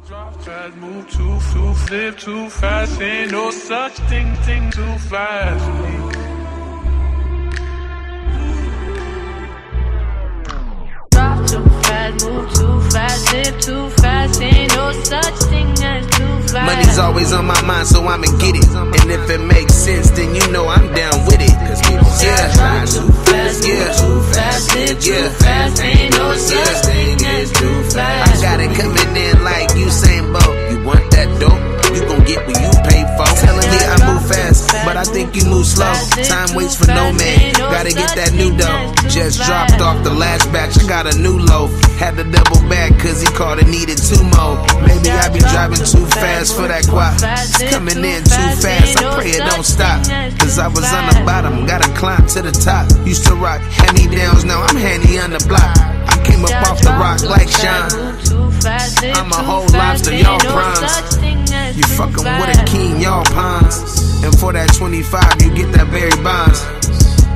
Drop fast, move too flip too fast. Ain't no such thing too fast for me. Drop too fast, move too fast, live too fast. Ain't no such thing as too fast. Money's always on my mind, so I'ma get it. And if it makes sense, then you know I'm down with it. Cause people say I drive too fast, move too fast, live too fast. Ain't no such thing as too fast. I got it coming in like Usain Bolt. You want that dope? You gon' get what you pay for. Telling me I move fast, but I think you move slow. Time waits for no man. Gotta get that new dough. Just dropped off the last batch, I got a new loaf. Had to double back cause he called and needed 2 more. Maybe I be driving too fast for that guap. It's coming in too fast, I pray it don't stop. Cause I was on the bottom, gotta climb to the top. Used to rock hand-me-downs, now I'm handy on the block. I came up off the rock like Sean. I'm a whole lobster, y'all prawns. You fucking with a king, y'all pawns. And for that 25, you get that very bonds.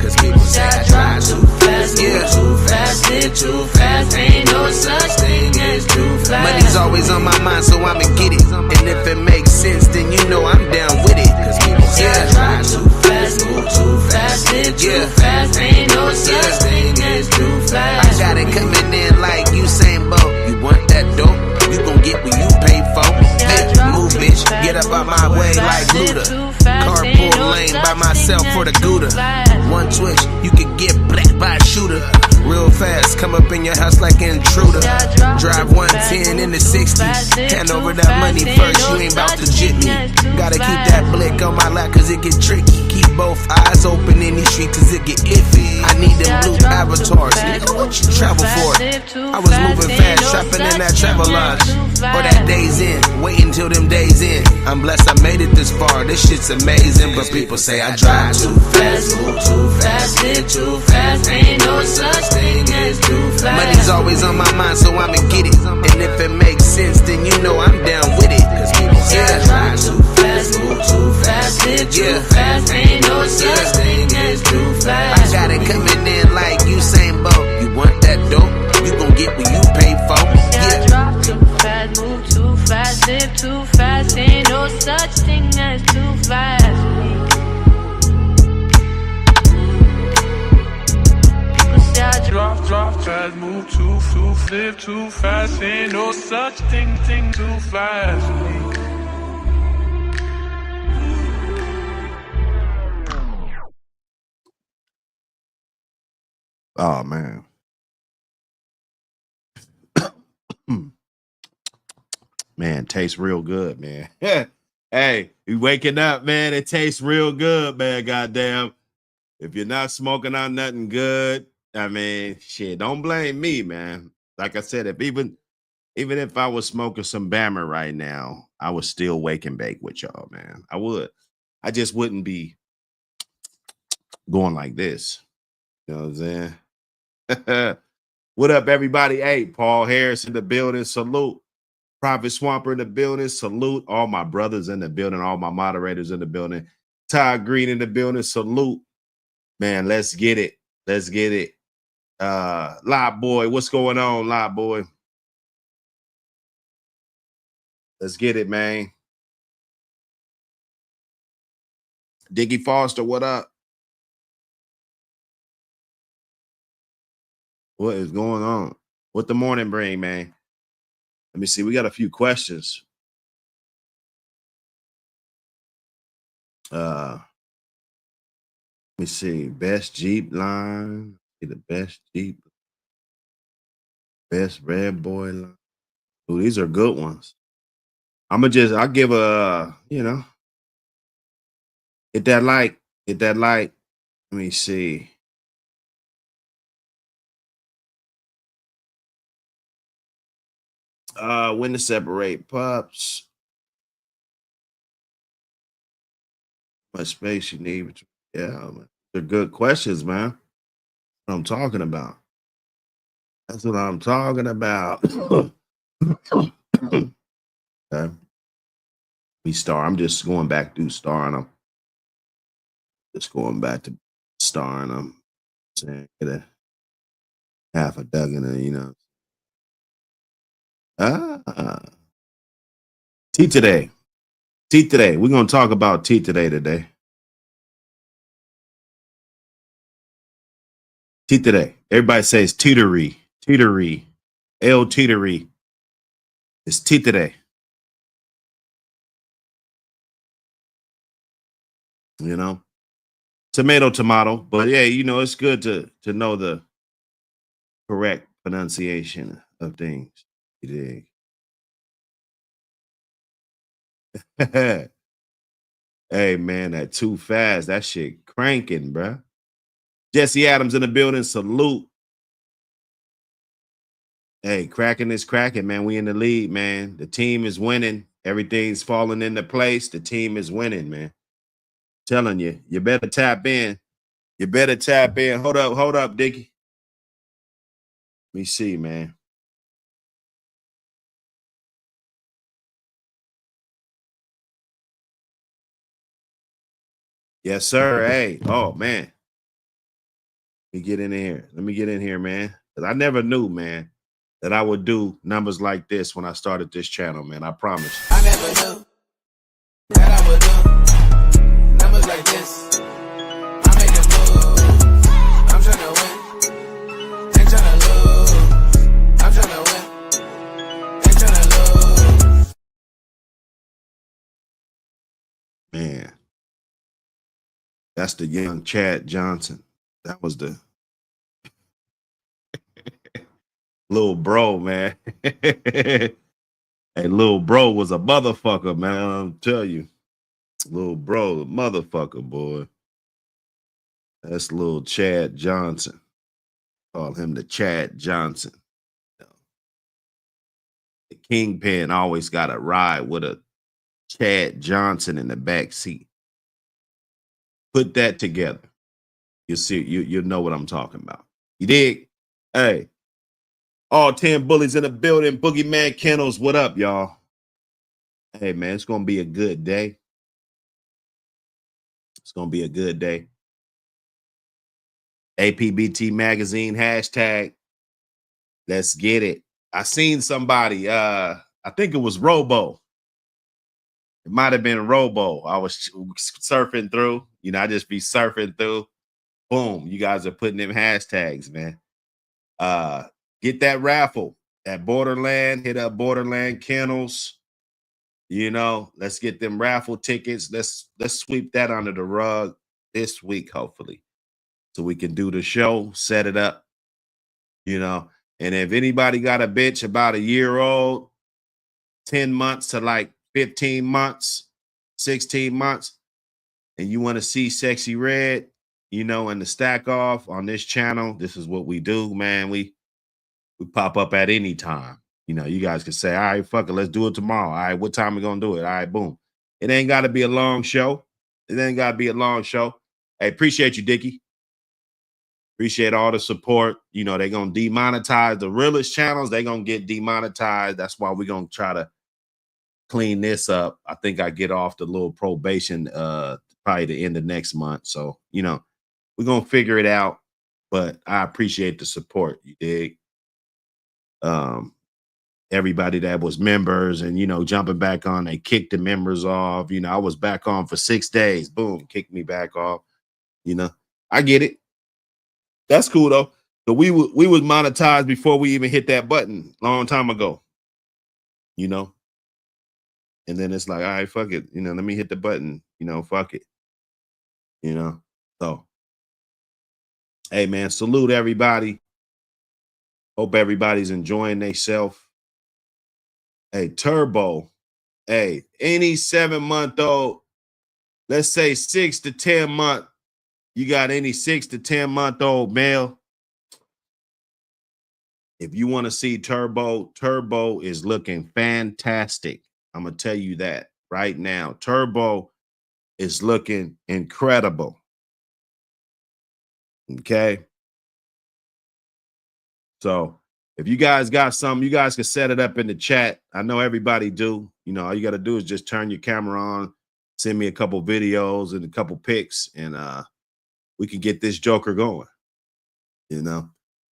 Cause people say I drive too fast, yeah, too fast, live too fast. Ain't no such thing as too fast. Money's always on my mind, so I'ma get it. And if it makes sense, then you know I'm down with it. Cause people say I drive too fast, move too fast, live too fast. Ain't no such thing as too fast. I got it coming in like Usain Bolt. You want that dope? You gon' get what you pay for. Hey, move, bitch, get up out my way like Luda. Carpool lane by myself for the Gouda. One twitch, you could get black by a shooter. Real fast, come up in your house like an intruder. Drive 110 in the 60. Hand over that money first, you ain't about to jit me. Gotta keep that blick on my lap cause it get tricky. Keep both eyes open in these streets cause it get iffy. I need them blue avatars. Nigga, what you travel for? I was moving fast, shopping in that travel lodge. Or that days in, waiting till them days in. I'm blessed I made it this far, this shit's amazing. But people say I drive too fast, move too fast, live too fast. Ain't no such thing as too fast. Money's always on my mind, so I'ma get it. And if it makes sense, then you know I'm down with it. Cause people say I drive too fast, move too fast, live too fast. Ain't no such thing as too fast. I got it coming in like Usain Bolt. You want that dope? You gon' get what you pay for. Yeah. Drop too fast, move too fast, live too fast. Ain't no such thing as too fast. Drop fast, move too flip too fast. Ain't no such thing too fast for me. Oh man. Man, tastes real good, man. Hey, you waking up, man. It tastes real good, man. Goddamn. If you're not smoking on nothing good, I mean, shit, don't blame me, man. Like I said, if even if I was smoking some Bammer right now, I would still wake and bake with y'all, man. I would. I just wouldn't be going like this. You know what I'm saying? What up, everybody? Hey, Paul Harris in the building. Salute. Prophet Swamper in the building. Salute. All my brothers in the building. All my moderators in the building. Todd Green in the building. Salute. Man, let's get it. Let's get it. Live Boy, what's going on, Live Boy? Let's get it, man. Diggy Foster, what up? What is going on? What the morning bring, man? Let me see. We got a few questions. Let me see. Best Jeep line. The best Jeep. Best Red Boy line. Ooh, these are good ones. I'll give a, hit that like. Let me see. When to separate pups. How much space you need. Yeah, they're good questions, man. That's what I'm talking about. That's what I'm talking about. Okay. I'm just going back through starring them. Just going back to starring them. Saying get a half a dozen, T today. T today. We're going to talk about T today. T today. Everybody says teetery. Teetery. El teetery. It's T today. You know? Tomato. But yeah, you know, it's good to know the correct pronunciation of things. You dig? Hey man, that too fast. That shit cranking, bruh. Jesse Adams in the building. Salute. Hey, cracking is cracking, man. We in the lead, man. The team is winning. Everything's falling into place. The team is winning, man. Telling you, you better tap in. You better tap in. Hold up, Dickie. Let me see, man. Yes, sir. Hey, oh man. Let me get in here. Let me get in here, man. Because I never knew, man, that I would do numbers like this when I started this channel, man. I promise. I never knew that I would do numbers like this. I'm making moves. I'm trying to win. Ain't trying to lose. I'm trying to win. Ain't trying to lose. Man. That's the young Chad Johnson. That was the little bro, man. Hey, little bro was a motherfucker, man. I'll tell you. Little bro, a motherfucker, boy. That's little Chad Johnson. Call him the Chad Johnson. The Kingpin always got a ride with a Chad Johnson in the back seat. Put that together. You see, you know what I'm talking about. You dig? Hey, all 10 bullies in the building. Boogeyman Kennels, what up, y'all? Hey, man, it's gonna be a good day. It's gonna be a good day. APBT magazine hashtag. Let's get it. I seen somebody. I think it was Robo. It might have been Robo. I was surfing through. You know, I just be surfing through. Boom, you guys are putting them hashtags, man. Get that raffle at Borderland. Hit up Borderland Kennels. You know, let's get them raffle tickets. Let's sweep that under the rug this week, hopefully, so we can do the show, set it up. You know, and if anybody got a bitch about a year old, 10 months to like 15 months, 16 months, and you want to see Sexy Red, you know, and the stack off on this channel, this is what we do, man. We pop up at any time. You know, you guys can say, all right, fuck it, let's do it tomorrow. All right, what time we gonna do it? All right, boom. It ain't got to be a long show. It ain't got to be a long show. Hey, appreciate you, Dickie. Appreciate all the support. You know, they're going to demonetize the realest channels. They're going to get demonetized. That's why we're going to try to clean this up. I think I get off the little probation probably the end of next month. So, you know, we're going to figure it out. But I appreciate the support. You dig? Everybody that was members and, you know, jumping back on, they kicked the members off. You know, I was back on for 6 days. Boom, kicked me back off. You know, I get it. That's cool though. So we was monetized before we even hit that button long time ago. You know, and then it's like, all right, fuck it. You know, let me hit the button. You know, fuck it. You know, so hey man, salute everybody. Hope everybody's enjoying themselves. Hey, Turbo. Hey, any 7-month-old, let's say 6 to 10 month. You got any 6 to 10 month old male? If you want to see Turbo, Turbo is looking fantastic. I'm going to tell you that right now. Turbo is looking incredible. Okay. So if you guys got something, you guys can set it up in the chat. I know everybody do. You know, all you got to do is just turn your camera on, send me a couple videos and a couple pics, and we can get this joker going, you know.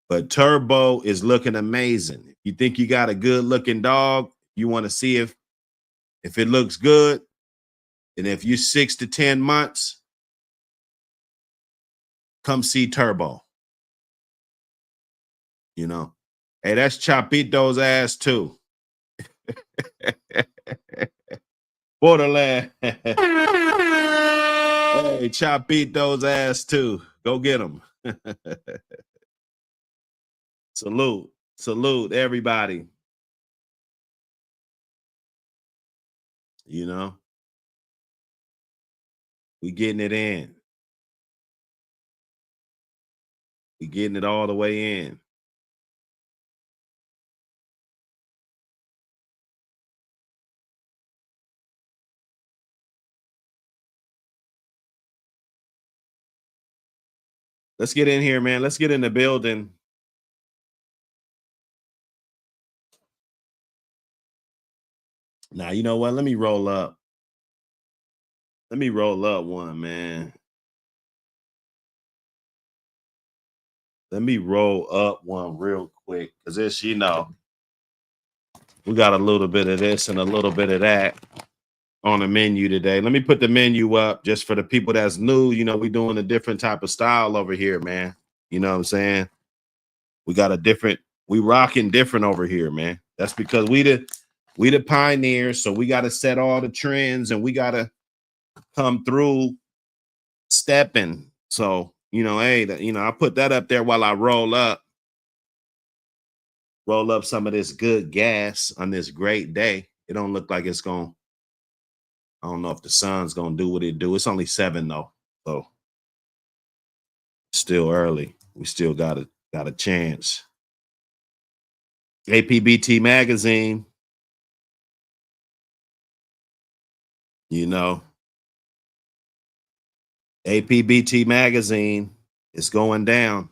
But Turbo is looking amazing. If you think you got a good looking dog, you want to see if If it looks good, and if you're 6 to 10 months, come see Turbo. You know, hey, that's Chapito's ass too. Borderland. Hey, Chapito's ass too. Go get him. Salute everybody. You know, we getting it in. We getting it all the way in. Let's get in here, man. Let's get in the building. Now, you know what? Let me roll up. Let me roll up one, man. Let me roll up one real quick. Because this, you know, we got a little bit of this and a little bit of that on the menu today. Let me put the menu up just for the people that's new. You know, we doing a different type of style over here, man. You know what I'm saying? We got a different, we rocking different over here, man. That's because we the pioneers, so we got to set all the trends and we got to come through stepping. So, you know, hey, you know, I put that up there while I roll up some of this good gas on this great day. It don't look like it's going, I don't know if the sun's going to do what it do. It's only 7 though. So still early. We still got a chance. APBT magazine. You know, APBT magazine is going down.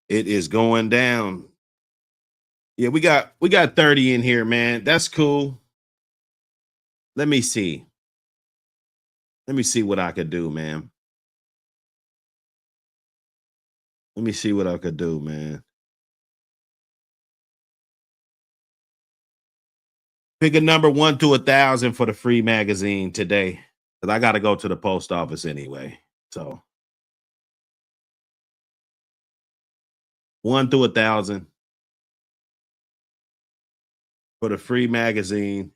It is going down. Yeah, we got 30 in here, man. That's cool. Let me see. Let me see what I could do, man. Let me see what I could do, man. Pick a number 1 to 1,000 for the free magazine today. Because I got to go to the post office anyway. So 1 to 1,000 for the free magazine.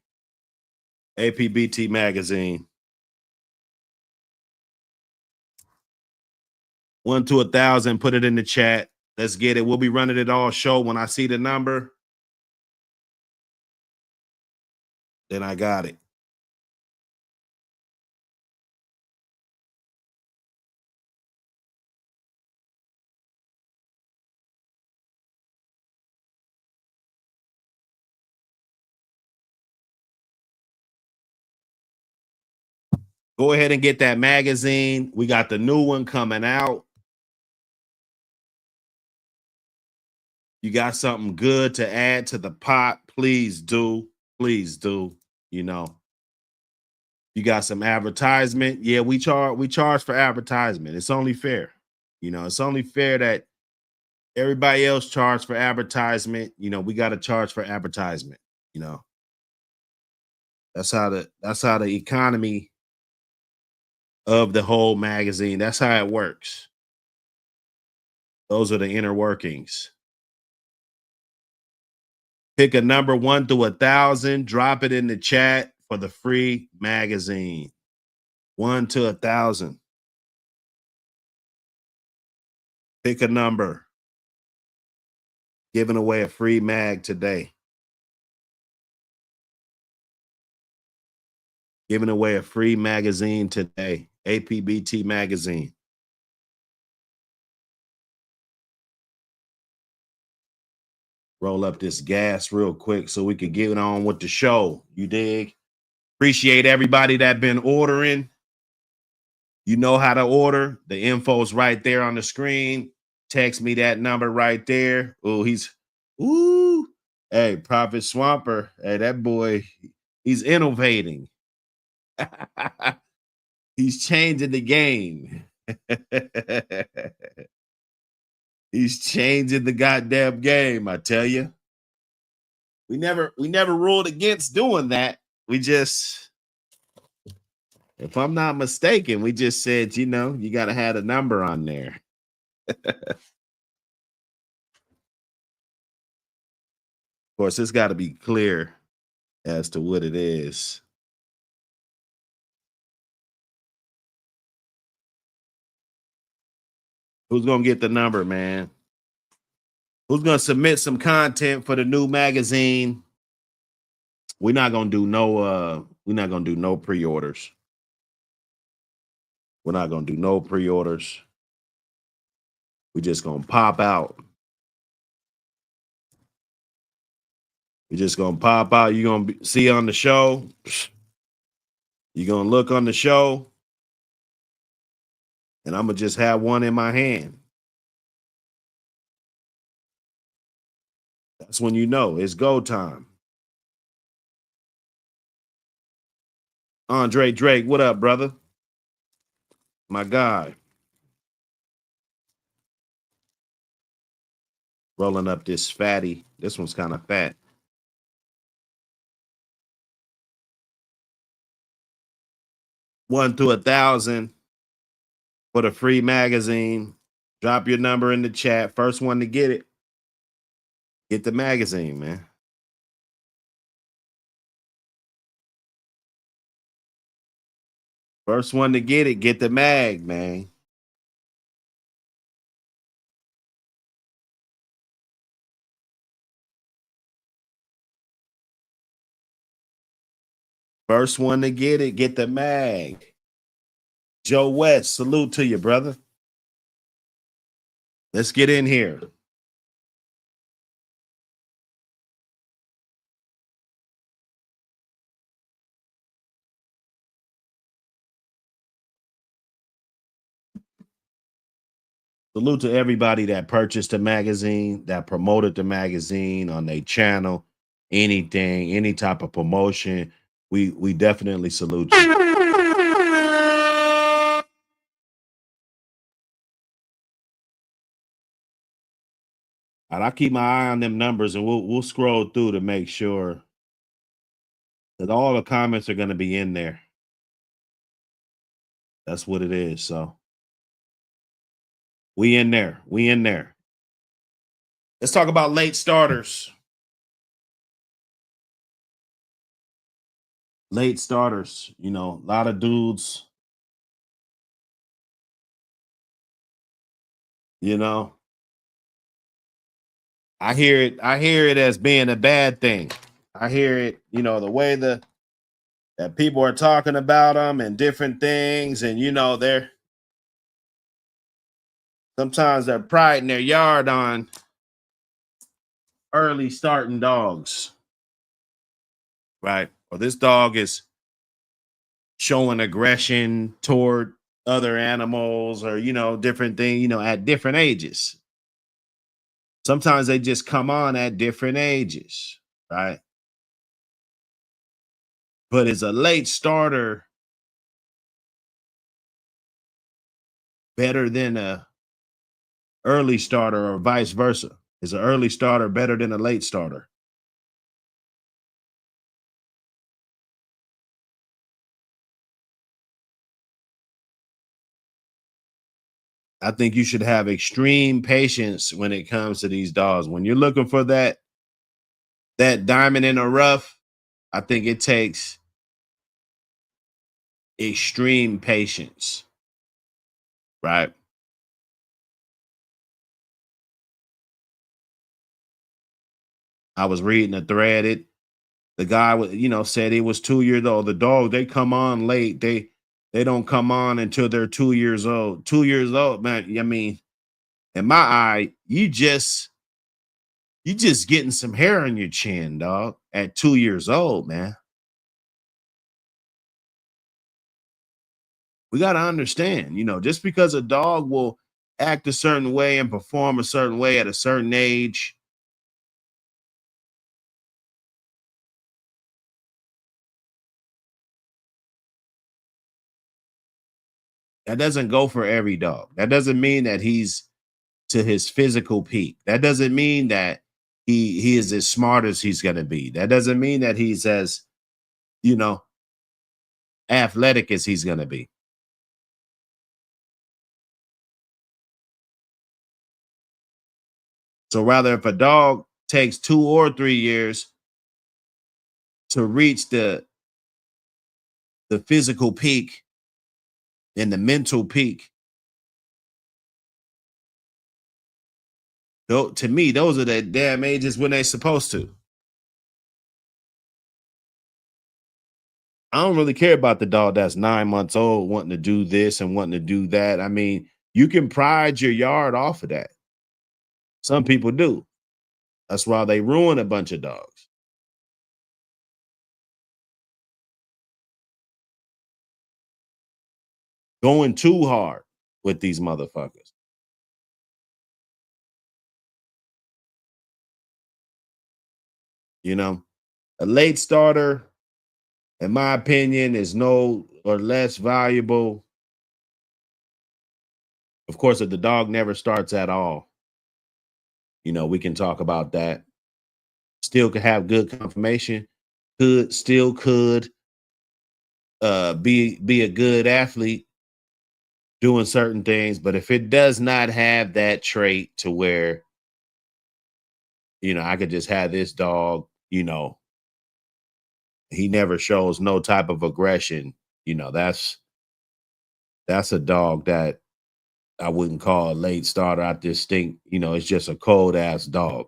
APBT magazine. 1 to 1,000. Put it in the chat. Let's get it. We'll be running it all show. When I see the number, then I got it. Go ahead and get that magazine. We got the new one coming out. You got something good to add to the pot, please do. Please do. You know, you got some advertisement. Yeah, we charge for advertisement. It's only fair. You know, it's only fair that everybody else charge for advertisement. You know, we got to charge for advertisement. You know, that's how the economy of the whole magazine. That's how it works. Those are the inner workings. Pick a number 1 to 1,000. Drop it in the chat for the free magazine. 1 to 1,000. Pick a number. Giving away a free mag today. Giving away a free magazine today. APBT magazine. Roll up this gas real quick so we could get on with the show. You dig? Appreciate everybody that been ordering. You know how to order. The info's right there on the screen. Text me that number right there. Oh, hey, Prophet Swamper. Hey, that boy, he's innovating. He's changing the game. He's changing the goddamn game, I tell you. We never ruled against doing that. We just, if I'm not mistaken, we just said, you know, you got to have a number on there. Of course, it's got to be clear as to what it is. Who's going to get the number, man? Who's going to submit some content for the new magazine? We're not going to do no pre-orders. We're not going to do no pre-orders. We're just going to pop out. We're just going to pop out. You're going to see on the show. You're going to look on the show. And I'm going to just have one in my hand. That's when you know it's go time. Andre Drake, what up, brother? My guy. Rolling up this fatty. This one's kind of fat. 1 to 1,000 for the free magazine. Drop your number in the chat. First one to get it. Get the magazine, man. First one to get it, get the mag, man. First one to get it, get the mag. Joe West, salute to you, brother. Let's get in here. Salute to everybody that purchased the magazine, that promoted the magazine on their channel, anything, any type of promotion. We definitely salute you. And I keep my eye on them numbers, and we'll scroll through to make sure that all the comments are going to be in there. That's what it is. So we in there. We in there. Let's talk about late starters. Late starters. You know, a lot of dudes, you know, I hear it as being a bad thing. I hear it, you know, the way that people are talking about them and different things, and you know, sometimes they're priding their yard on early starting dogs, right? Or this dog is showing aggression toward other animals, or you know, different things, you know, at different ages. Sometimes they just come on at different ages, right? But is a late starter better than a early starter, or vice versa? Is an early starter better than a late starter? I think you should have extreme patience when it comes to these dogs. When you're looking for that diamond in the rough, I think it takes extreme patience, right? I was reading a thread. The guy, you know, said he was 2 years old. The dog, they come on late. They don't come on until they're 2 years old. 2 years old, man. I mean, in my eye, you just getting some hair on your chin, dog, at 2 years old, man. We got to understand, you know, just because a dog will act a certain way and perform a certain way at a certain age, that doesn't go for every dog. That doesn't mean that he's to his physical peak. That doesn't mean that he is as smart as he's gonna be. That doesn't mean that he's as, you know, athletic as he's gonna be. So rather, if a dog takes 2 or 3 years to reach the physical peak and the mental peak, though, to me, those are the damn ages when they're supposed to. I don't really care about the dog that's 9 months old wanting to do this and wanting to do that. I mean, you can pride your yard off of that. Some people do. That's why they ruin a bunch of dogs. Going too hard with these motherfuckers. You know, a late starter, in my opinion, is no or less valuable. Of course, if the dog never starts at all, we can talk about that. Still could have good confirmation, could be a good athlete doing certain things, but if it does not have that trait to where, I could just have this dog, he never shows no type of aggression, that's a dog that I wouldn't call a late starter. I just think, it's just a cold ass dog.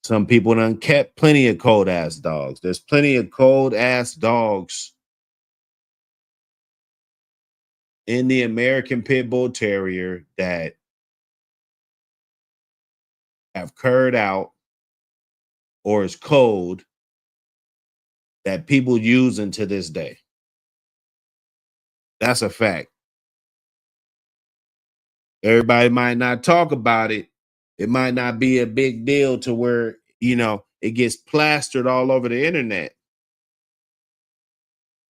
Some people done kept plenty of cold ass dogs. There's plenty of cold ass dogs in the American Pit Bull Terrier that have curd out or is cold that people using to this day. That's a fact. Everybody might not talk about it. It might not be a big deal to where, it gets plastered all over the internet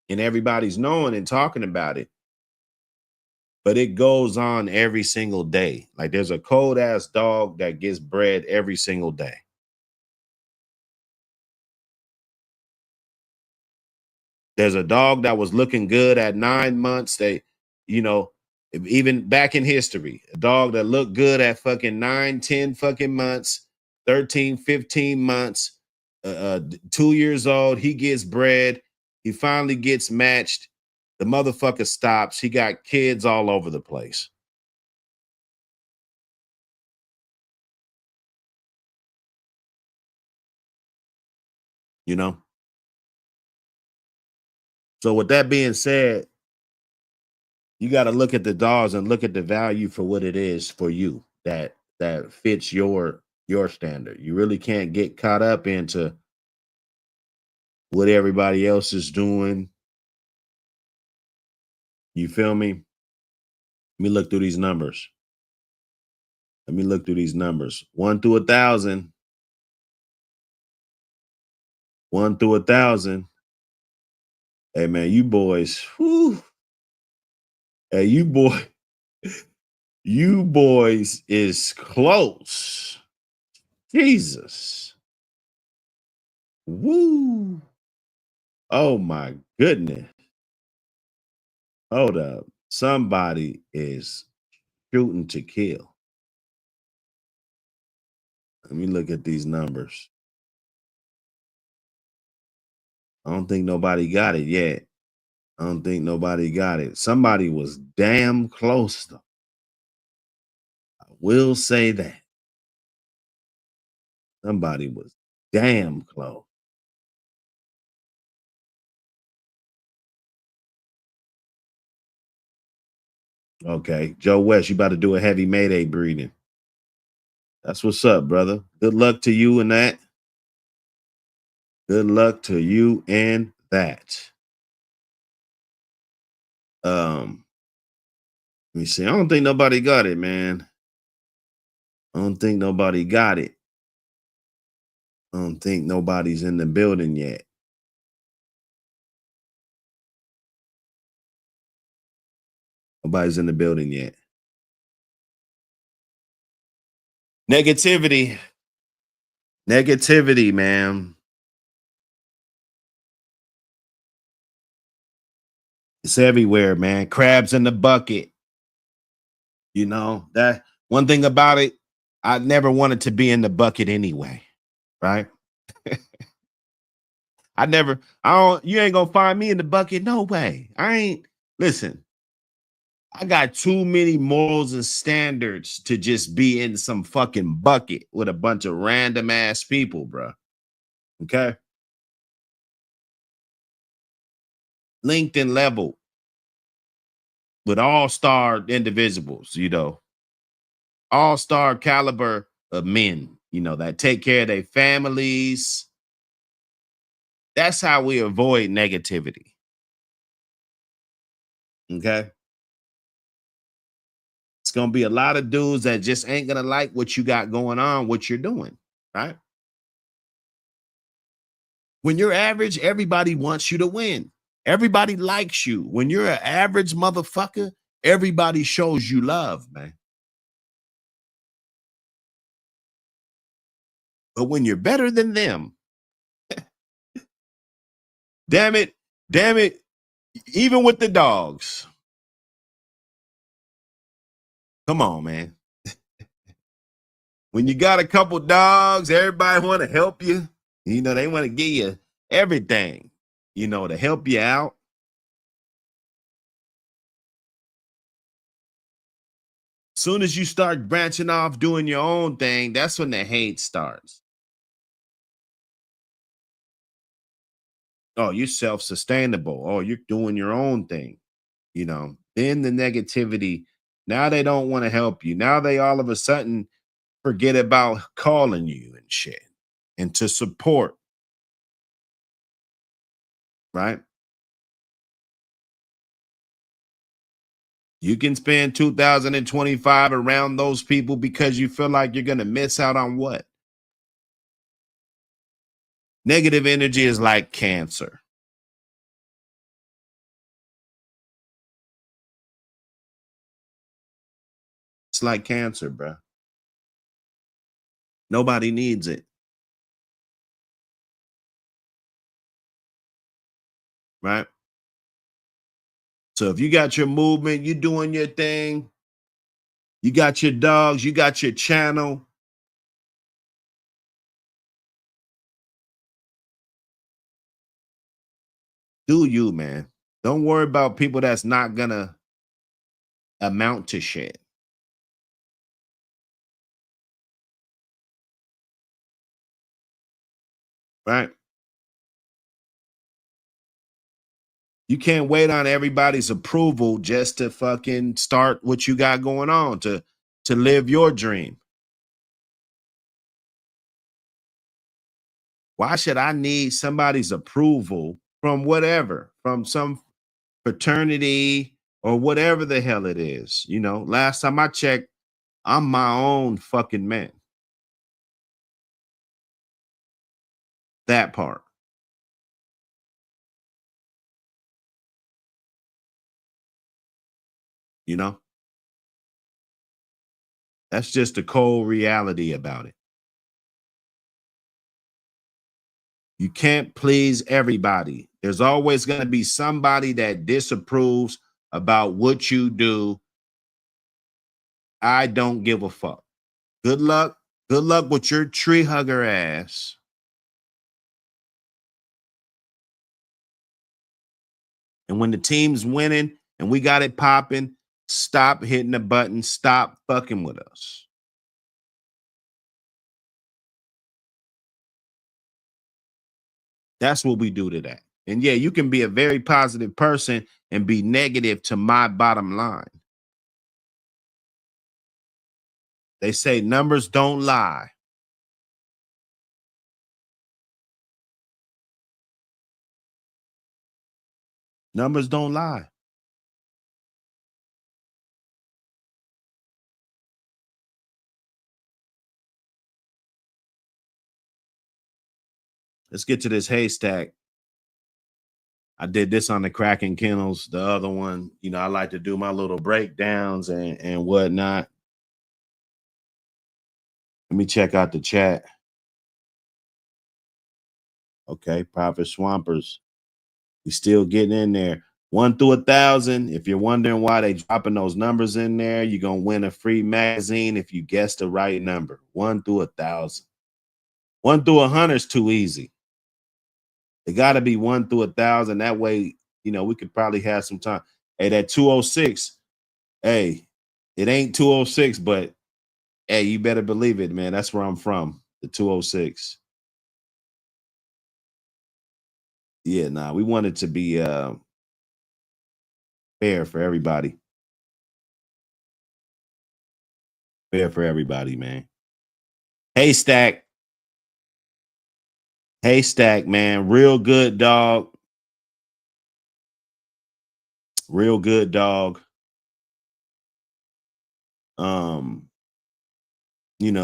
and everybody's knowing and talking about it. But it goes on every single day. Like there's a cold ass dog that gets bred every single day. There's a dog that was looking good at 9 months. You know, even back in history, a dog that looked good at fucking 9, 10 fucking months, 13, 15 months, 2 years old. He gets bred. He finally gets matched. The motherfucker stops. He got kids all over the place. You know? So with that being said, you got to look at the dogs and look at the value for what it is for you that fits your standard. You really can't get caught up into what everybody else is doing. You feel me? Let me look through these numbers. 1 through 1,000. 1 through 1,000. Hey man, you boys. Whew. Hey, you boys is close. Jesus. Woo. Oh my goodness. Hold up. Somebody is shooting to kill. Let me look at these numbers. I don't think nobody got it yet. I don't think nobody got it. Somebody was damn close, though. I will say that. Somebody was damn close. Okay. Joe West, you about to do a heavy Mayday breeding. That's what's up, brother. Good luck to you in that. Good luck to you in that. Let me see. I don't think nobody got it, man. I don't think nobody got it. I don't think nobody's in the building yet. Nobody's in the building yet. Negativity, man. It's everywhere, man. Crabs in the bucket. You know, that one thing about it, I never wanted to be in the bucket anyway, right? I don't, you ain't gonna find me in the bucket. No way. I ain't, listen, I got too many morals and standards to just be in some fucking bucket with a bunch of random ass people, bro. Okay. Linked and leveled with all-star individuals, you know, all-star caliber of men, you know, that take care of their families. That's how we avoid negativity. Okay. It's gonna be a lot of dudes that just ain't gonna like what you got going on, what you're doing, right? When you're average, everybody wants you to win. Everybody likes you. When you're an average motherfucker, everybody shows you love, man. But when you're better than them, damn it, even with the dogs. Come on, man. When you got a couple dogs, everybody want to help you. You know, they want to give you everything, you know, to help you out. Soon as you start branching off doing your own thing, that's when the hate starts. Oh, you're self-sustainable. Oh, you're doing your own thing. You know, then the negativity, now they don't want to help you. Now they all of a sudden forget about calling you and shit and to support, right? You can spend 2025 around those people because you feel like you're going to miss out on what? Negative energy is like cancer. It's like cancer, bro. Nobody needs it, right? So if you got your movement, you doing your thing, you got your dogs, you got your channel. Do you, man? Don't worry about people that's not gonna amount to shit. Right? You can't wait on everybody's approval just to fucking start what you got going on, to live your dream. Why should I need somebody's approval from whatever, from some fraternity or whatever the hell it is? You know, last time I checked, I'm my own fucking man. That part. You know, that's just the cold reality about it. You can't please everybody. There's always going to be somebody that disapproves about what you do. I don't give a fuck. Good luck. Good luck with your tree hugger ass. And when the team's winning and we got it popping, stop hitting the button. Stop fucking with us. That's what we do to that. And yeah, you can be a very positive person and be negative to my bottom line. They say numbers don't lie. Numbers don't lie. Let's get to this haystack. I did this on the Cracking Kennels. The other one, you know, I like to do my little breakdowns and whatnot. Let me check out the chat. Okay, Prophet Swampers. We still getting in there. 1 through 1,000. If you're wondering why they dropping those numbers in there, you're gonna win a free magazine if you guess the right number. 1 through 1,000. 1 through 100 is too easy. It got to be 1 through 1,000. That way, we could probably have some time. Hey, that 206. Hey, it ain't 206, but hey, you better believe it, man. That's where I'm from. The 206. Yeah, nah, we want it to be fair for everybody. Fair for everybody, man. Haystack. Haystack, man. Real good dog. Real good dog.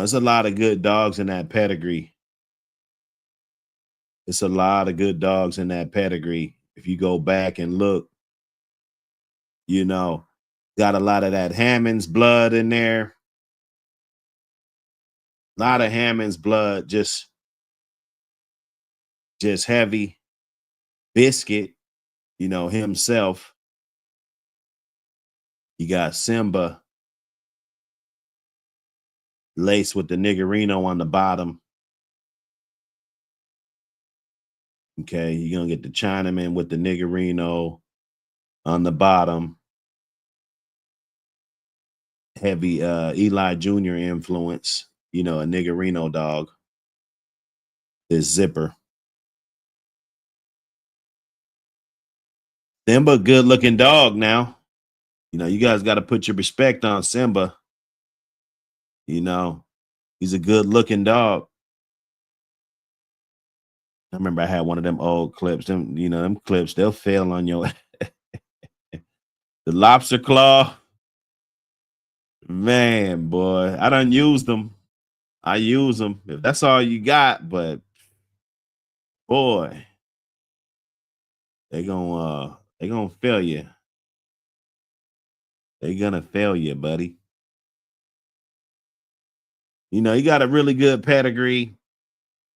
It's a lot of good dogs in that pedigree. It's a lot of good dogs in that pedigree. If you go back and look, got a lot of that Hammond's blood in there. A lot of Hammond's blood, just heavy. Biscuit, himself. You got Simba laced with the Niggerino on the bottom. Okay, you're gonna get the Chinaman with the Niggerino on the bottom. Heavy Eli Jr. influence, a Niggerino dog. This Zipper. Simba, good looking dog now. You guys got to put your respect on Simba. He's a good looking dog. I remember I had one of them old clips. Them clips, they'll fail on your the lobster claw. Man, boy, I done used them. I use them if that's all you got, but boy, they gonna fail you. They gonna fail you, buddy. You got a really good pedigree,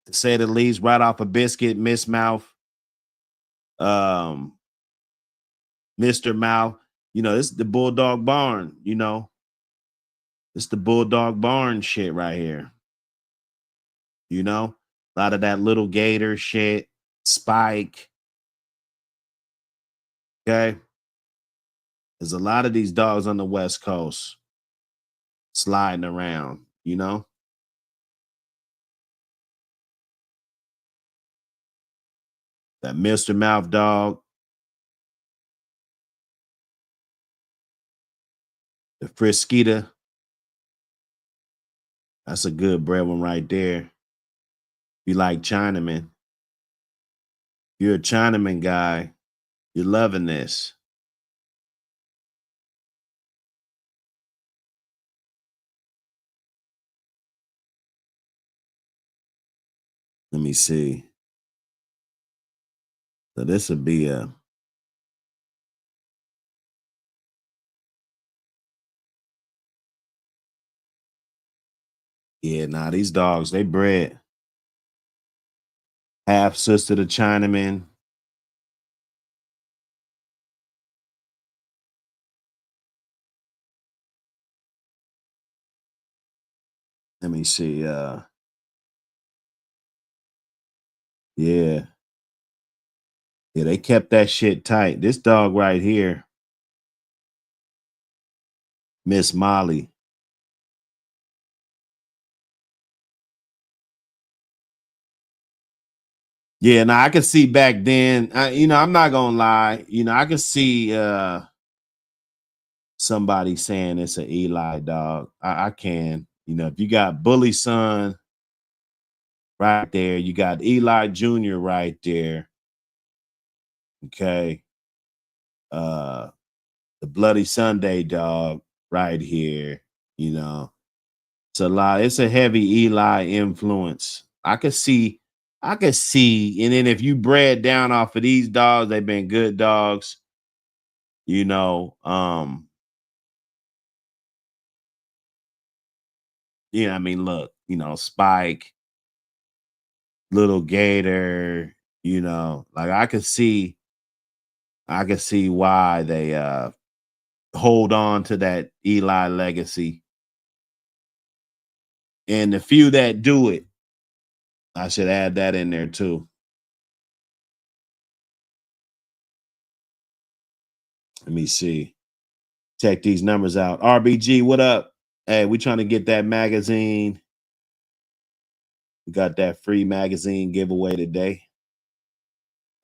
to say the least, right off a biscuit, Miss Mouth. Mr. Mouth. This is the Bulldog Barn, It's the Bulldog Barn shit right here. A lot of that little gator shit, Spike. Okay. There's a lot of these dogs on the West Coast sliding around, That Mr. Mouth dog. The Friskita. That's a good bred one right there. You like Chinaman. You're a Chinaman guy. You're loving this. Let me see. So this would be a these dogs, they bred. Half sister to Chinaman. Let me see. Yeah, they kept that shit tight. This dog right here, Miss Molly. Yeah, now I can see back then. I'm not gonna lie. I can see somebody saying it's an Eli dog. I can. If you got Bully Son right there, you got Eli Jr. right there. Okay. The Bloody Sunday dog right here. It's a lot. It's a heavy Eli influence. I could see, and then if you bred down off of these dogs, they've been good dogs. Yeah, I mean, look, Spike, Little Gator, like I could see why they hold on to that Eli legacy. And the few that do it, I should add that in there too. Let me see. Check these numbers out. RBG, what up? Hey, we trying to get that magazine. We got that free magazine giveaway today.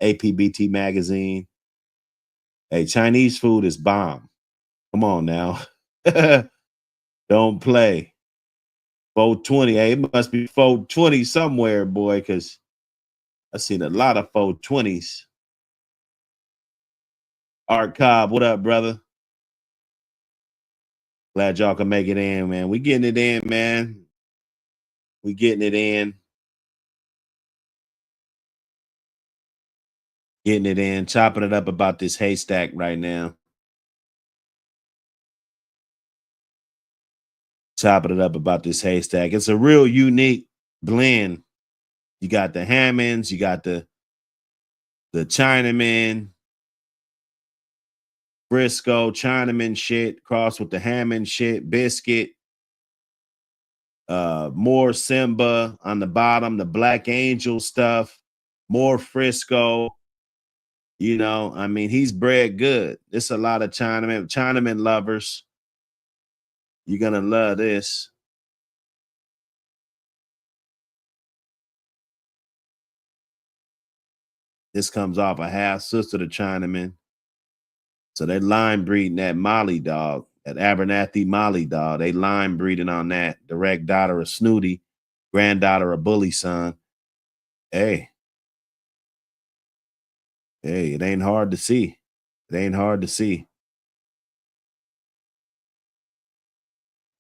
APBT magazine. Hey, Chinese food is bomb. Come on now. Don't play. 420. Hey, it must be 420 somewhere, boy, because I've seen a lot of 420s. Art Cobb, what up, brother? Glad y'all can make it in, man. We getting it in, man. We getting it in. Getting it in. Chopping it up about this haystack right now. Chopping it up about this haystack. It's a real unique blend. You got the Hammonds, you got the Chinaman, Briscoe, Chinaman shit, crossed with the Hammond shit, Biscuit, more Simba on the bottom, the Black Angel stuff, more Frisco. I mean, he's bred good. It's a lot of Chinaman lovers. You're gonna love this. This comes off a half sister to Chinaman. So they're line breeding that Molly dog, that Abernathy Molly dog. They line breeding on that. Direct daughter of Snooty, granddaughter of Bully son. Hey, it ain't hard to see. It ain't hard to see.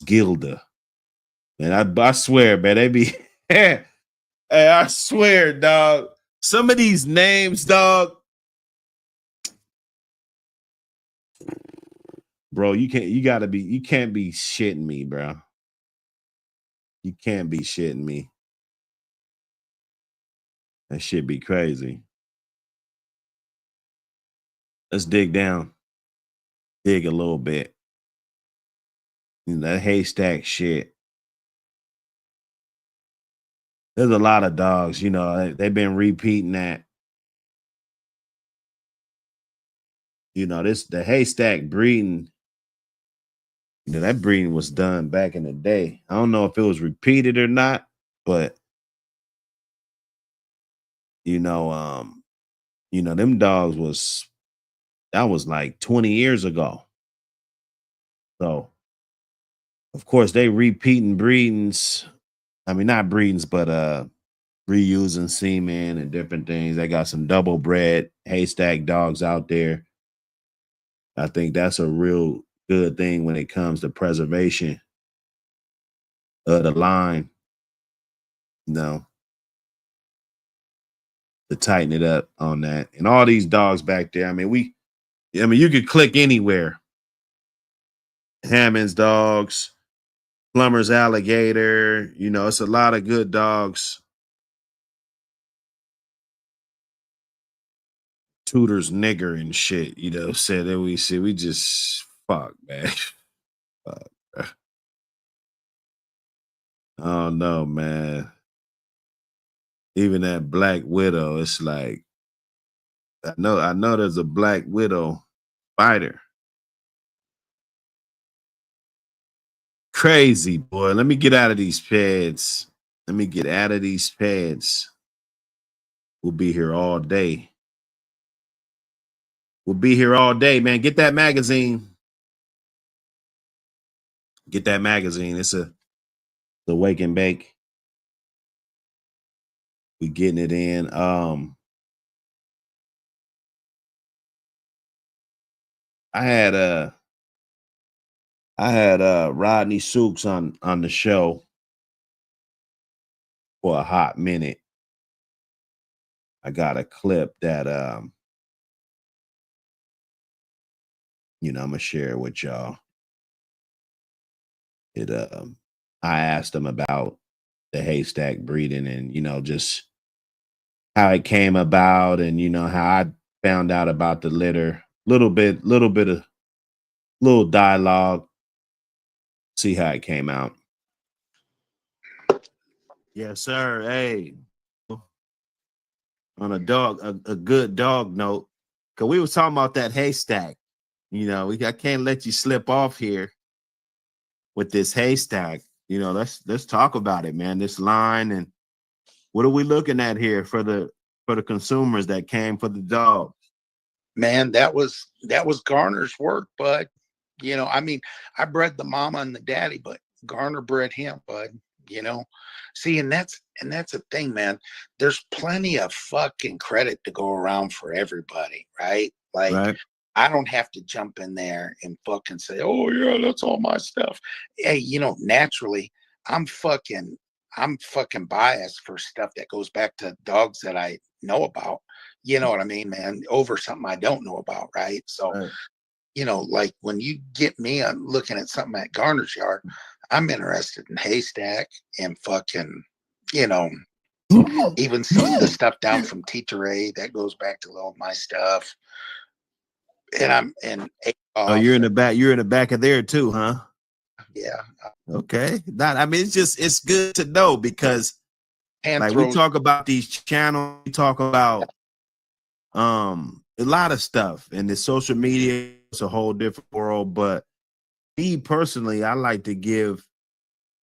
Gilda. Man, I swear, man, they be hey, I swear, dog. Some of these names, dog. Bro, you can't be shitting me, bro. You can't be shitting me. That shit be crazy. Let's dig down. Dig a little bit. That haystack shit. There's a lot of dogs, they've been repeating that. The haystack breeding, that breeding was done back in the day. I don't know if it was repeated or not, but them dogs that was like 20 years ago. So of course they repeating breedings. I mean, not breedings, but reusing semen and different things. They got some double bred haystack dogs out there. I think that's a real good thing when it comes to preservation of the line, to tighten it up on that. And all these dogs back there, I mean, you could click anywhere. Hammond's dogs, Plumber's alligator, it's a lot of good dogs. Tudor's nigger and shit, said that we just fuck, man. Fuck, bro. Oh no, man. Even that Black Widow, it's like I know there's a Black Widow fighter. Crazy, boy. Let me get out of these pads. We'll be here all day. We'll be here all day, man. Get that magazine. It's a wake and bake. We getting it in. I had Rodney Sooks on the show for a hot minute. I got a clip that I'm gonna share with y'all. I asked him about the Haystack breeding and, just how it came about and, how I found out about the litter. Little bit of little dialogue, see how it came out. Yes, sir. Hey, on a good dog note, because we was talking about that Haystack. I can't let you slip off here with this Haystack. Let's talk about it, man. This line and what are we looking at here for the consumers that came for the dog? Man, that was Garner's work, bud. I mean, I bred the mama and the daddy, but Garner bred him, bud. See, and that's the thing, man. There's plenty of fucking credit to go around for everybody, right? Like, right. I don't have to jump in there and fucking say, oh yeah, that's all my stuff. Hey, naturally, I'm fucking biased for stuff that goes back to dogs that I know about. You know what I mean, man? Over something I don't know about, right? So, right. Like when you get me on looking at something at Garner's yard, I'm interested in Haystack and fucking, even some of the stuff down from Terrier that goes back to all my stuff. And you're in the back. You're in the back of there too, huh? Yeah. Okay. It's good to know because we talk about these channels, we talk about a lot of stuff, and the social media is a whole different world. But me personally, I like to give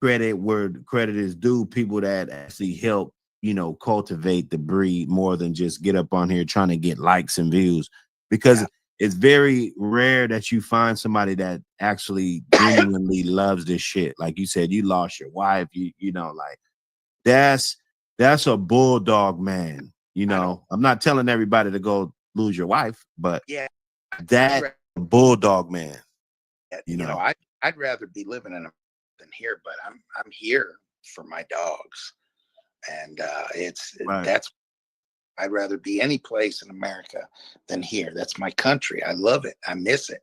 credit where credit is due. People that actually help, cultivate the breed more than just get up on here trying to get likes and views, because it's very rare that you find somebody that actually genuinely loves this shit. Like you said, you lost your wife, that's a bulldog, man. I'm not telling everybody to go lose your wife, but that bulldog, man. I'd rather be living in than here, but I'm here for my dogs, and that's. I'd rather be any place in America than here. That's my country. I love it. I miss it.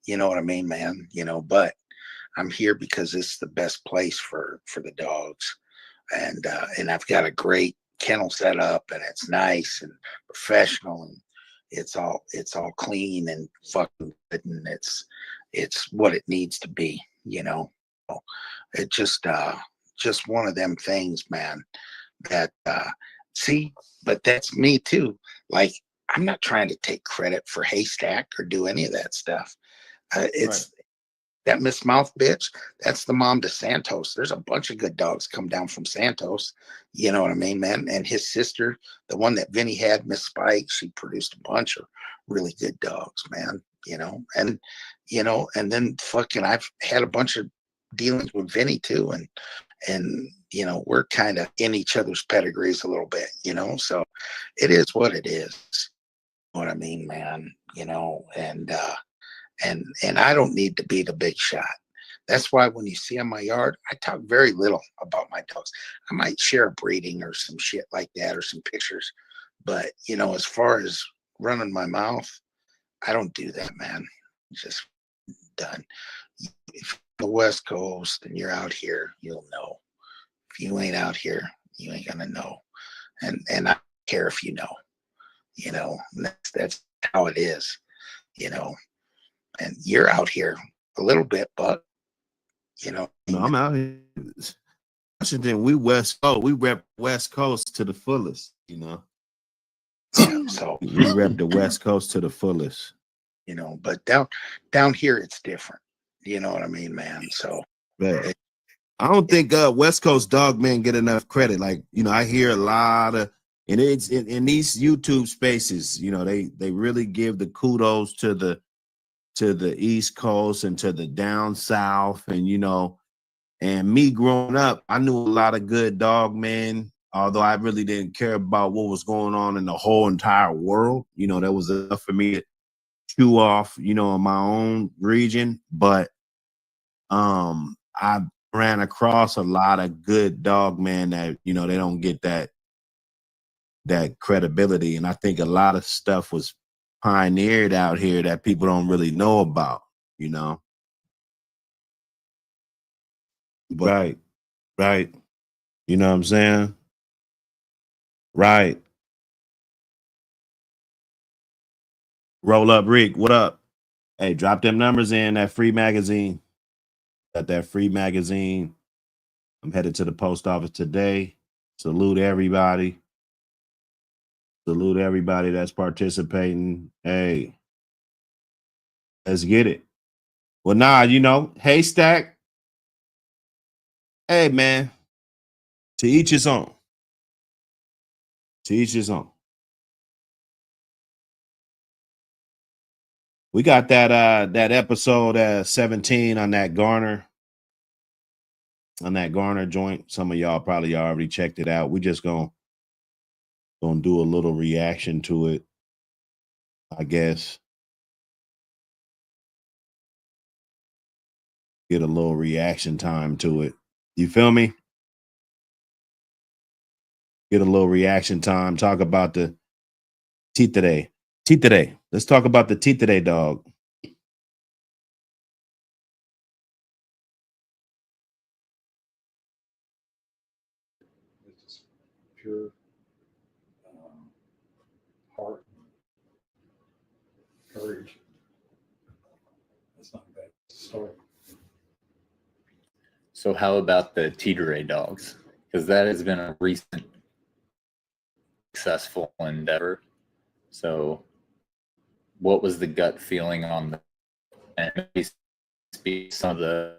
You know what I mean, man? But I'm here because it's the best place for the dogs, and I've got a great kennel set up, and it's nice and professional, and it's all clean and fucking good, and it's what it needs to be. It just one of them things, man, that see, but that's me too. Like, I'm not trying to take credit for Haystack or do any of that stuff. It's that Miss Mouth bitch. That's the mom to Santos. There's a bunch of good dogs come down from Santos. You know what I mean, man? And his sister, the one that Vinny had, Miss Spike, she produced a bunch of really good dogs, man. And then fucking I've had a bunch of dealings with Vinny too, and we're kind of in each other's pedigrees a little bit, so it is what it is. You know what I mean, man? And I don't need to be the big shot. That's why when you see on my yard, I talk very little about my dogs. I might share a breeding or some shit like that or some pictures, but as far as running my mouth, I don't do that, man. It's just done. If you're on the West Coast and you're out here, you'll know. If you ain't out here, you ain't gonna know. And I don't care if you know. That's how it is, And you're out here a little bit, but No, I'm out here. Washington, we West Coast. We rep West Coast to the fullest, So we rep the West Coast to the fullest. But down here it's different. You know what I mean, man? So I don't think West Coast dog men get enough credit. Like, I hear a lot of, and it's in these YouTube spaces, they really give the kudos to the East Coast and to the down south. And, and me growing up, I knew a lot of good dog men, although I really didn't care about what was going on in the whole entire world. That was enough for me to chew off, in my own region. But I ran across a lot of good dog men that, they don't get that credibility. And I think a lot of stuff was pioneered out here that people don't really know about, Right. Right. You know what I'm saying? Right. Roll up, Rick. What up? Hey, drop them numbers in that free magazine. Got that free magazine. I'm headed to the post office today. Salute everybody. Salute everybody that's participating. Hey, let's get it. Well, nah, you know, Haystack. Hey, man. To each his own. To each his own. We got that episode 17 on that Garner joint. Some of y'all probably already checked it out. We just gonna do a little reaction to it, I guess. Get a little reaction time to it. You feel me? Get a little reaction time. Talk about the Tietere. Let's talk about the Tietere dog. It's just pure heart, courage. That's not a bad story. So how about the Terrier dogs? Because that has been a recent successful endeavor. So what was the gut feeling on the and maybe speak some of the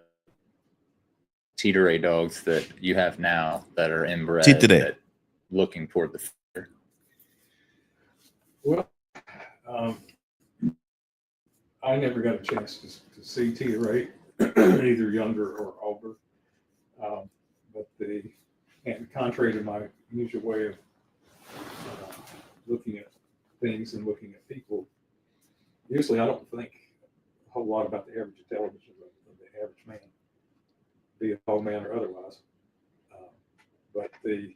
Terrier dogs that you have now that are inbred that looking toward the future? Well, I never got a chance to see Terrier, either younger or older. But and contrary to my usual way of looking at things and looking at people, usually I don't think a whole lot about the average intelligence of the average man, be it old man or otherwise. But the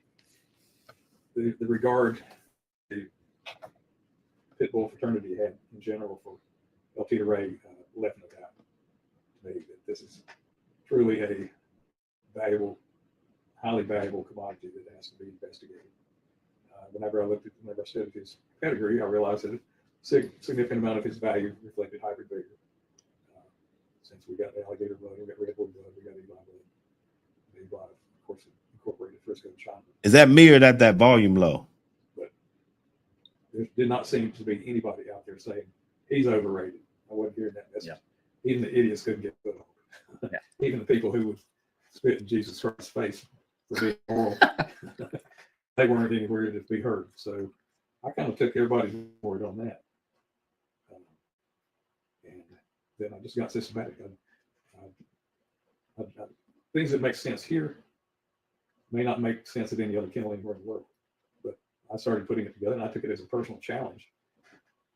regard the pit bull fraternity had in general for El Terrier left no doubt to me that this is truly a valuable, highly valuable commodity that has to be investigated. Whenever I studied his pedigree, I realized that a significant amount of his value reflected hybrid vigor. Since we got alligator blood, we got redwood blood, we got Eli blood. The Eli, of course, incorporated Frisco and China. Is that mirrored at that volume low? But there did not seem to be anybody out there saying he's overrated. I wasn't hearing that message. Yeah. Even the idiots couldn't get put on. Yeah. Even the people who would spit in Jesus Christ's face for being moral, they weren't anywhere to be heard. So I kind of took everybody's word on that. And then I just got systematic. Things that make sense here may not make sense at any other kennel anywhere in the world. But I started putting it together, and I took it as a personal challenge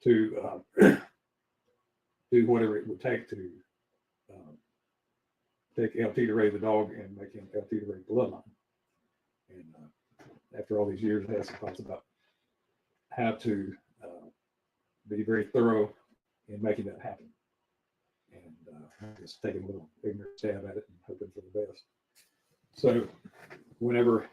to do whatever it would take to take El Terrier the dog and make him El Terrier Bloodline. And after all these years, I had some thoughts about how to be very thorough in making that happen. And just taking a little ignorant stab at it and hoping for the best. So whenever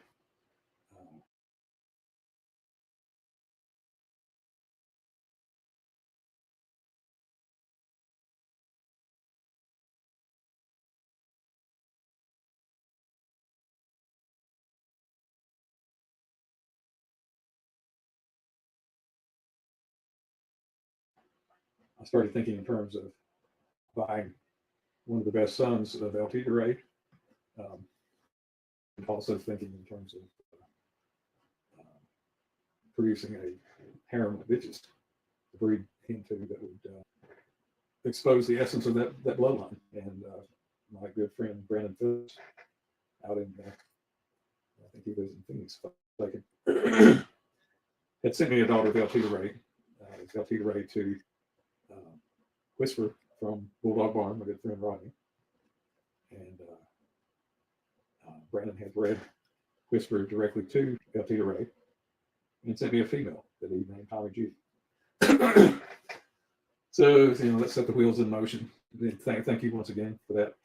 I started thinking in terms of buying one of the best sons of El Terrier, and also thinking in terms of producing a harem of bitches to breed into that would expose the essence of that bloodline. And my good friend Brandon Phillips out in, I think he lives in Phoenix, had sent me a daughter of El Terrier. It's El Terrier to Whisper from Bulldog Barn, my good friend Rodney. And Brandon had bred Whisper directly to El Terrier and sent me a female that he named Tommy G. So, let's set the wheels in motion. Thank you once again for that,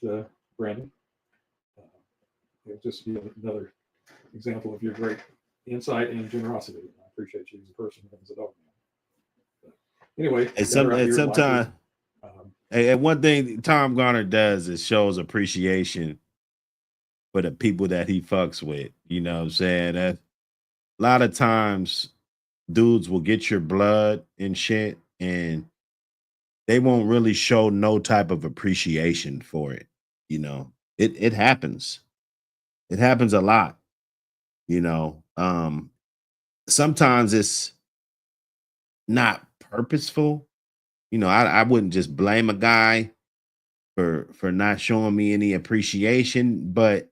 Brandon. just another example of your great insight and generosity. I appreciate you as a person and as a dog man. But anyway, sometimes, and one thing Tom Garner does is shows appreciation for the people that he fucks with. You know what I'm saying? A lot of times dudes will get your blood and shit, and they won't really show no type of appreciation for it. You know, it happens. It happens a lot. You know, sometimes it's not purposeful. You know, I wouldn't just blame a guy for not showing me any appreciation, but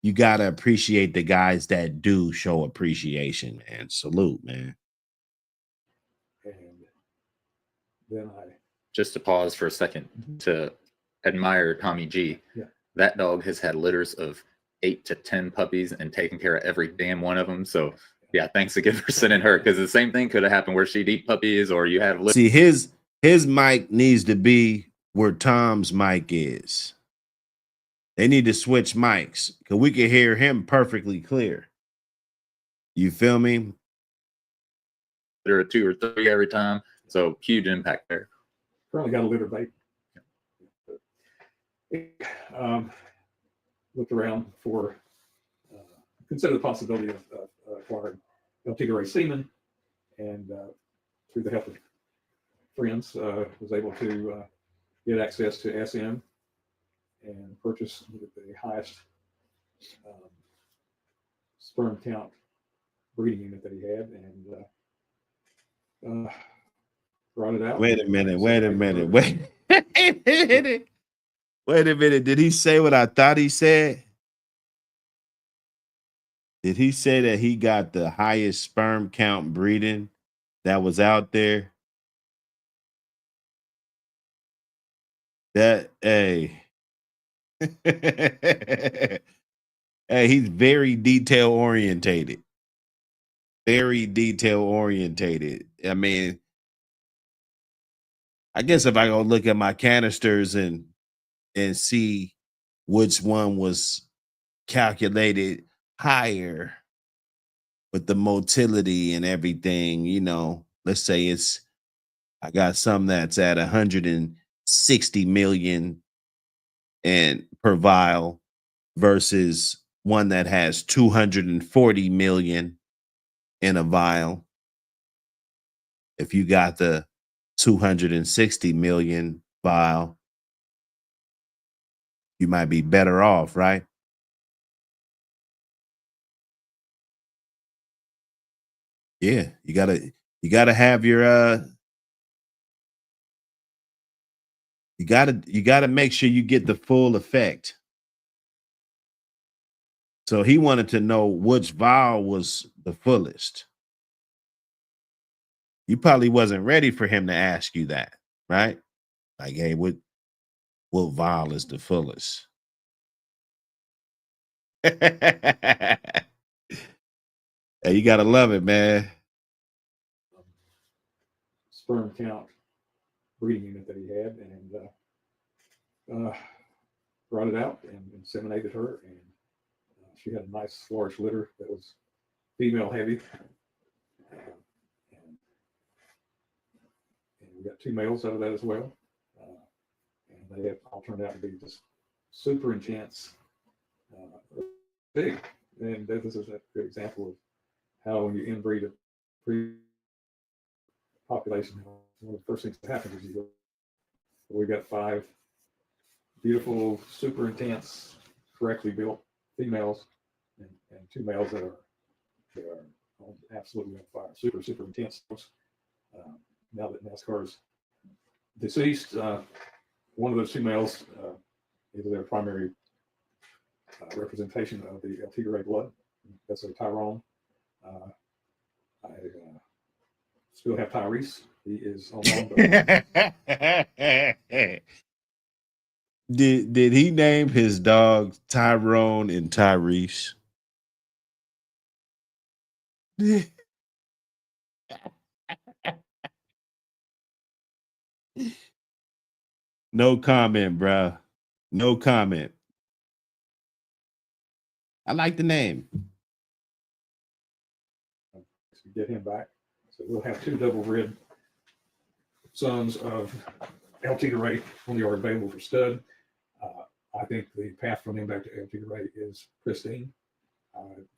you gotta appreciate the guys that do show appreciation, man. Salute, man. And then just to pause for a second to admire Tommy G. Yeah. That dog has had litters of 8 to 10 puppies and taken care of every damn one of them. So yeah, thanks again for sending her, because the same thing could have happened where she'd eat puppies or you have. See, his mic needs to be where Tom's mic is. They need to switch mics because we can hear him perfectly clear. You feel me? There are 2 or 3 every time, so huge impact there. Currently got a litter bait. Looked around for consider the possibility of acquiring Tigray semen, and through the help of friends, was able to get access to SM and purchase the highest sperm count breeding unit that he had, and brought it out. Wait a minute. Wait a minute. Did he say what I thought he said? Did he say that he got the highest sperm count breeding that was out there? That, hey. Hey, he's very detail orientated. Very detail orientated. I mean, I guess if I go look at my canisters and see which one was calculated higher with the motility and everything, you know, let's say I got some that's at 160 million and per vial versus one that has 240 million in a vial. If you got the 260 million vial, you might be better off, right? Yeah, you gotta have your you gotta make sure you get the full effect. So he wanted to know which vial was the fullest. You probably wasn't ready for him to ask you that, right? Like, hey, what vial is the fullest? Hey, you gotta love it, man. Sperm count breeding unit that he had, and brought it out and inseminated her, and she had a nice large litter that was female heavy, and we got 2 males out of that as well, and they have all turned out to be just super intense, big. And this is a good example of how when you inbreed a population, one of the first things that happens is we got 5 beautiful, super intense, correctly built females, and 2 males that are absolutely on fire, super, super intense. Now that Nascar's deceased, one of those 2 males is their primary representation of the Tigray blood. That's a Tyrone. I still have Tyrese. He is on loan. Did he name his dogs Tyrone and Tyrese? No comment, bro. No comment. I like the name. To get him back. So we'll have 2 double red sons of LT to Ray on the yard available for stud. I think the path from him back to LT to Ray is pristine.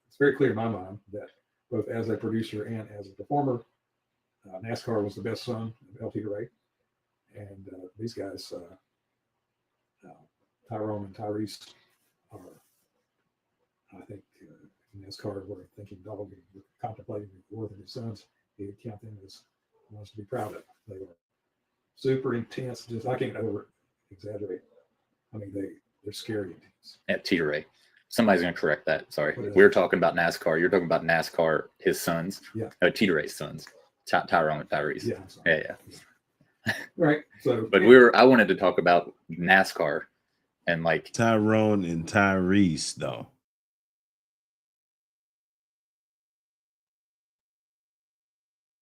It's very clear in my mind that both as a producer and as a performer, Nascar was the best son of LT to Ray. And these guys, Tyrone and Tyrese, are, I think, Nascar were thinking dog and contemplating the worth of his sons. He would count them as ones to be proud of. They were super intense. Just I can't over exaggerate. I mean, they're scary intense. At T-Ray. Somebody's going to correct that. Sorry. We're talking about NASCAR. You're talking about NASCAR, his sons. Yeah. T-Ray's sons. Tyrone and Tyrese. Yeah. Yeah. Right. So, but I wanted to talk about NASCAR and like Tyrone and Tyrese, though.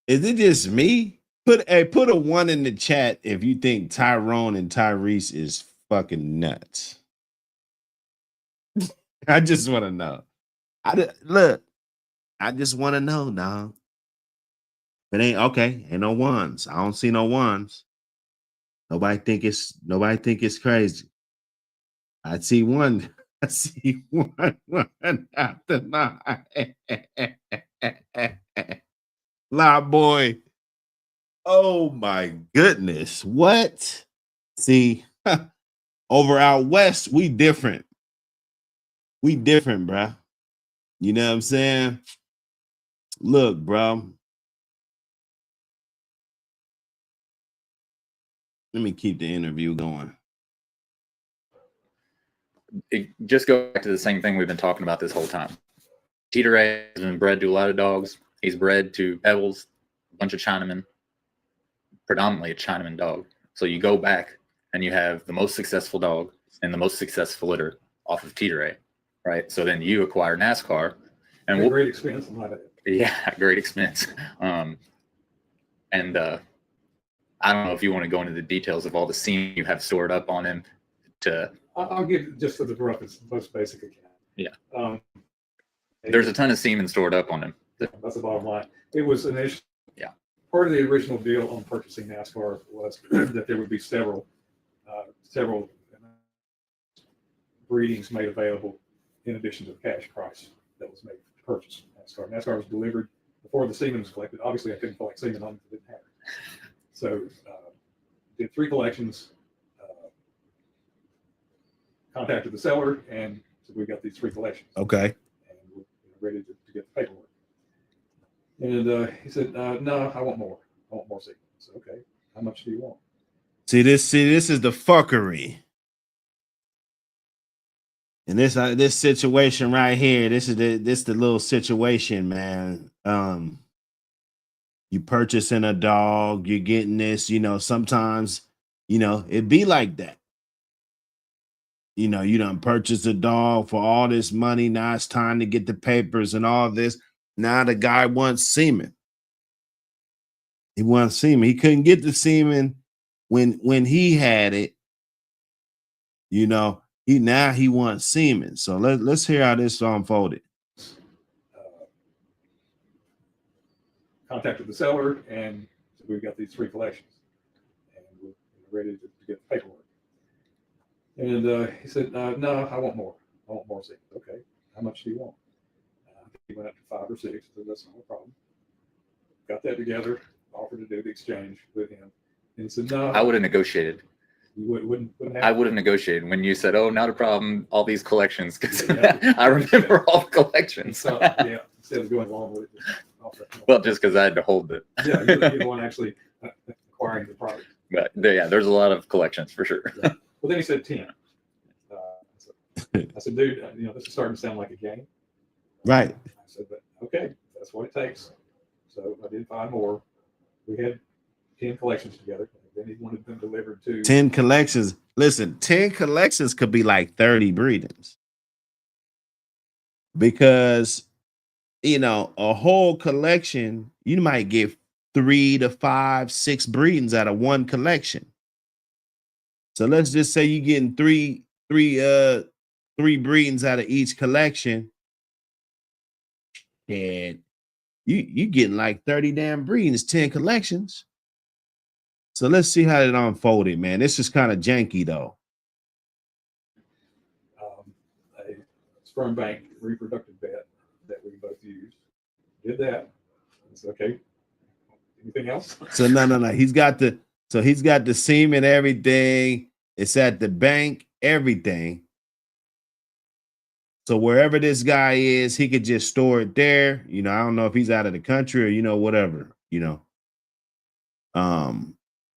Is it just me? Put a 1 in the chat if you think Tyrone and Tyrese is fucking nuts. I just want to know. I just want to know, dog. It ain't okay. Ain't no ones. I don't see no ones. Nobody think it's crazy. I see one. I see one after nine. Lie boy. Oh my goodness. What? See, over out west, we different. We different, bro. You know what I'm saying? Look, bro. Let me keep the interview going. Just go back to the same thing we've been talking about this whole time. T-Ray has been bred to a lot of dogs. He's bred to Pebbles, a bunch of Chinamen, predominantly a Chinaman dog. So you go back and you have the most successful dog and the most successful litter off of T-Ray, right? So then you acquire NASCAR. And great expense. Yeah, great expense. I don't know if you want to go into the details of all the semen you have stored up on him. I'll give just for the roughest, most basic account. Yeah. There's a ton of semen stored up on him. That's the bottom line. It was initially, yeah. Part of the original deal on purchasing NASCAR was that there would be several breedings made available in addition to the cash price that was made to purchase NASCAR. NASCAR was delivered before the semen was collected. Obviously, I couldn't collect semen on it, didn't have it. So did 3 collections, contacted the seller, and so we got these 3 collections. Okay. And we're ready to get the paperwork. And he said, no, I want more. I want more semen. So, okay, how much do you want? See, this is the fuckery. And this situation right here, this is the little situation, man. You purchasing a dog, you're getting this, sometimes, it be like that. You done purchase a dog for all this money. Now it's time to get the papers and all this. Now the guy wants semen. He wants semen. He couldn't get the semen when he had it. He wants semen. So let's hear how this unfolded. Contacted the seller, and so we've got these 3 collections, and we're ready to get the paperwork. And he said, no, I want more. I want more semen. Okay, how much do you want? He went up to 5 or 6. So that's not a problem. Got that together, offered to do the exchange with him. And he said, no. I would have negotiated. You wouldn't have I would have negotiated when you said, oh, not a problem, all these collections. Because I remember all the collections. So, yeah, instead of going along with it. Well, just because I had to hold it. Yeah, you're the one actually acquiring the product. But yeah, there's a lot of collections for sure. Yeah. Well, then he said 10. I said, dude, this is starting to sound like a game. Right. I said, but okay, that's what it takes. So I did 5 more. We had 10 collections together. Then he wanted them delivered to 10 collections. Listen, 10 collections could be like 30 breedings. Because, a whole collection, you might get 3 to 5, 6 breedings out of one collection. So let's just say you're getting three breedings out of each collection. And you getting like 30 damn breeds, 10 collections. So let's see how it unfolded, man. This is kind of janky though. A sperm bank reproductive vet that we both used did that. It's okay. Anything else? So no. He's got the semen, everything. It's at the bank, everything. So wherever this guy is, he could just store it there. You know, I don't know if he's out of the country or, you know, whatever, you know.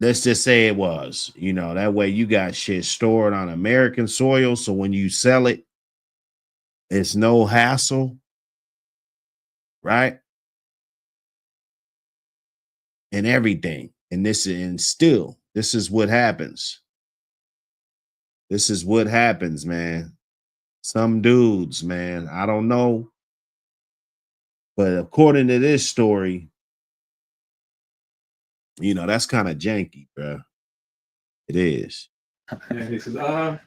Let's just say it was, you know, that way you got shit stored on American soil. So when you sell it, it's no hassle, right? And everything. And this is what happens. This is what happens, man. Some dudes, man, I don't know. But according to this story, you know, that's kind of janky, bro. It is. And he says, well,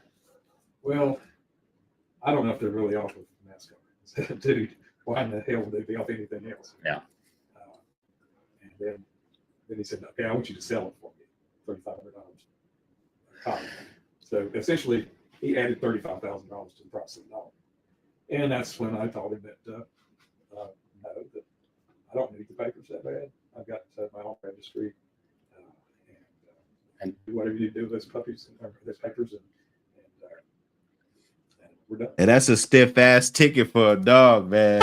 I don't know if they're really off of Nascar. Dude, why in the hell would they be off anything else? Yeah. And then he said, okay, I want you to sell it for me, $3,500. So essentially, he added $35,000 to the price of the dog. And that's when I told him that, no, that I don't need the papers that bad. I've got my own registry. And do whatever you do with those puppies and those papers, and we're done. And that's a stiff ass ticket for a dog, man.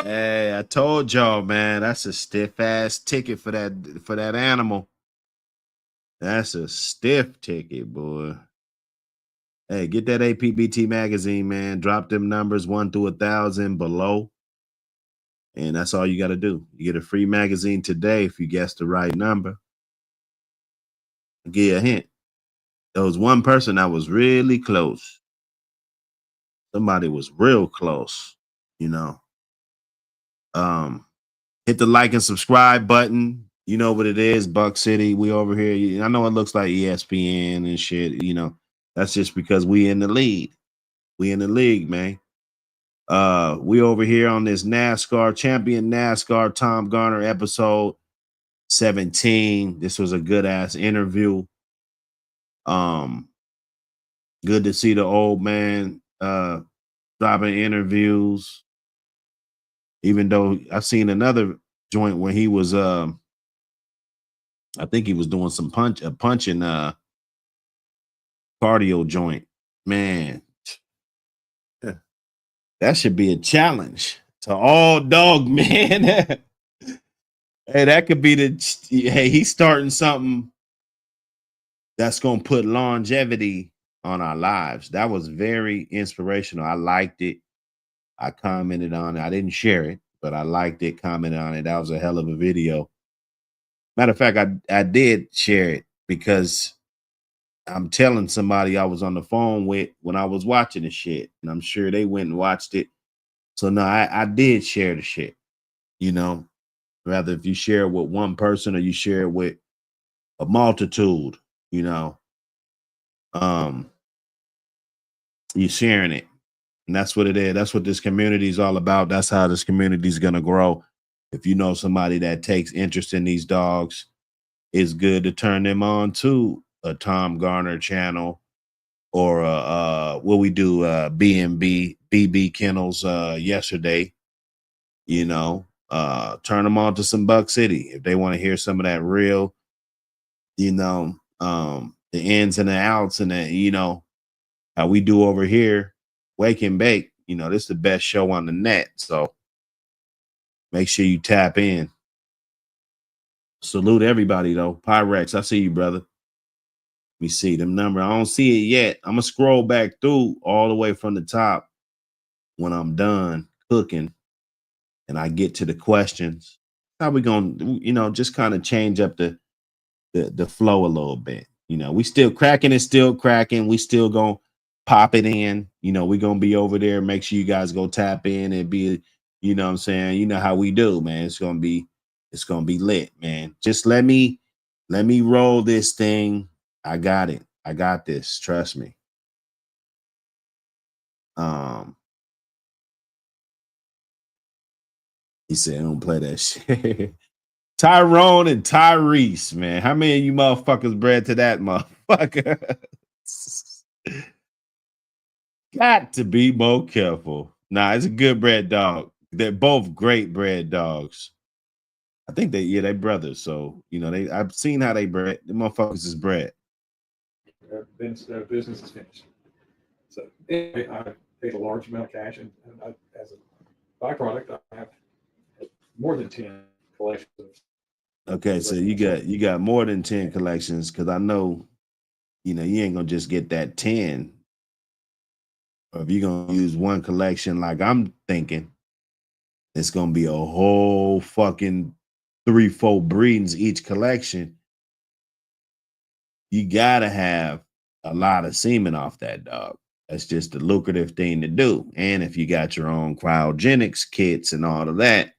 Hey, I told y'all, man, that's a stiff ass ticket for that animal. That's a stiff ticket, boy. Hey, get that APBT magazine, man. Drop them numbers 1 through 1,000 below. And that's all you got to do. You get a free magazine today if you guess the right number. I'll give you a hint. There was one person that was really close. Somebody was real close, you know. Hit the like and subscribe button. You know what it is, Buck City. We over here. I know it looks like ESPN and shit, you know. That's just because we in the lead. We in the league, man. We over here on this NASCAR, Champion NASCAR Tom Garner episode 17. This was a good ass interview. Good to see the old man dropping interviews. Even though I've seen another joint where he was I think he was doing some punching cardio joint. Man, that should be a challenge to all dog men. Hey, that could be he's starting something that's gonna put longevity on our lives. That was very inspirational. I liked it. I commented on it. I didn't share it, but I liked it, commented on it. That was a hell of a video. Matter of fact, I did share it because I'm telling somebody I was on the phone with when I was watching the shit, and I'm sure they went and watched it. So no, I did share the shit, you know, rather if you share it with one person or you share it with a multitude, you know, you're sharing it. And that's what it is. That's what this community is all about. That's how this community is going to grow. If you know somebody that takes interest in these dogs, it's good to turn them on to a Tom Garner channel or what we do, B&B, BB Kennels yesterday, you know, turn them on to some Buck City. If they want to hear some of that real, you know, the ins and the outs and that, you know, how we do over here, Wake and Bake, you know, this is the best show on the net. So make sure you tap in. Salute everybody, though. Pyrex, I see you, brother. Let me see them number. I don't see it yet. I'm going to scroll back through all the way from the top when I'm done cooking and I get to the questions. How we going to, you know, just kind of change up the flow a little bit. You know, we still cracking. It's still cracking. We still going to pop it in. You know, we're going to be over there. Make sure you guys go tap in and be, you know what I'm saying? You know how we do, man. It's going to be lit, man. Just let me roll this thing. I got it. I got this. Trust me. He said, "Don't play that shit." Tyrone and Tyrese, man. How many of you motherfuckers bred to that motherfucker? Got to be more careful. Nah, it's a good bred dog. They're both great bred dogs. I think they brothers. So I've seen how they bred. The motherfuckers is bred. Their business is finished. So anyway, I paid a large amount of cash, and as a byproduct, I have more than 10 collections of. Okay, so you got more than 10 collections, because I know, you ain't gonna just get that 10. Or if you're gonna use one collection, like I'm thinking, it's gonna be a whole fucking 3-4 breedings each collection. You gotta have a lot of semen off that dog. That's just a lucrative thing to do. And if you got your own cryogenics kits and all of that,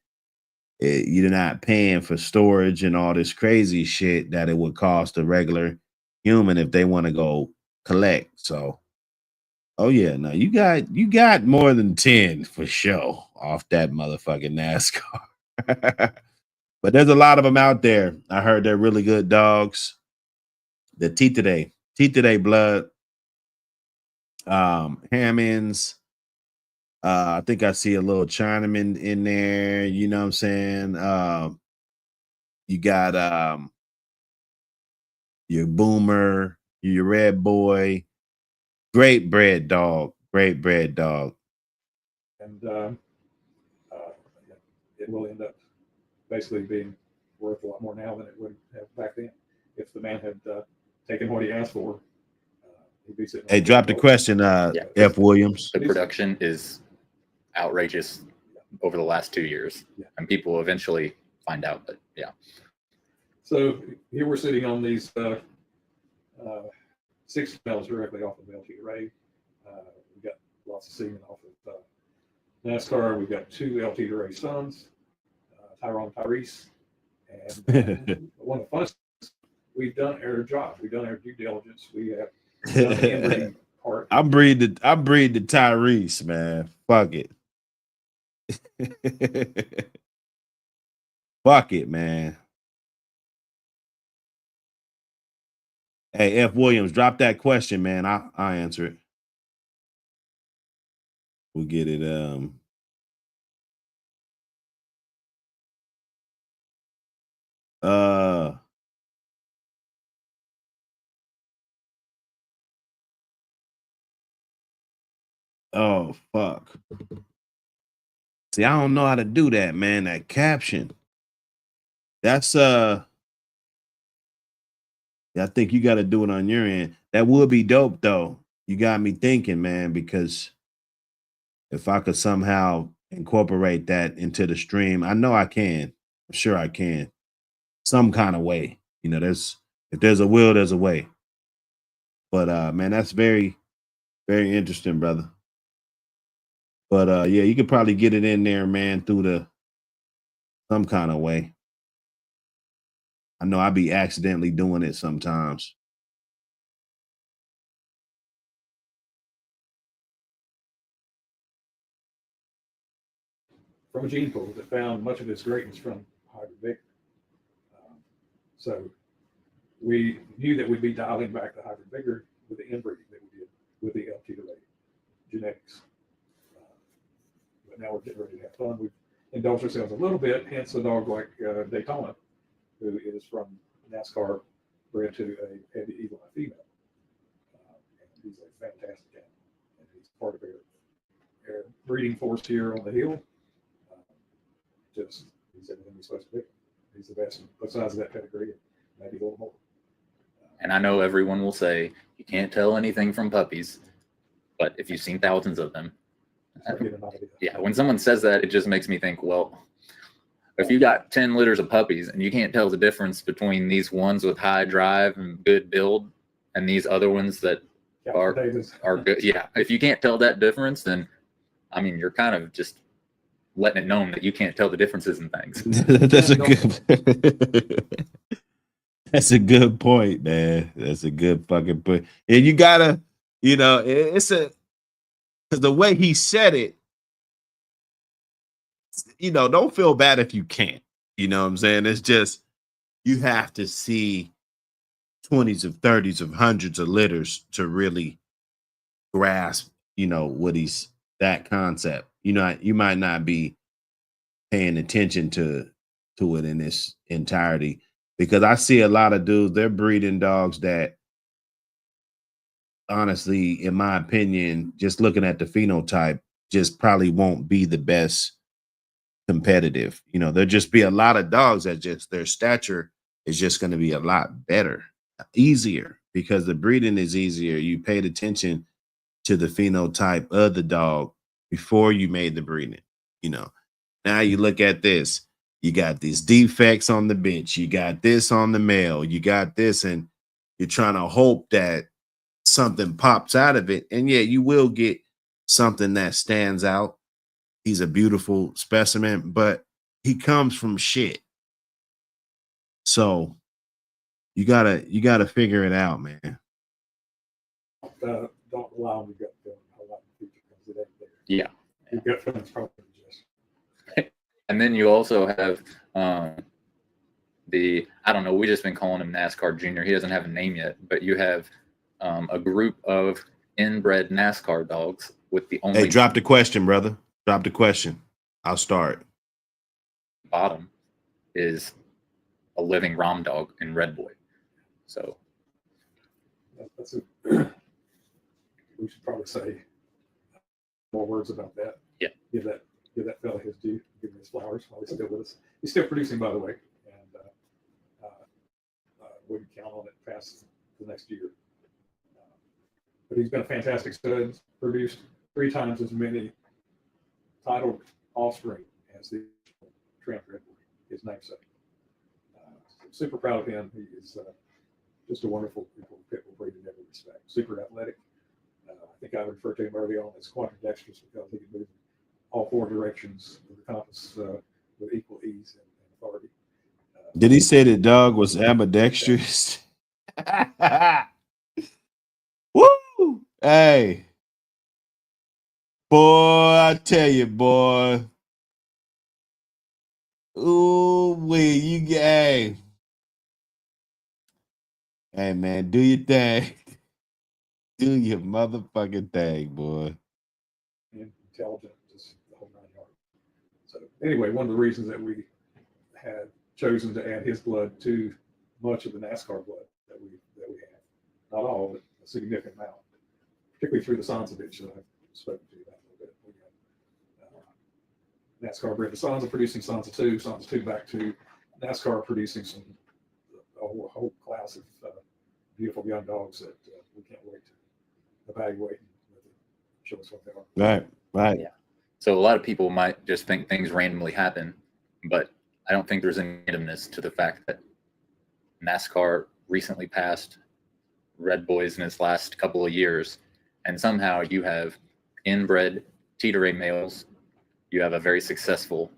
you're not paying for storage and all this crazy shit that it would cost a regular human if they want to go collect. So, oh yeah, no, you got more than 10 for sure off that motherfucking NASCAR. But there's a lot of them out there. I heard they're really good dogs. The T-Today blood, Hammonds. I think I see a little Chinaman in there. You know what I'm saying? You got your Boomer, your Red Boy. Great bred dog. Great bred dog. And it will end up basically being worth a lot more now than it would have back then. If the man had taken what he asked for, he'd be sitting. Hey, drop the question, F. Williams. The production is outrageous over the last 2 years, and people will eventually find out. But yeah. So here we're sitting on these 6 females directly off of LT Ray. We've got lots of semen off of NASCAR. We've got 2 LT Ray sons, Tyrone, Tyrese, and one of the funnest. We've done our job. We've done our due diligence. We have done the inbreeding part. I'm breeding the Tyrese, man. Fuck it. Fuck it, man. Hey, F. Williams, drop that question, man. I'll answer it. We'll get it. Oh, fuck. See, I don't know how to do that, man. That caption. That's yeah, I think you got to do it on your end. That would be dope, though. You got me thinking, man, because if I could somehow incorporate that into the stream, I know I can. I'm sure I can. Some kind of way. If there's a will, there's a way. But man, that's very, very interesting, brother. But yeah, you could probably get it in there, man, through some kind of way. I know I be accidentally doing it sometimes. From a gene pool that found much of its greatness from hybrid vigor. So we knew that we'd be dialing back the hybrid vigor with the inbreeding that we did with the LT genetics. But now we're getting ready to have fun. We've indulged ourselves a little bit, hence a dog like Daytona, who is from NASCAR, bred to a heavy eagle eye female. And he's a fantastic animal. And he's part of our breeding force here on the hill. He's everything he's supposed to be. He's the best besides that pedigree, maybe a little more. And I know everyone will say you can't tell anything from puppies, but if you've seen thousands of them, yeah, when someone says that, it just makes me think, well, if you got 10 litters of puppies and you can't tell the difference between these ones with high drive and good build and these other ones that are good, yeah, if you can't tell that difference, then I mean, you're kind of just letting it known that you can't tell the differences in things. That's a good point, man. That's a good fucking point. And you gotta, because the way he said it, don't feel bad if you can't. You know what I'm saying? It's just you have to see 20s of 30s of hundreds of litters to really grasp, what that concept. You might not be paying attention to it in its entirety, because I see a lot of dudes, they're breeding dogs that honestly, in my opinion, just looking at the phenotype, just probably won't be the best competitive. There'll just be a lot of dogs that just their stature is just going to be a lot better, easier, because the breeding is easier. You paid attention to the phenotype of the dog before you made the breeding. Now you look at this, you got these defects on the bench, you got this on the male, you got this, and you're trying to hope that something pops out of it. And yeah, you will get something that stands out. He's a beautiful specimen, but he comes from shit. So you gotta figure it out, man. Don't rely on your gut feeling a lot in the future, because it ain't there. Yeah. Your gut feeling's probably just. And then you also have I don't know, we just been calling him NASCAR Junior. He doesn't have a name yet, but you have a group of inbred NASCAR dogs with the only. Hey, drop the question, brother. Drop the question. I'll start. Bottom is a living Rom dog in Red Boy. So That's it. We should probably say more words about that. Yeah. Give that fella his due. Give him his flowers while he's still with us. He's still producing, by the way, and we can count on it past the next year. But he's been a fantastic stud. Produced 3 times as many titled offspring as the Tramp Red Boy, his namesake. Super proud of him. He is just a wonderful pit bull breed in every respect. Super athletic. I think I referred to him early on as quadridextrous because he can move in all 4 directions of the compass with equal ease and authority. Did he say the dog was ambidextrous? Woo! Hey. Boy, I tell you, boy. Ooh, hey, man, do your thing. Do your motherfucking thing, boy. Intelligent, just the whole 9 yards. So anyway, one of the reasons that we had chosen to add his blood to much of the NASCAR blood that we have, not all, but a significant amount, particularly through the Sansa bitch that I've spoken to you about a little bit. We got NASCAR bred the Sansa, producing Sansa 2, Sansa 2 back to NASCAR producing a whole class of beautiful young dogs that we can't wait to evaluate and show us what they are. Right. Yeah. So a lot of people might just think things randomly happen, but I don't think there's any randomness to the fact that NASCAR recently passed Red Boys in its last couple of years, and somehow you have inbred Terrier males, you have a very successful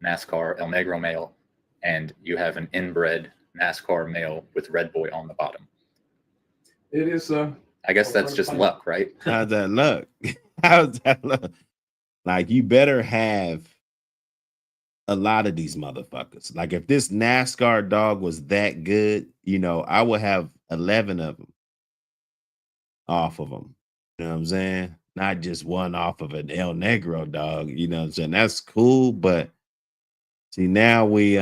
NASCAR El Negro male, and you have an inbred NASCAR male with Red Boy on the bottom. It is. I guess that's just luck, right? How's that luck? How's that luck? Like, you better have a lot of these motherfuckers. Like, if this NASCAR dog was that good, I would have 11 of them off of them. You know what I'm saying? Not just one off of an El Negro dog. You know what I'm saying? That's cool, but see, now we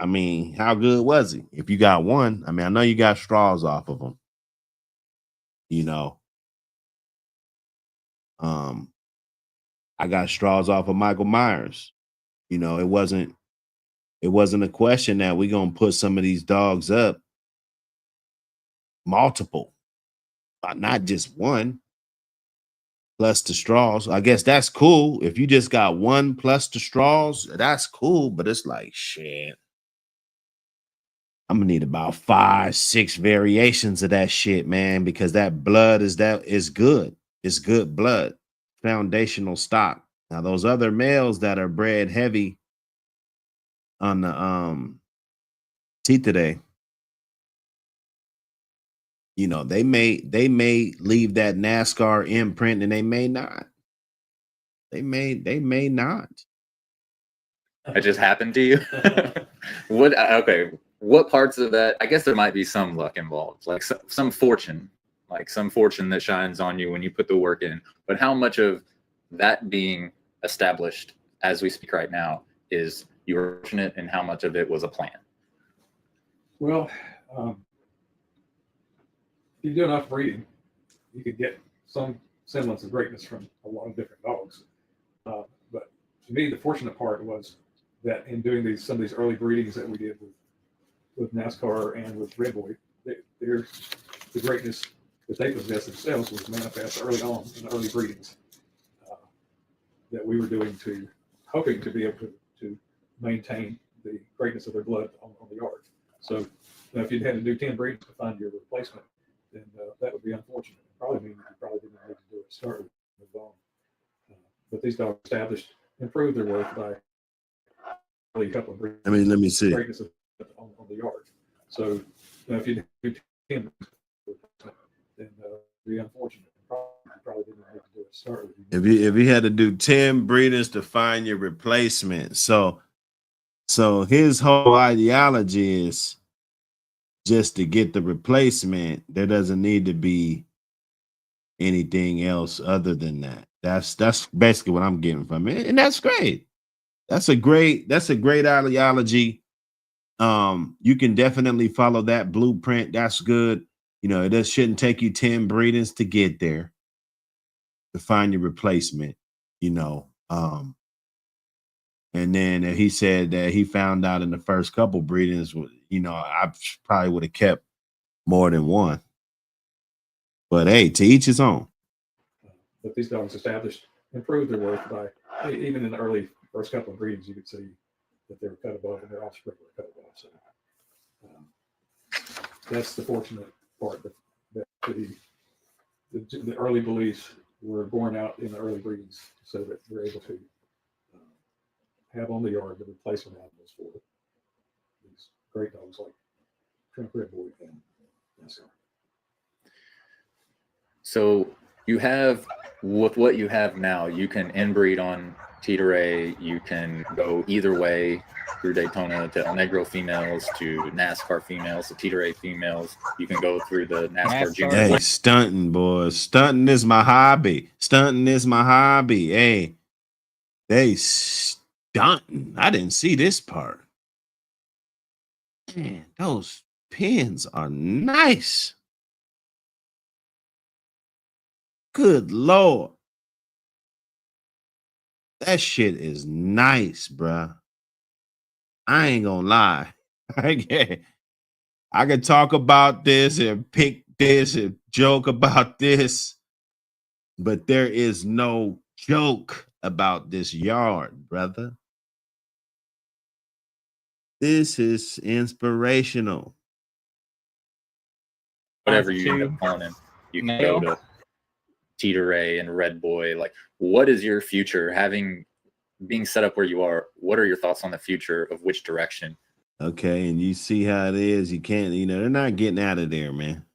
I mean, how good was he? If you got one, I mean, I know you got straws off of him. I got straws off of Michael Myers. It wasn't a question that we're gonna put some of these dogs up multiple, not just one. Plus the straws. I guess that's cool. If you just got one plus the straws, that's cool. But it's like, shit, I'm gonna need about 5, 6 variations of that shit, man, because that blood is good. It's good blood, foundational stock. Now those other males that are bred heavy on the teeth today, You know, they may leave that NASCAR imprint, and they may not. They may not. It just happened to you. What parts of that? I guess there might be some luck involved, like some fortune, that shines on you when you put the work in. But how much of that being established as we speak right now is you were fortunate, and how much of it was a plan? Well, if you do enough breeding, you could get some semblance of greatness from a lot of different dogs. But to me, the fortunate part was that in doing some of these early breedings that we did with NASCAR and with Red Boy, the greatness that they possess themselves was manifest early on in the early breedings that we were doing, hoping to be able to maintain the greatness of their blood on the yard. So if you'd had to do 10 breeds to find your replacement, then that would be unfortunate. It probably mean you probably didn't need to do it, start with, move on. But these dogs improved their worth by a couple of breeds. I mean, let me see. Greatness on the yard. So if you do 10 breeds, then it would be unfortunate. Probably didn't need to do it, start with. If you had to do 10 breeders to find your replacement, so his whole ideology is just to get the replacement. There doesn't need to be anything else other than that. That's basically what I'm getting from it, and that's great. That's a great ideology. You can definitely follow that blueprint. That's good. You know, it just shouldn't take you 10 breedings to get there, to find your replacement, you know. And then he said that he found out in the first couple breedings, you know, I probably would have kept more than one. But hey, to each his own. But these dogs improved their worth by, even in the early first couple of breedings, you could see that they were cut above and their offspring were cut above. So that's the fortunate part, that the early beliefs were born out in the early breedings, so that we're able to have on the yard the replacement animals for these great dogs like Red Boy and Nascar. So you have, with what you have now, you can inbreed on Terrier. You can go either way through Daytona to El Negro females, to NASCAR females, to Terrier females. You can go through the NASCAR junior. Hey, stunting, boys. Stunting is my hobby. Hey, they stunting. I didn't see this part. Man, those pins are nice. Good Lord. That shit is nice, bruh. I ain't gonna lie. I could talk about this and pick this and joke about this, but there is no joke about this yard, brother. This is inspirational. Whatever you end up calling him, you can go to Pedigree and Red Boy. Like, what is your future? Being set up where you are, what are your thoughts on the future of which direction? Okay, and you see how it is. You can't, they're not getting out of there, man.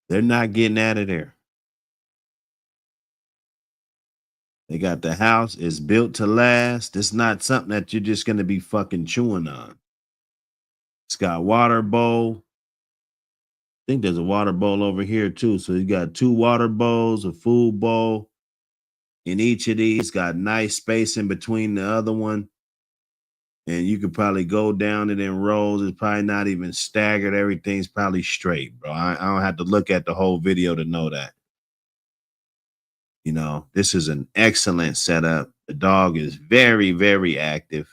They're not getting out of there. They got the house. It's built to last. It's not something that you're just going to be fucking chewing on. It's got water bowl. I think there's a water bowl over here too. So you got 2 water bowls, a food bowl. In each of these, got nice space in between the other one. And you could probably go down it in rows. It's probably not even staggered. Everything's probably straight, bro. I don't have to look at the whole video to know that. This is an excellent setup. The dog is very, very active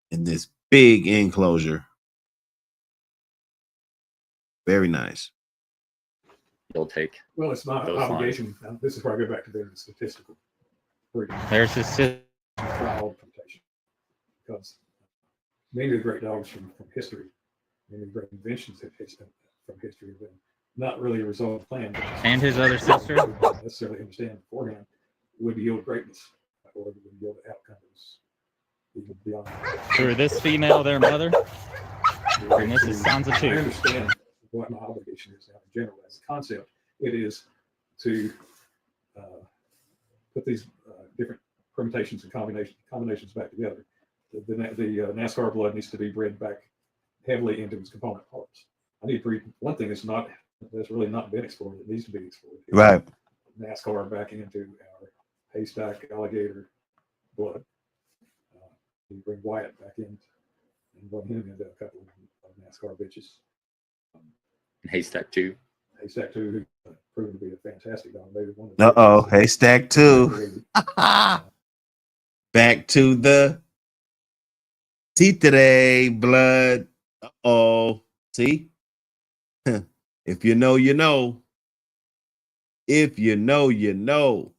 in this big enclosure. Very nice. You'll take. Well, it's my obligation. This is where I go back to being statistical. There's a trial implementation, because many of the great dogs from history, many of the great inventions from history have been not really a result of plan. And his other sister don't necessarily understand beforehand would yield greatness, or would yield outcomes even beyond. Through this female, their mother. This sounds a I two. understand what my obligation is now in general as a concept. It is to put these different permutations and combinations back together. The Nascar blood needs to be bred back heavily into its component parts. I need to breed one thing that's really not been explored. It needs to be explored. Right. Nascar back into our Haystack alligator blood. You bring Wyatt back in and run him into a couple of NASCAR bitches. Haystack 2. Haystack 2, who proven to be a fantastic dog. Maybe one of the Haystack 2. Back to the Terrier blood. See? If you know, you know. If you know, you know.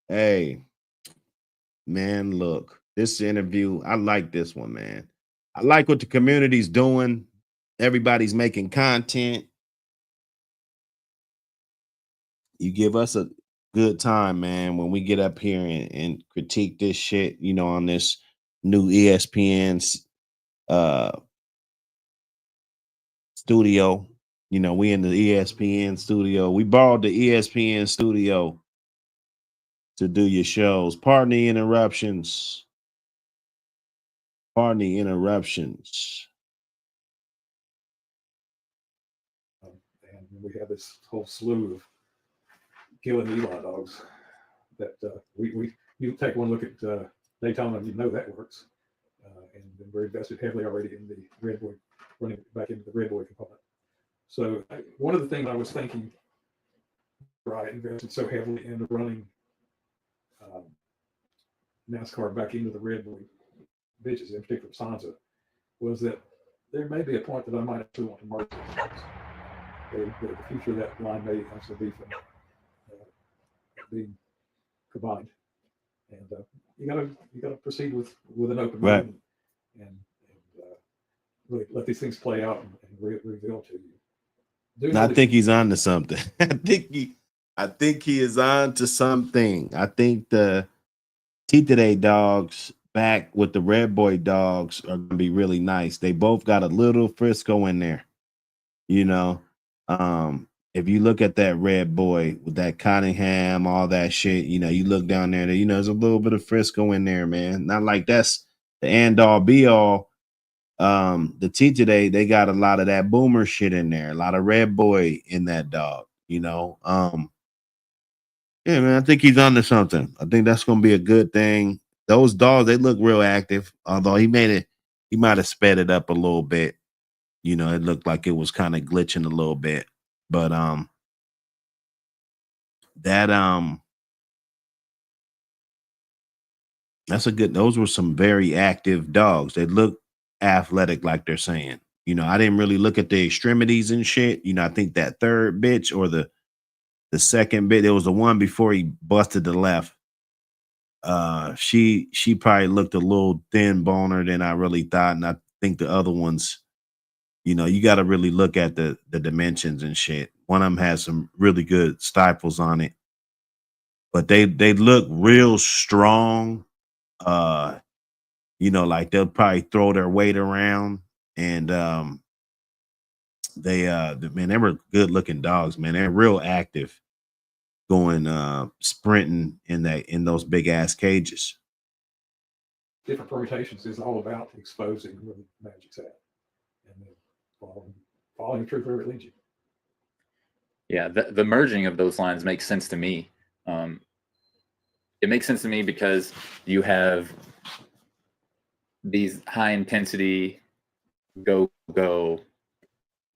Hey, man, look, this interview, I like this one, man. I like what the community's doing. Everybody's making content. You give us a good time, man, when we get up here and critique this shit, on this new ESPN's studio. We in the ESPN studio. We borrowed the ESPN studio to do your shows. Pardon the interruptions. Pardon the interruptions. And we have this whole slew of killing Eli dogs that you take one look at Daytona and you know that works. And we're invested heavily already in the Red Boy, running back into the Red Boy component. So one of the things I was thinking, right, invested so heavily into running NASCAR back into the Red Boy bitches, in particular Sansa, was that there may be a point that I might actually want to merge the future of that line may actually be from being combined, and you gotta proceed with an open mind and really let these things play out and reveal to you. I think he's on to something. I think he is on to something. I think the T-Today dogs back with the Red Boy dogs are gonna be really nice. They both got a little Frisco in there, If you look at that Red Boy with that Cottingham, all that shit, you look down there, there's a little bit of Frisco in there, man. Not like that's the end all be all. The T-Today, they got a lot of that boomer shit in there, a lot of Red Boy in that dog, Yeah, man, I think he's onto something. I think that's gonna be a good thing. Those dogs, they look real active, although he might have sped it up a little bit. It looked like it was kind of glitching a little bit. But that's a good. Those were some very active dogs. They look athletic, like they're saying. I didn't really look at the extremities and shit. I think that third bitch or the second bit, there was the one before he busted the left. She probably looked a little thin boner than I really thought, and I think the other ones, you got to really look at the dimensions and shit. One of them has some really good stifles on it, but they look real strong. Like they'll probably throw their weight around, and they were good looking dogs, man. They're real active, going sprinting in those big ass cages. Different permutations is all about exposing where the magic's at, and then following the truth wherever it leads you. Yeah, the merging of those lines makes sense to me. It makes sense to me because you have these high intensity go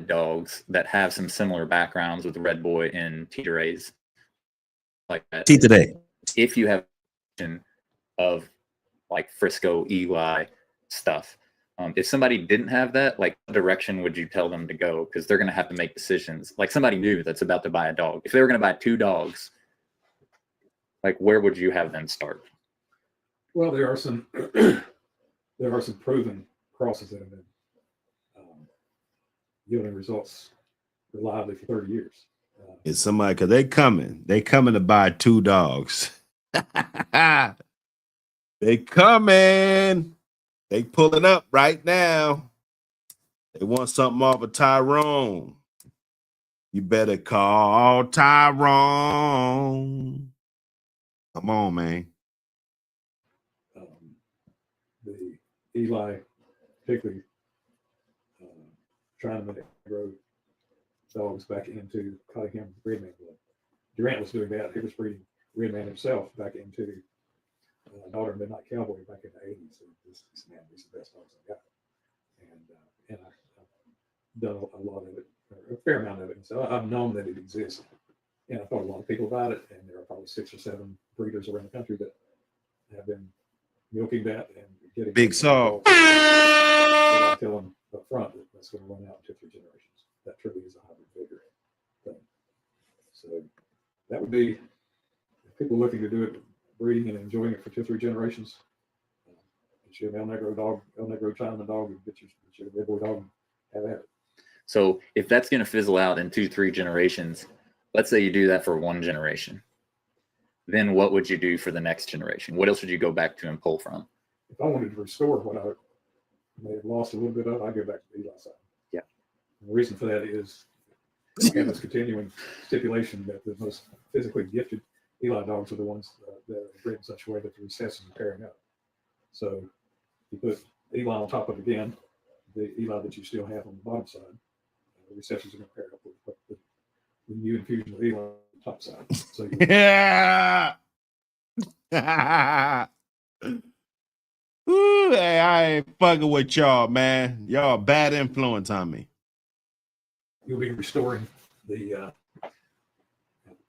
dogs that have some similar backgrounds with the Red Boy and T-Rays like that. T-Today. If you have of like Frisco, Eli stuff, if somebody didn't have that, like what direction would you tell them to go? Because they're going to have to make decisions. Like somebody new that's about to buy a dog. If they were going to buy 2 dogs, like where would you have them start? Well, there are some proven crosses that have been yielding results reliably for 30 years. It's somebody, because they coming to buy 2 dogs. They coming. They pulling up right now. They want something off of Tyrone. You better call Tyrone. Come on, man. The Eli, particularly trying to grow dogs back into Cottingham Red Man blood. Durant was doing that. He was breeding Red Man himself back into Daughter Midnight Cowboy back in the 80s. So this man is the best dogs I've got. And I've done a lot of it, a fair amount of it. And so I've known that it exists. And I've thought a lot of people about it. And there are probably 6 or 7 breeders around the country that have been milking that and getting big saw. I tell them up front that that's going to run out in 2 or 3 generations. That truly is a hybrid vigor thing. So that would be people looking to do it, breeding and enjoying it for 2 or 3 generations. Get you an El Negro dog, El Negro Chinaman dog, and get your Red Boy dog and have at it. So if that's going to fizzle out in 2, 3 generations, let's say you do that for 1 generation, then what would you do for the next generation? What else would you go back to and pull from? If I wanted to restore what I may have lost a little bit of, I'd go back to the Eli side. Yeah. And the reason for that is we have this continuing stipulation that the most physically gifted Eli dogs are the ones that are bred in such a way that the recesses are pairing up. So you put Eli on top of, again, the Eli that you still have on the bottom side, the recesses are going to pair up with the new infusion of Eli on the top side. So Yeah. Ooh, hey, I ain't fucking with y'all, man. Y'all bad influence on me. You'll be restoring the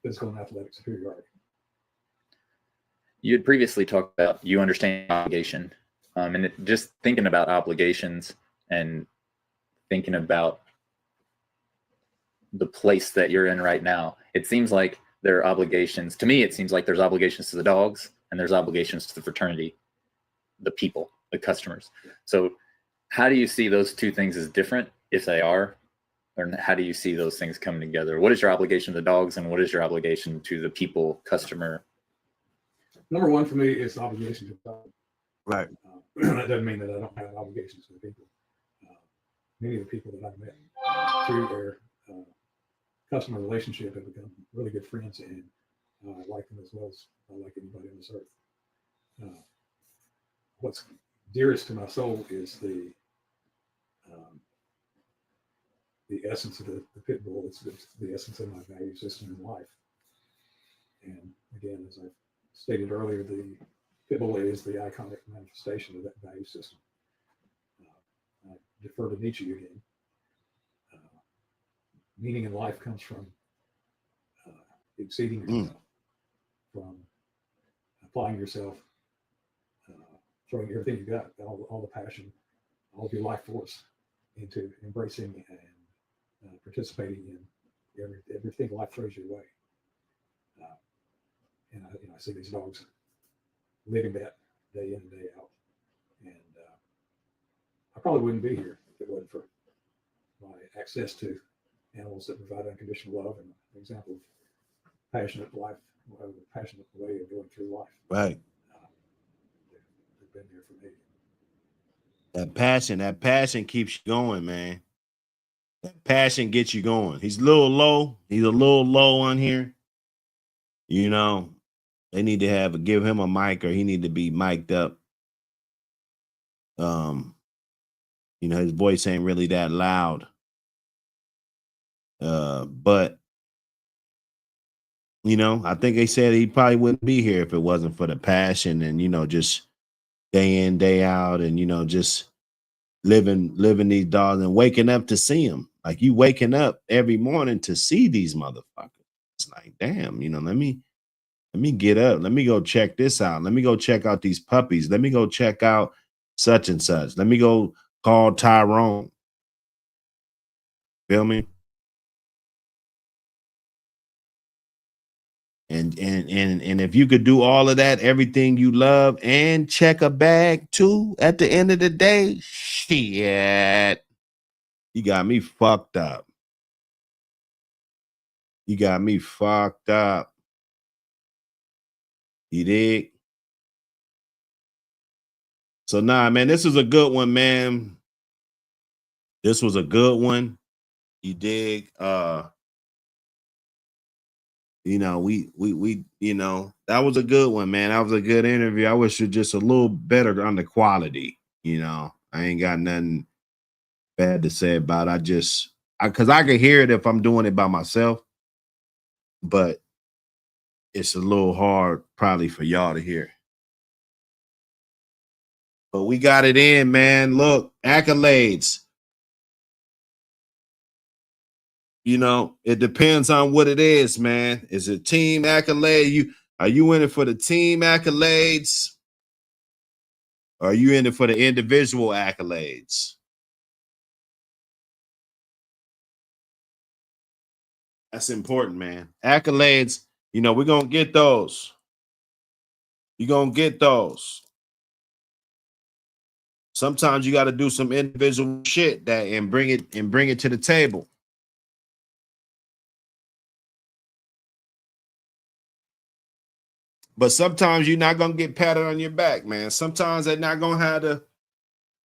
physical and athletic superiority. You had previously talked about you understand obligation, and just thinking about obligations and thinking about the place that you're in right now. It seems like there are obligations. To me, it seems like there's obligations to the dogs and there's obligations to the fraternity, the people, the customers. So how do you see those 2 things as different, if they are? Or how do you see those things coming together? What is your obligation to the dogs and what is your obligation to the people, customer? Number 1 for me is the obligation to the dog. Right. That doesn't mean that I don't have obligations to the people. Many of the people that I've met through their customer relationship have become really good friends, and I like them as well as I like anybody on this earth. What's dearest to my soul is the essence of the pit bull. It's the essence of my value system in life. And again, as I stated earlier, the pit bull is the iconic manifestation of that value system. I defer to Nietzsche again. Meaning in life comes from exceeding yourself, from applying yourself, throwing everything you got, all the passion, all of your life force into embracing and participating in everything life throws your way. And I see these dogs living that day in and day out. And I probably wouldn't be here if it wasn't for my access to animals that provide unconditional love and an example of passionate life, a passionate way of going through life. Right. They've been there for me. That passion keeps you going, man. That passion gets you going. He's a little low. He's a little low on here. You know, they need to give him a mic, or he need to be mic'd up. His voice ain't really that loud. But I think they said he probably wouldn't be here if it wasn't for the passion and just day in, day out, and just living these dogs and waking up to see them. Like, you waking up every morning to see these motherfuckers. It's like, damn, let me get up. Let me go check this out. Let me go check out these puppies. Let me go check out such and such. Let me go call Tyrone. Feel me? And if you could do all of that, everything you love, and check a bag too at the end of the day, shit, you got me fucked up. You got me fucked up. You dig? So nah, man, this is a good one, man. This was a good one. You dig? You know, we you know, that was a good one, man. That was a good interview. I wish it just a little better on the quality. You know, I ain't got nothing bad to say about it. Because I can hear it if I'm doing it by myself, but it's a little hard probably for y'all to hear. But we got it in, man. Look, accolades. You know, it depends on what it is, man. Is it team accolade? Are you in it for the team accolades? Or are you in it for the individual accolades? That's important, man. Accolades, you know, we're going to get those. You're going to get those. Sometimes you got to do some individual shit and bring it to the table. But sometimes you're not going to get patted on your back, man. Sometimes they're not going to have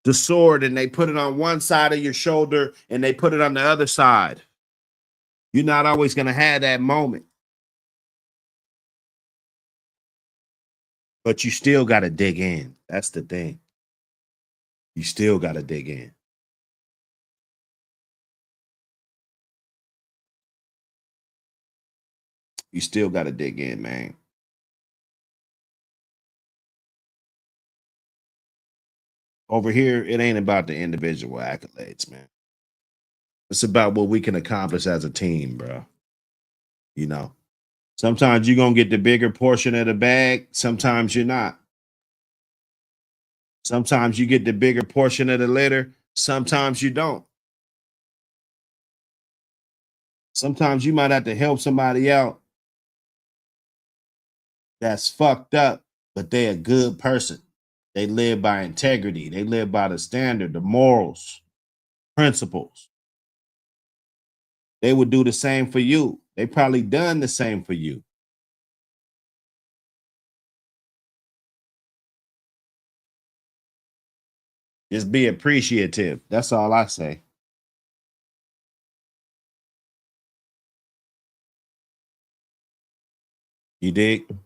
the sword and they put it on one side of your shoulder and they put it on the other side. You're not always going to have that moment. But you still got to dig in. That's the thing. You still got to dig in. You still got to dig in, man. Over here, it ain't about the individual accolades, man. It's about what we can accomplish as a team, bro. You know, sometimes you're going to get the bigger portion of the bag. Sometimes you're not. Sometimes you get the bigger portion of the litter. Sometimes you don't. Sometimes you might have to help somebody out that's fucked up, but they're a good person. They live by integrity. They live by the standard, the morals, principles. They would do the same for you. They probably done the same for you. Just be appreciative. That's all I say. You dig? Let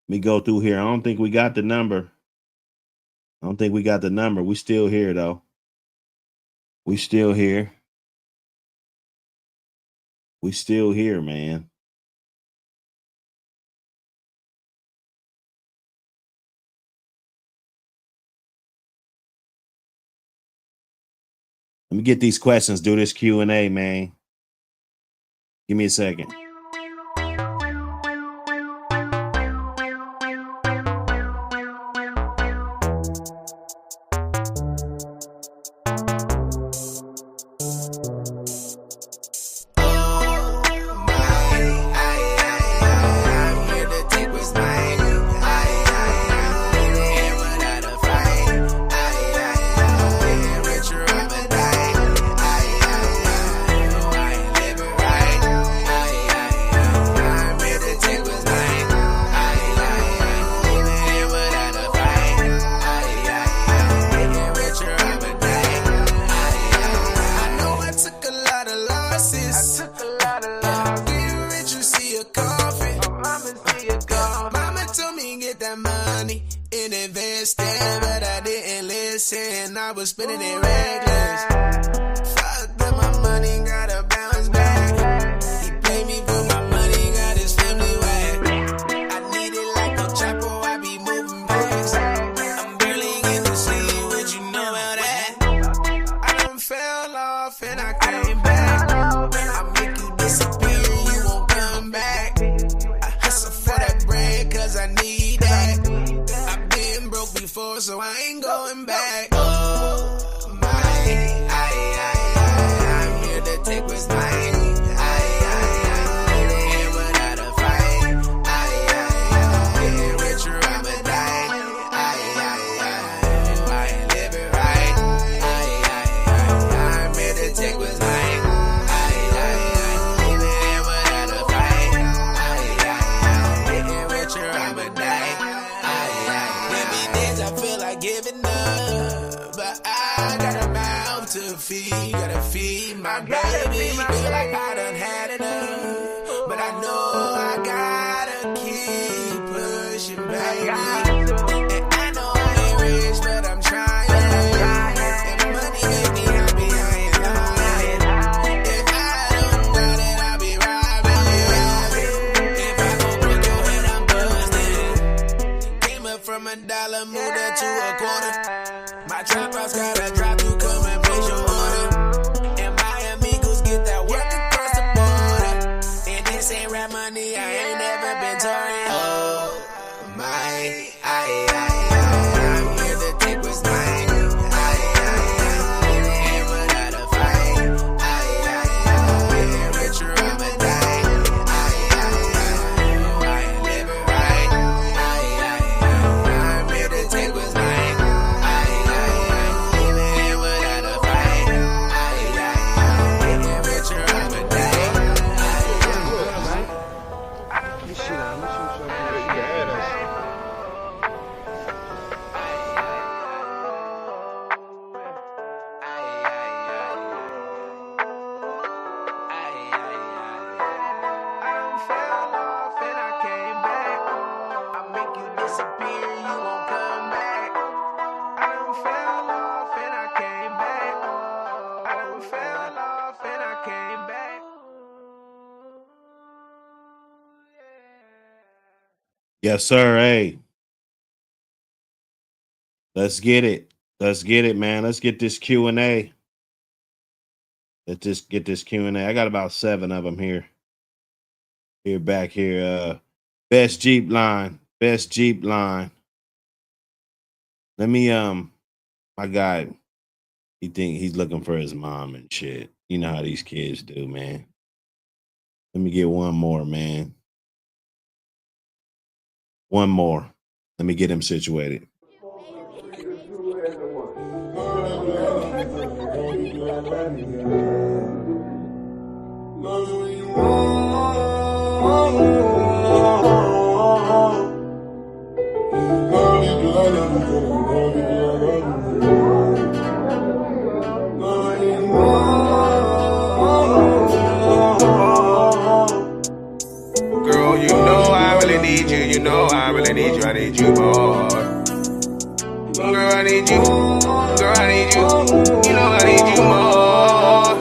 me go through here. I don't think we got the number. We still here, though. We still here. We still here, man. Let me get these questions. Do this Q&A, man. Give me a second. like giving up, but I got a mouth to feed, gotta feed my baby. Feel like I done had enough, but I know I gotta keep pushing, baby. And I know I ain't rich, but I'm trying. And money make me happy, I ain't lying. If I don't got it, I'll be robbing. If I go broke your head, I'm busted. Came up from $1, moved up to a quarter. My trap house got a drop, you come and place your order. And my amigos get that work across the border. And this ain't rap money, I ain't never been touring. Oh my, I'm here to take what's mine. And without a fight, richer I'ma die. I ain't living right. I'm here to take what's mine. And without a fight, richer I'ma die. Yes, sir. Hey, let's get it. Let's get it, man. Let's get this Q&A. Let's just get this Q&A. I got about 7 of them here. Back here. Best Jeep line. Best Jeep line. Let me my guy, he think he's looking for his mom and shit. You know how these kids do, man. Let me get one more, man. One more. Let me get him situated. Girl, you know I really need you. You know I really need you. I need you more. Girl, I need you. Girl, I need you. You know I need you more.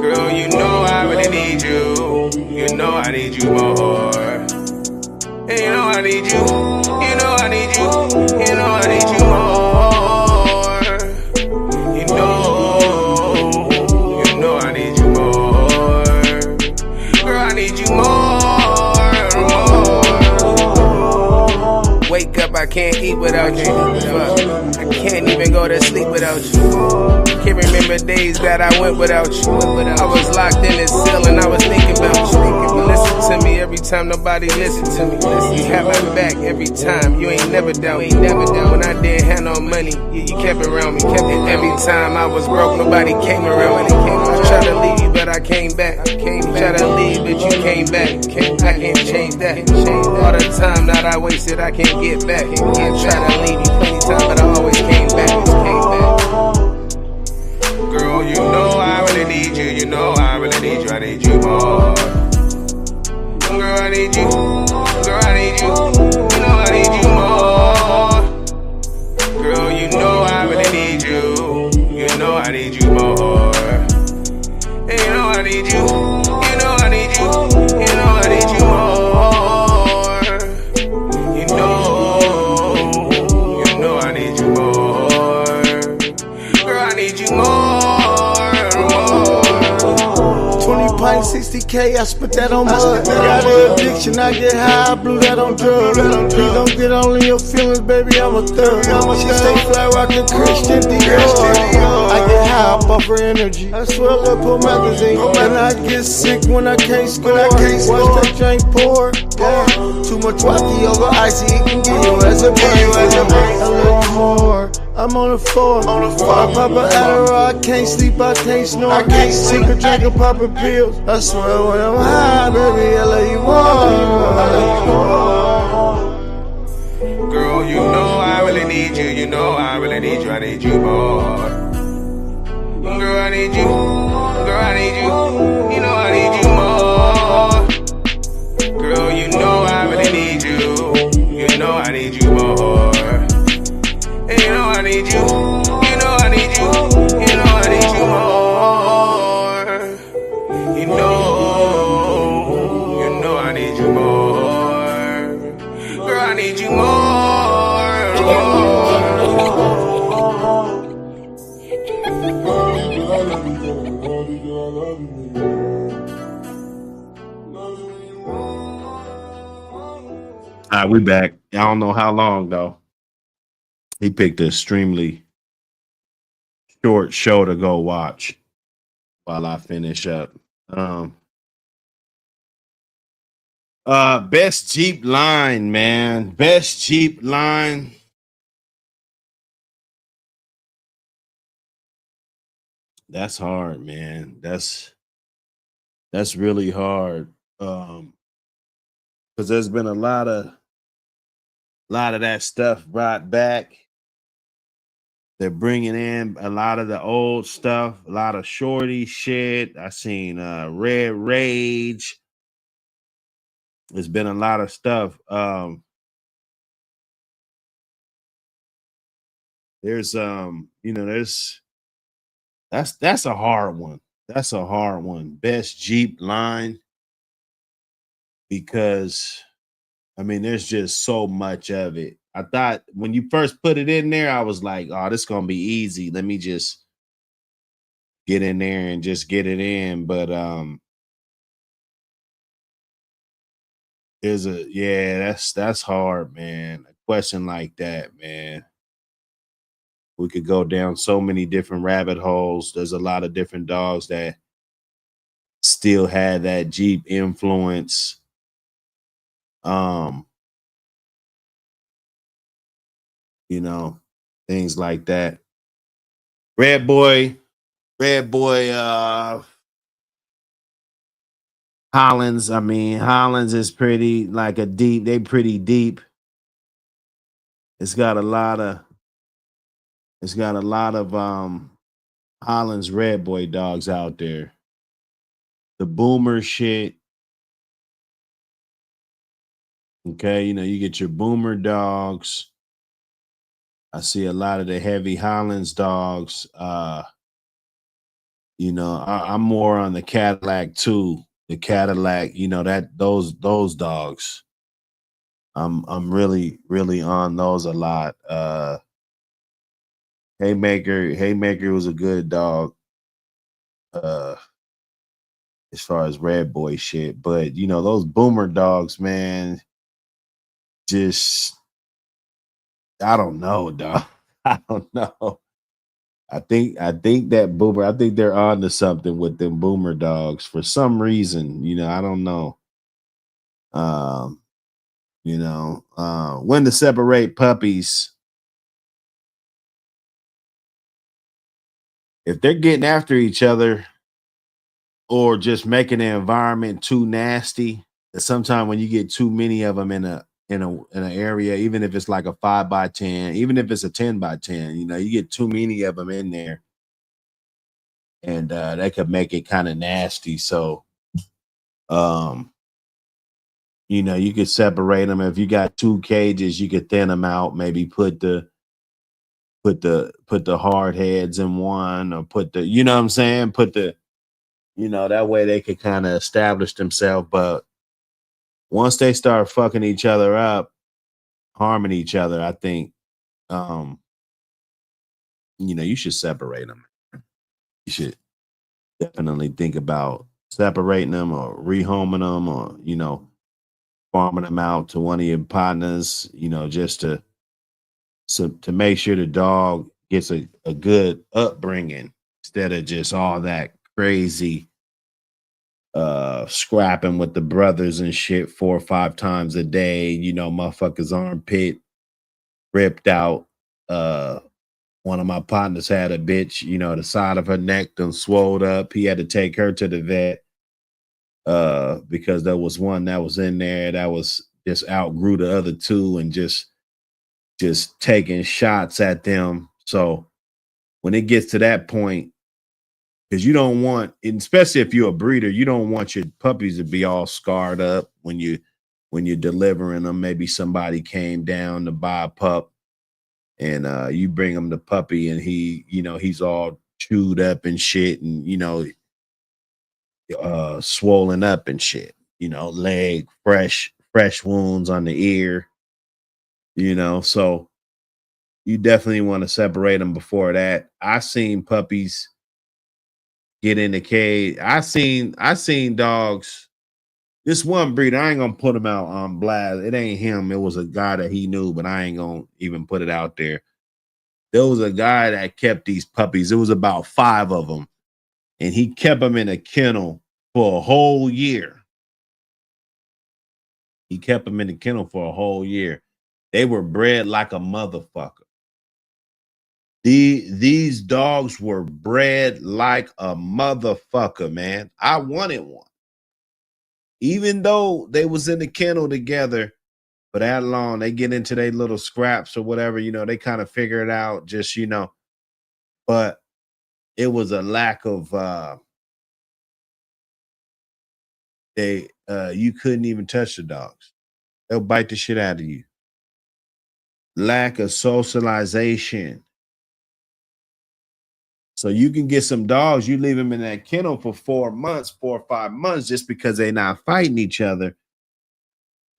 Girl, you know I really need you. You know I need you more. And you know I need you. You know I need you. You know I need you more. You know I need you more. Girl, I need you more. Wake up, I can't eat without you. I can't even go to sleep without you. Can't remember days that I went without you. I was locked in this cell and I was thinking about you. You listen to me every time nobody listened to me. You had my back every time. You ain't never down. When I didn't have no money, you kept it around me. And every time I was broke, nobody came around me. I tried to leave you, but I came back. Tried to leave, but you came back. I can't change that. All the time that I wasted, I can't get back. Can't try to leave you plenty times, but I always came back. Girl, you know I really need you. You know I really need you. I need you more. Girl, I need you. Girl, I need you. You know I need you more. Girl, you know I really need you. You know I need you more. And you know I need you. You know I need you. You know I need you more. You know I need you more. Girl, I need you more. 20 pints, 60K, I spent that on mud. Got an addiction, I get high, I blew that on drugs. Please don't get all in your feelings, baby, I'm a thug. She stay fly, rockin' Christian Dior. I get high up off her energy. I swell up her magazine. And I get sick when I can't score. Watch that drink pour. Too much whiskey over icy, it can give you as a brain. I love you more. I'm on the floor. I pop an Adderall, I can't sleep, I can't snore. I can't sleep, a drink of poppin' pills. I swear when I'm high, baby, I love you more. Girl, you know I really need you. You know I really need you. I need you more. Girl, I need you. Girl, I need you. You know I need you more. Girl, you know I really need you. You know I need you more. And you know I need you. You know I need you. You know I need you more. You know I need you more. Girl, I need you more. All right, we back. I don't know how long though. He picked an extremely short show to go watch while I finish up. Best Jeep line, man. Best Jeep line. That's hard, man. That's really hard. Because there's been a lot of that stuff brought back. They're bringing in a lot of the old stuff, a lot of shorty shit. I seen Red Rage. There's been a lot of stuff. There's that's a hard one. That's a hard one. Best Jeep line, because I mean there's just so much of it. I thought when you first put it in there, I was like, oh, this is gonna be easy. Let me just get in there and just get it in. But that's hard, man. A question like that, man. We could go down so many different rabbit holes. There's a lot of different dogs that still had that Jeep influence. You know, things like that. Red Boy, Hollins. I mean, Hollins is pretty like a deep, they pretty deep. It's got a lot of Hollins Red Boy dogs out there. The Boomer shit. Okay, you know, you get your Boomer dogs. I see a lot of the heavy Hollins dogs. You know, I'm more on the Cadillac too. The Cadillac, you know, that those dogs. I'm really on those a lot. Haymaker was a good dog. As far as Red Boy shit, but you know, those Boomer dogs, man, just I don't know, dog. I don't know. I think that Boomer, I think they're on to something with them Boomer dogs for some reason. You know, I don't know. You know, when to separate puppies. If they're getting after each other or just making the environment too nasty, sometimes when you get too many of them in an area, even if it's like a 5x10, even if it's a 10x10, you know, you get too many of them in there, and that could make it kind of nasty. So, you know, you could separate them. If you got 2 cages, you could thin them out. Maybe put the hard heads in one, or put the, you know what I'm saying? Put the, you know, that way they could kind of establish themselves. But once they start fucking each other up, harming each other, I think, you know, you should separate them. You should definitely think about separating them or rehoming them, or, you know, farming them out to one of your partners, you know, just to make sure the dog gets a good upbringing, instead of just all that crazy scrapping with the brothers and shit 4 or 5 times a day. You know, motherfuckers armpit ripped out. One of my partners had a bitch, you know, the side of her neck done swelled up. He had to take her to the vet because there was one that was in there that was just outgrew the other 2 and just just taking shots at them. So when it gets to that point, because you don't want, especially if you're a breeder, you don't want your puppies to be all scarred up when you're delivering them. Maybe somebody came down to buy a pup, and you bring him the puppy, and he's all chewed up and shit, and swollen up and shit. Leg fresh wounds on the ear. So you definitely want to separate them before that. I seen puppies get in the cage. I seen dogs. This one breeder, I ain't gonna put him out on blast. It ain't him. It was a guy that he knew, but I ain't gonna even put it out there. There was a guy that kept these puppies. It was about 5 of them, and he kept them in a kennel for a whole year. He kept them in the kennel for a whole year. They were bred like a motherfucker. These dogs were bred like a motherfucker, man. I wanted one. Even though they was in the kennel together for that long, they get into their little scraps or whatever, they kind of figure it out, just, but it was a lack of you couldn't even touch the dogs. They'll bite the shit out of you. Lack of socialization. So you can get some dogs, you leave them in that kennel for 4 or 5 months just because they're not fighting each other.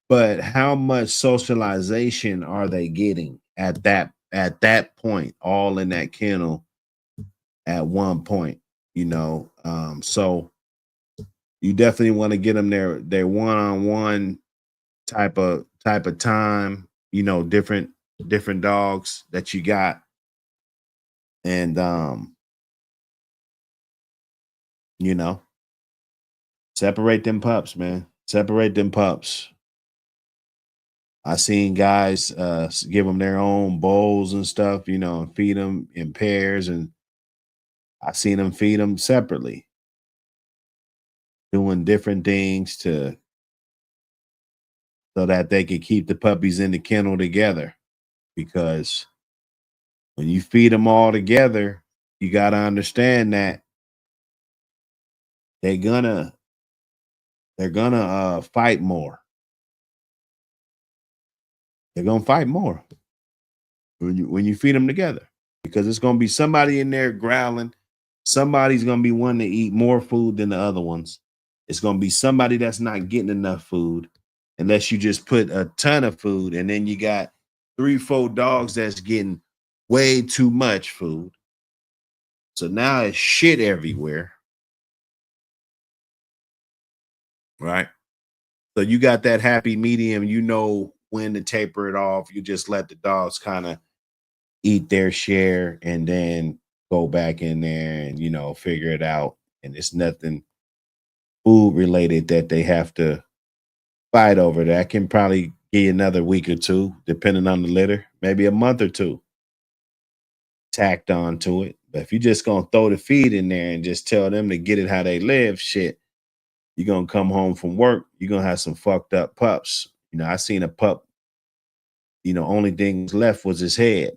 But how much socialization are they getting at that point, all in that kennel at one point, so you definitely want to get them their one-on-one type of time, different dogs that you got. And separate them pups, man. Separate them pups. I seen guys give them their own bowls and stuff, and feed them in pairs, and I seen them feed them separately, doing different things so that they could keep the puppies in the kennel together. Because when you feed them all together, you got to understand that they're gonna fight more. They're gonna fight more when you feed them together, because it's gonna be somebody in there growling. Somebody's gonna be wanting to eat more food than the other ones. It's gonna be somebody that's not getting enough food, unless you just put a ton of food, and then you got 3-4 dogs that's getting way too much food. So now it's shit everywhere. Right? So you got that happy medium, when to taper it off. You just let the dogs kind of eat their share and then go back in there and, figure it out. And it's nothing food related that they have to fight over. That can probably give you another week or 2, depending on the litter, maybe a month or 2 tacked on to it. But if you're just going to throw the feed in there and just tell them to get it how they live, shit, you're going to come home from work, you're going to have some fucked up pups. I seen a pup, only thing left was his head.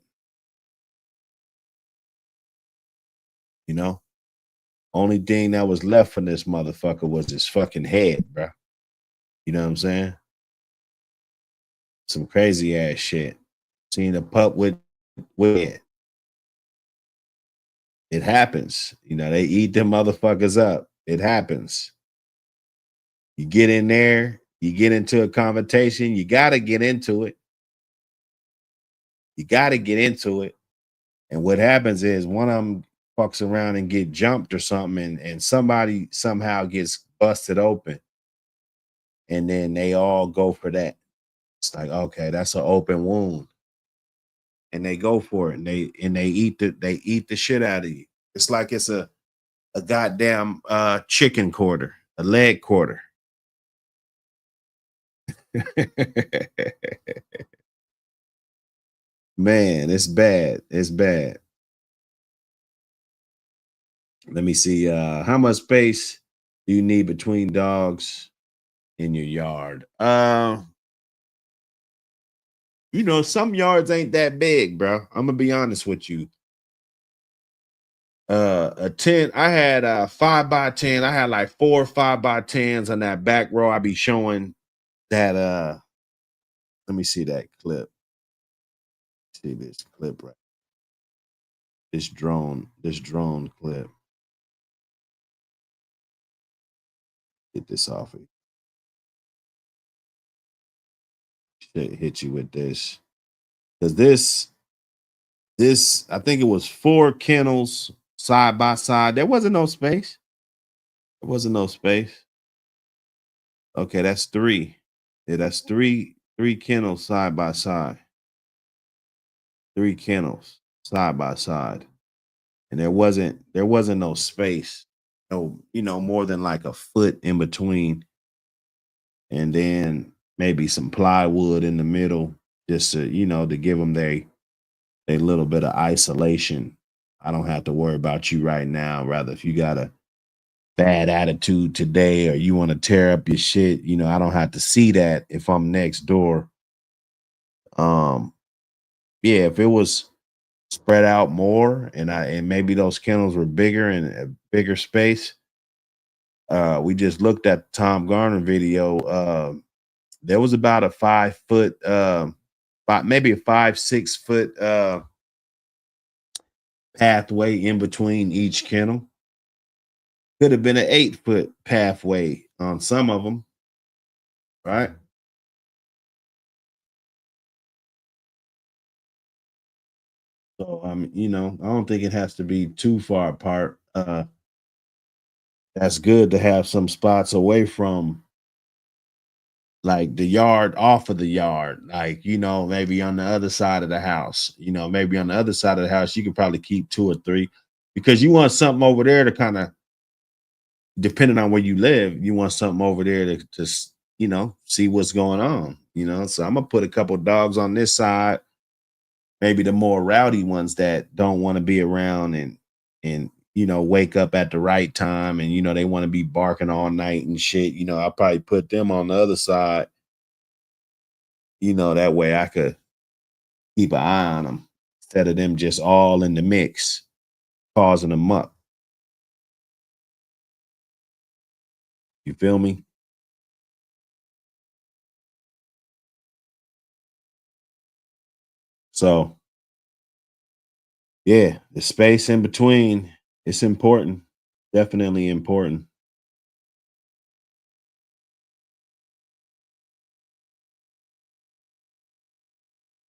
Only thing that was left from this motherfucker was his fucking head, bro. You know what I'm saying? Some crazy ass shit. Seen a pup with it. It happens. They eat them motherfuckers up. It happens. You get in there, you get into a conversation, you got to get into it. You got to get into it. And what happens is one of them fucks around and get jumped or something, and somebody somehow gets busted open. And then they all go for that. It's like, okay, that's an open wound. And they go for it, and they eat the shit out of you. It's like it's a goddamn chicken quarter, a leg quarter. Man, it's bad. It's bad. Let me see. How much space do you need between dogs in your yard? you know, some yards ain't that big, bro. I'm gonna be honest with you. A 10, I had 5x10. I had like 4 5x10s on that back row. I be showing that let me see that clip. See this clip right. This drone clip. Get this off of you. Should hit you with this. Because this, I think it was 4 kennels side by side. There wasn't no space. There wasn't no space. Okay, that's 3. Yeah, that's three kennels side by side. 3 kennels side by side. And there wasn't no space. No, you know, more than like a foot in between. And then maybe some plywood in the middle, just to, you know, to give them their little bit of isolation. I don't have to worry about you right now. Rather, if you got a bad attitude today or you want to tear up your shit, you know, I don't have to see that if I'm next door. Yeah, if it was spread out more and maybe those kennels were bigger and a bigger space. We just looked at the Tom Garner video. There was about a 5 foot, maybe a 5-6 foot pathway in between each kennel. Could have been an 8 foot pathway on some of them, right? So you know, I don't think it has to be too far apart. That's good to have some spots away from like the yard, off of the yard, like, you know, maybe on the other side of the house. You know, maybe on the other side of the house, you could probably keep 2 or 3 because you want something over there to kind of, depending on where you live, you want something over there to you know, see what's going on, you know. So I'm gonna put a couple dogs on this side, maybe the more rowdy ones that don't want to be around and you know, wake up at the right time and, you know, they want to be barking all night and shit. You know, I'll probably put them on the other side, you know, that way I could keep an eye on them instead of them just all in the mix, causing them up. You feel me? So, yeah, the space in between, it's important. Definitely important.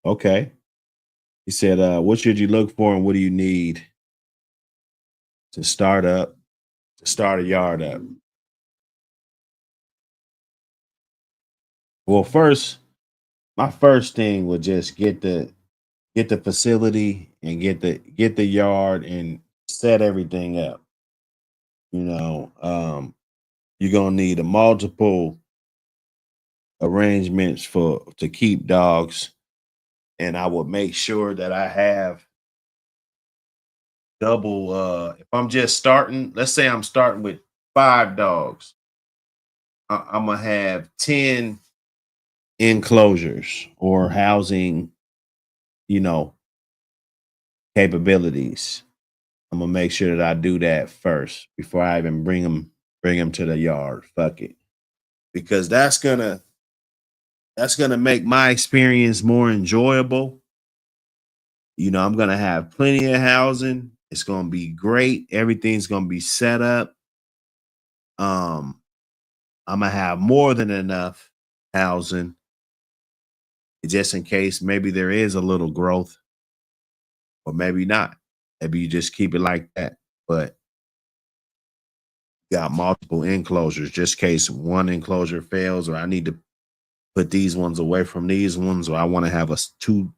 Okay. He said, what should you look for and what do you need to start a yard up? Well, my first thing would just get the facility and get the yard and set everything up. You know, you're gonna need a multiple arrangements to keep dogs, and I would make sure that I have double. If I'm just starting, let's say I'm starting with 5 dogs, I'm gonna have 10 enclosures or housing, you know, capabilities. I'm gonna make sure that I do that first before I even bring them to the yard. Fuck it, because that's gonna make my experience more enjoyable. You know, I'm gonna have plenty of housing. It's gonna be great. Everything's gonna be set up. I'm gonna have more than enough housing just in case maybe there is a little growth, or maybe not. Maybe you just keep it like that. But got multiple enclosures just in case one enclosure fails, or I need to put these ones away from these ones, or I want to have a two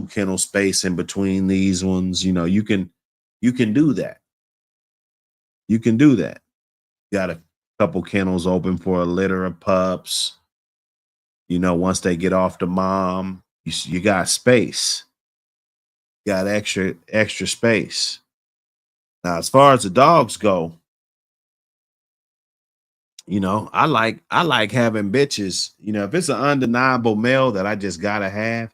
kennel space in between these ones. You know, you can do that. You can do that. Got a couple kennels open for a litter of pups. You know, once they get off the mom, you got space. You got extra space. Now, as far as the dogs go, you know, I like having bitches. You know, if it's an undeniable male that I just gotta have,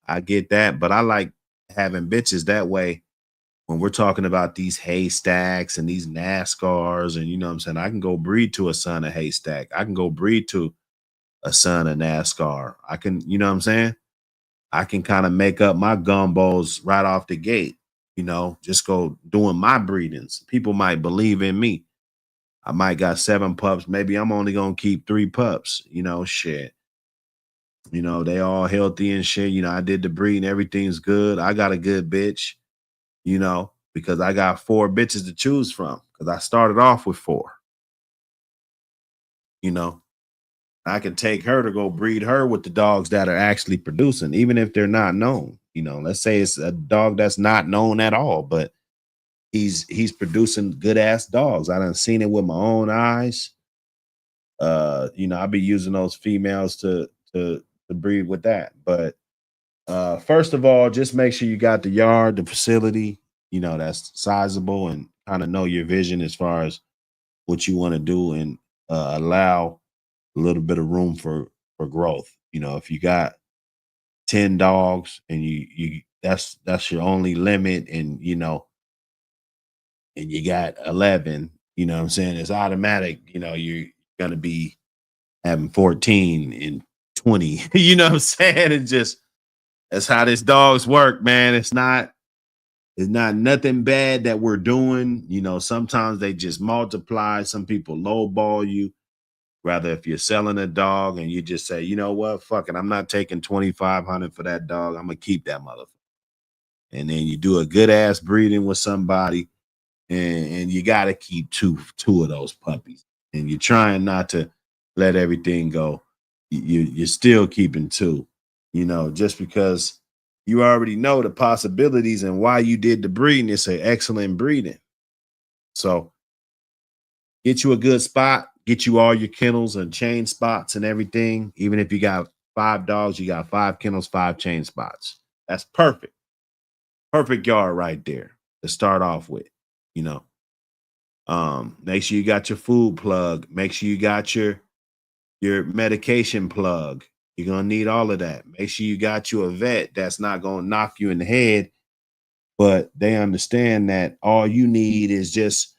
I get that, but I like having bitches that way. When we're talking about these Haystacks and these Nascars, and you know what I'm saying, I can go breed to a son of Haystack. I can go breed to a son of Nascar. I can, you know what I'm saying? I can kind of make up my gumbos right off the gate, you know, just go doing my breedings. People might believe in me. I might got 7 pups. Maybe I'm only gonna keep 3 pups, you know, shit. You know, they all healthy and shit. You know, I did the breeding, everything's good. I got a good bitch, you know, because I got 4 bitches to choose from because I started off with 4. You know, I can take her to go breed her with the dogs that are actually producing, even if they're not known. You know, let's say it's a dog that's not known at all, but he's producing good ass dogs. I done seen it with my own eyes. You know, I'll be using those females to breed with that. But first of all, just make sure you got the yard, the facility, you know, that's sizable and kind of know your vision as far as what you want to do and allow a little bit of room for growth. You know, if you got 10 dogs and you that's your only limit, and you know, and you got 11, you know what I'm saying, it's automatic, you know, you're gonna be having 14 and 20. You know what I'm saying? It's just that's how this dogs work, man. It's not nothing bad that we're doing. You know, sometimes they just multiply. Some people lowball you. Rather, if you're selling a dog and you just say, you know what, fuck it, I'm not taking 2,500 for that dog. I'm gonna keep that motherfucker. And then you do a good ass breeding with somebody, and you got to keep two of those puppies. And you're trying not to let everything go. You're still keeping 2. You know, just because you already know the possibilities and why you did the breeding. It's an excellent breeding. So get you a good spot, get you all your kennels and chain spots and everything. Even if you got 5 dogs, you got 5 kennels, 5 chain spots. That's perfect. Perfect yard right there to start off with, you know. Make sure you got your food plug. Make sure you got your medication plug. You're gonna need all of that. Make sure you got you a vet that's not gonna knock you in the head, but they understand that all you need is just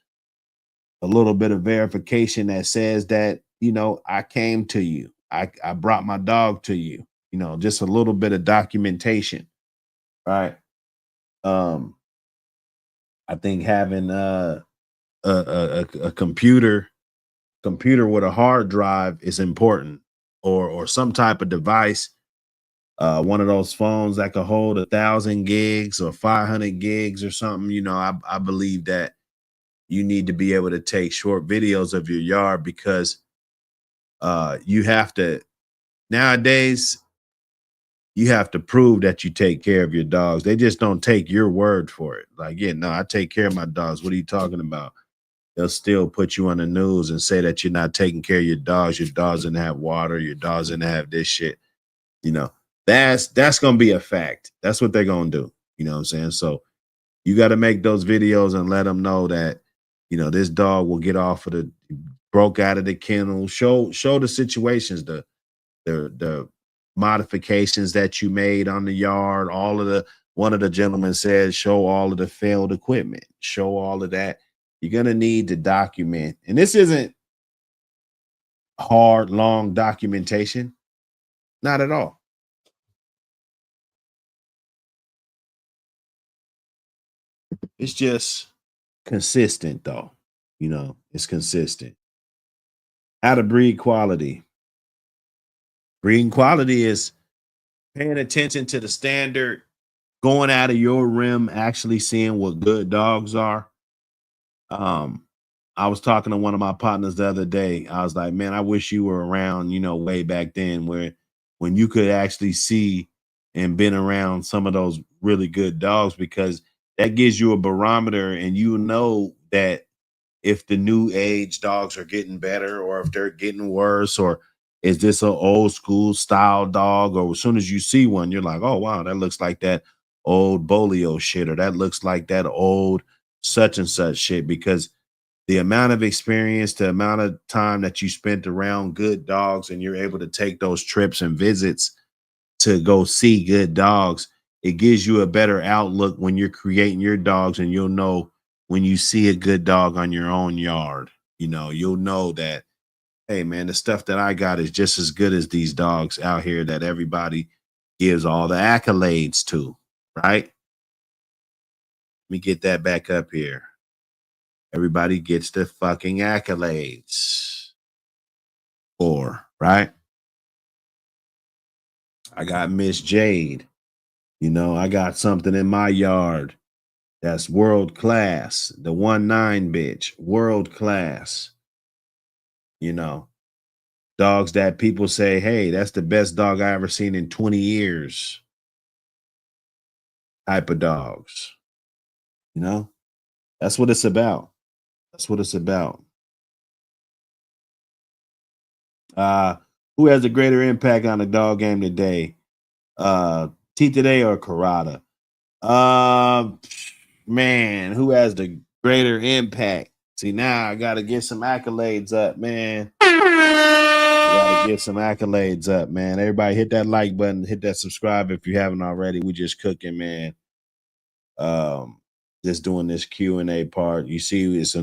a little bit of verification that says that, you know, I came to you. I brought my dog to you, you know, just a little bit of documentation. Right. I think having a computer with a hard drive is important, or some type of device, one of those phones that could hold 1,000 gigs or 500 gigs or something. You know, I believe that you need to be able to take short videos of your yard, because you have to, nowadays, you have to prove that you take care of your dogs. They just don't take your word for it. Like, yeah, no, I take care of my dogs. What are you talking about? They'll still put you on the news and say that you're not taking care of your dogs. Your dogs didn't have water. Your dogs didn't have this shit. You know, that's going to be a fact. That's what they're going to do. You know what I'm saying? So you got to make those videos and let them know that, you know, this dog will get off of the, broke out of the kennel. Show the situations, the modifications that you made on the yard. All of the, one of the gentlemen said, show all of the failed equipment. Show all of that. You're going to need to document. And this isn't hard, long documentation. Not at all. It's just consistent, though. You know, it's consistent. How to breed quality. Breeding quality is paying attention to the standard, going out of your rim, actually seeing what good dogs are. I was talking to one of my partners the other day. I was like, man, I wish you were around, you know, way back then, where when you could actually see and been around some of those really good dogs, because that gives you a barometer, and you know that if the new age dogs are getting better or if they're getting worse, or is this an old school style dog, or as soon as you see one, you're like, oh, wow, that looks like that old Bolio shit, or that looks like that old such and such shit, because the amount of experience, the amount of time that you spent around good dogs, and you're able to take those trips and visits to go see good dogs. It gives you a better outlook when you're creating your dogs, and you'll know when you see a good dog on your own yard. You know, you'll know that, hey man, the stuff that I got is just as good as these dogs out here that everybody gives all the accolades to, right? Let me get that back up here. Everybody gets the fucking accolades for, right? I got Miss Jade. You know, I got something in my yard that's world class. The 1-9 bitch, world class. You know, dogs that people say, hey, that's the best dog I ever seen in 20 years. Type of dogs. You know, that's what it's about. That's what it's about. Who has a greater impact on the dog game today? T today or Karada? Man, who has the greater impact? See, now I gotta get some accolades up, man. Gotta get some accolades up, man. Everybody hit that like button, hit that subscribe if you haven't already. We just cooking, man. Just doing this Q&A part. You see, it's a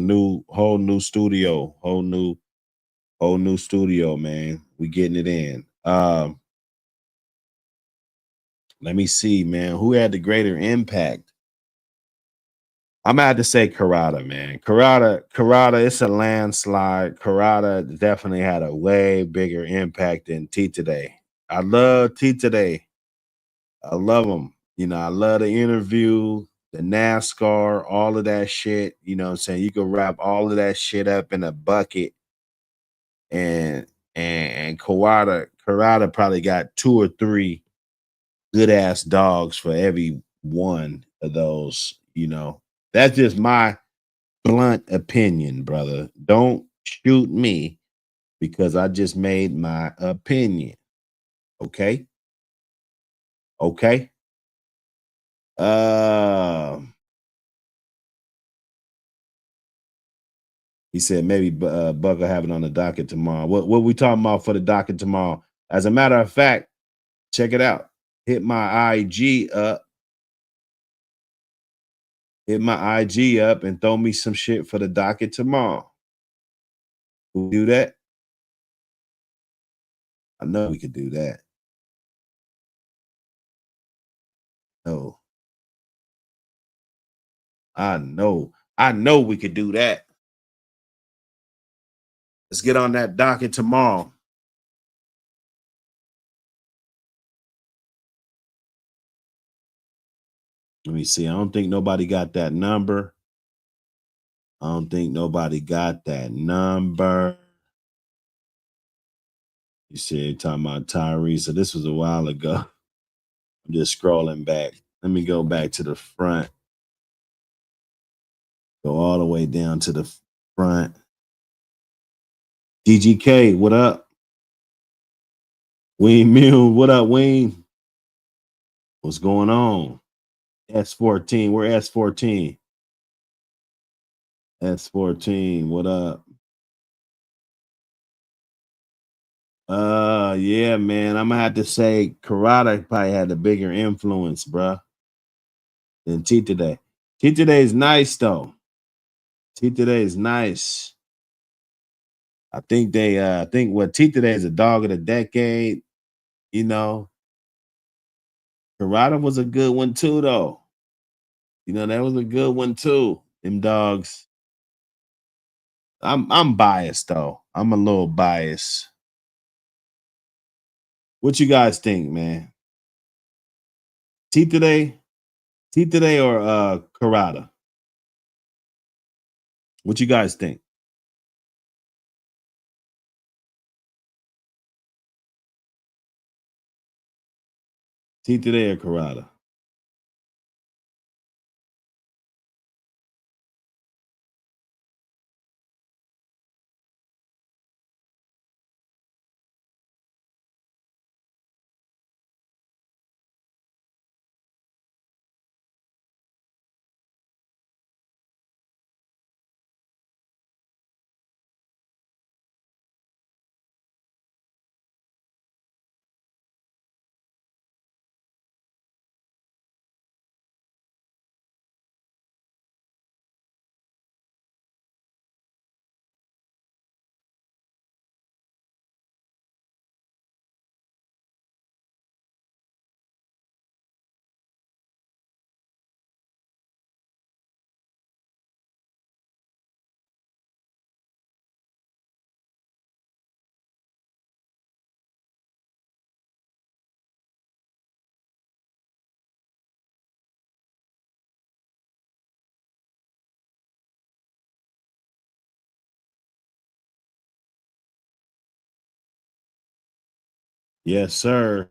whole new studio, whole new studio, man. We getting it in. Let me see, man. Who had the greater impact? I'm gonna have to say Karada, man. Karada, it's a landslide. Karada definitely had a way bigger impact than T today. I love T today. I love him. You know, I love the interview, the NASCAR, all of that shit. You know what I'm saying? You can wrap all of that shit up in a bucket. And Karada probably got 2 or 3 good ass dogs for every one of those, you know. That's just my blunt opinion, brother. Don't shoot me because I just made my opinion. Okay? Okay? He said maybe Buck will have it on the docket tomorrow. What we talking about for the docket tomorrow? As a matter of fact, check it out. Hit my IG up. Hit my IG up and throw me some shit for the docket tomorrow. We'll do that. I know we could do that. No. I know we could do that. Let's get on that docket tomorrow. Let me see. I don't think nobody got that number. You see, talking about Tyree. So this was a while ago. I'm just scrolling back. Let me go back to the front. Go all the way down to the front. DGK, what up? Wayne Mill, what up, Wayne? What's going on? S14, we're S14. S14, what up? Yeah, man. I'm gonna have to say Karate probably had a bigger influence, bruh, than T today. T today is nice though. T today is nice. I think what T today is a dog of the decade, you know. Karate was a good one too, though. You know, that was a good one too. Them dogs. I'm biased though. I'm a little biased. What you guys think, man? T today or Karada? What you guys think? T today or Karada? Yes, sir.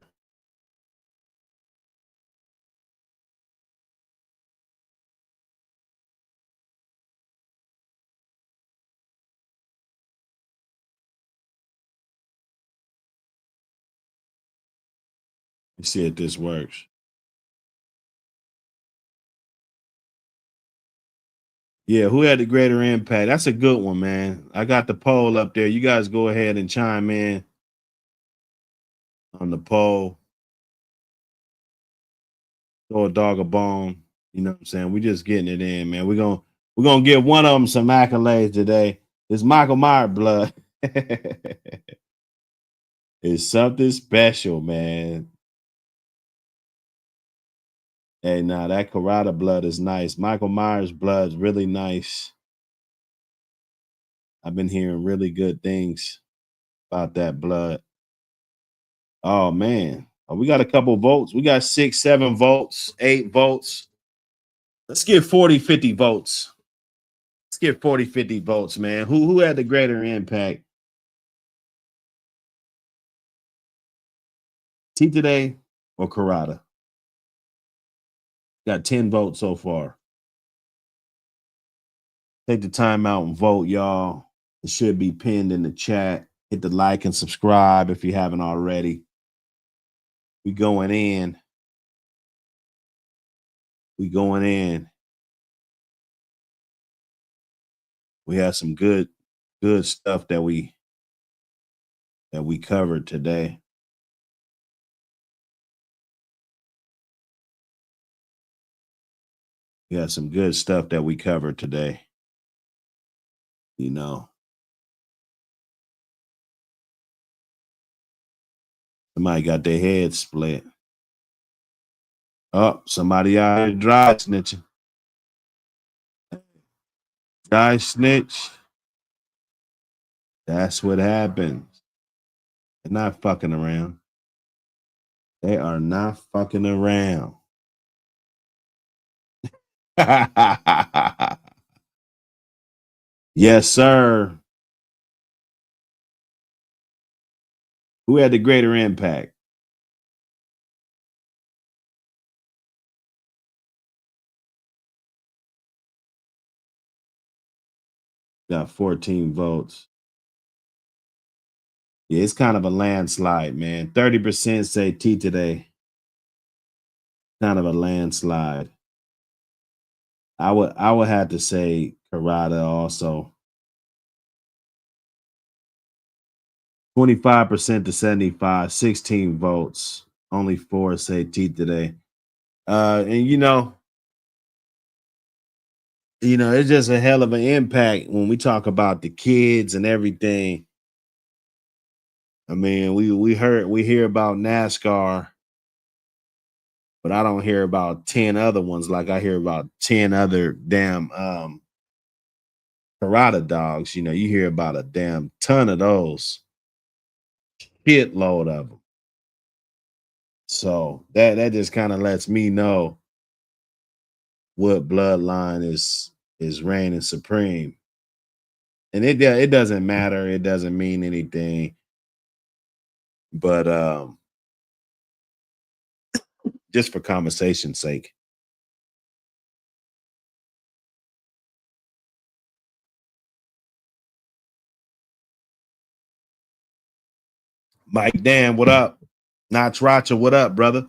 Let's see if this works. Yeah, who had the greater impact? That's a good one, man. I got the poll up there. You guys go ahead and chime in on the poll. Throw a dog a bone. You know what I'm saying? We just getting it in, man. We're gonna give one of them some accolades today. It's Michael Myers blood. It's something special, man. Hey, now that Karada blood is nice. Michael Myers blood is really nice. I've been hearing really good things about that blood. Oh man. Oh, we got a couple votes. We got 6, 7 votes, 8 votes. Let's get 40, 50 votes. Let's get 40, 50 votes, man. Who had the greater impact? T today or Karada? Got 10 votes so far. Take the time out and vote, y'all. It should be pinned in the chat. Hit the like and subscribe if you haven't already. We going in. We going in. We have some good stuff that we covered today. We got some good stuff that we covered today. You know. Somebody got their head split. Oh, somebody out here dry snitching. Dry snitch. That's what happens. They're not fucking around. They are not fucking around. Yes, sir. Who had the greater impact? Got 14 votes. Yeah, it's kind of a landslide, man. 30% say T today. Kind of a landslide. I would have to say Karada also. 25% to 75, 16 votes. Only 4 say T today. And it's just a hell of an impact when we talk about the kids and everything. I mean, we hear about Nascar, but I don't hear about 10 other ones like I hear about 10 other damn Karada dogs. You hear about a damn ton of those. Shitload of them. So that just kind of lets me know what bloodline is reigning supreme. And it doesn't matter. It doesn't mean anything. But just for conversation's sake. Mike Dan, what up? Notch Rocha, what up, brother?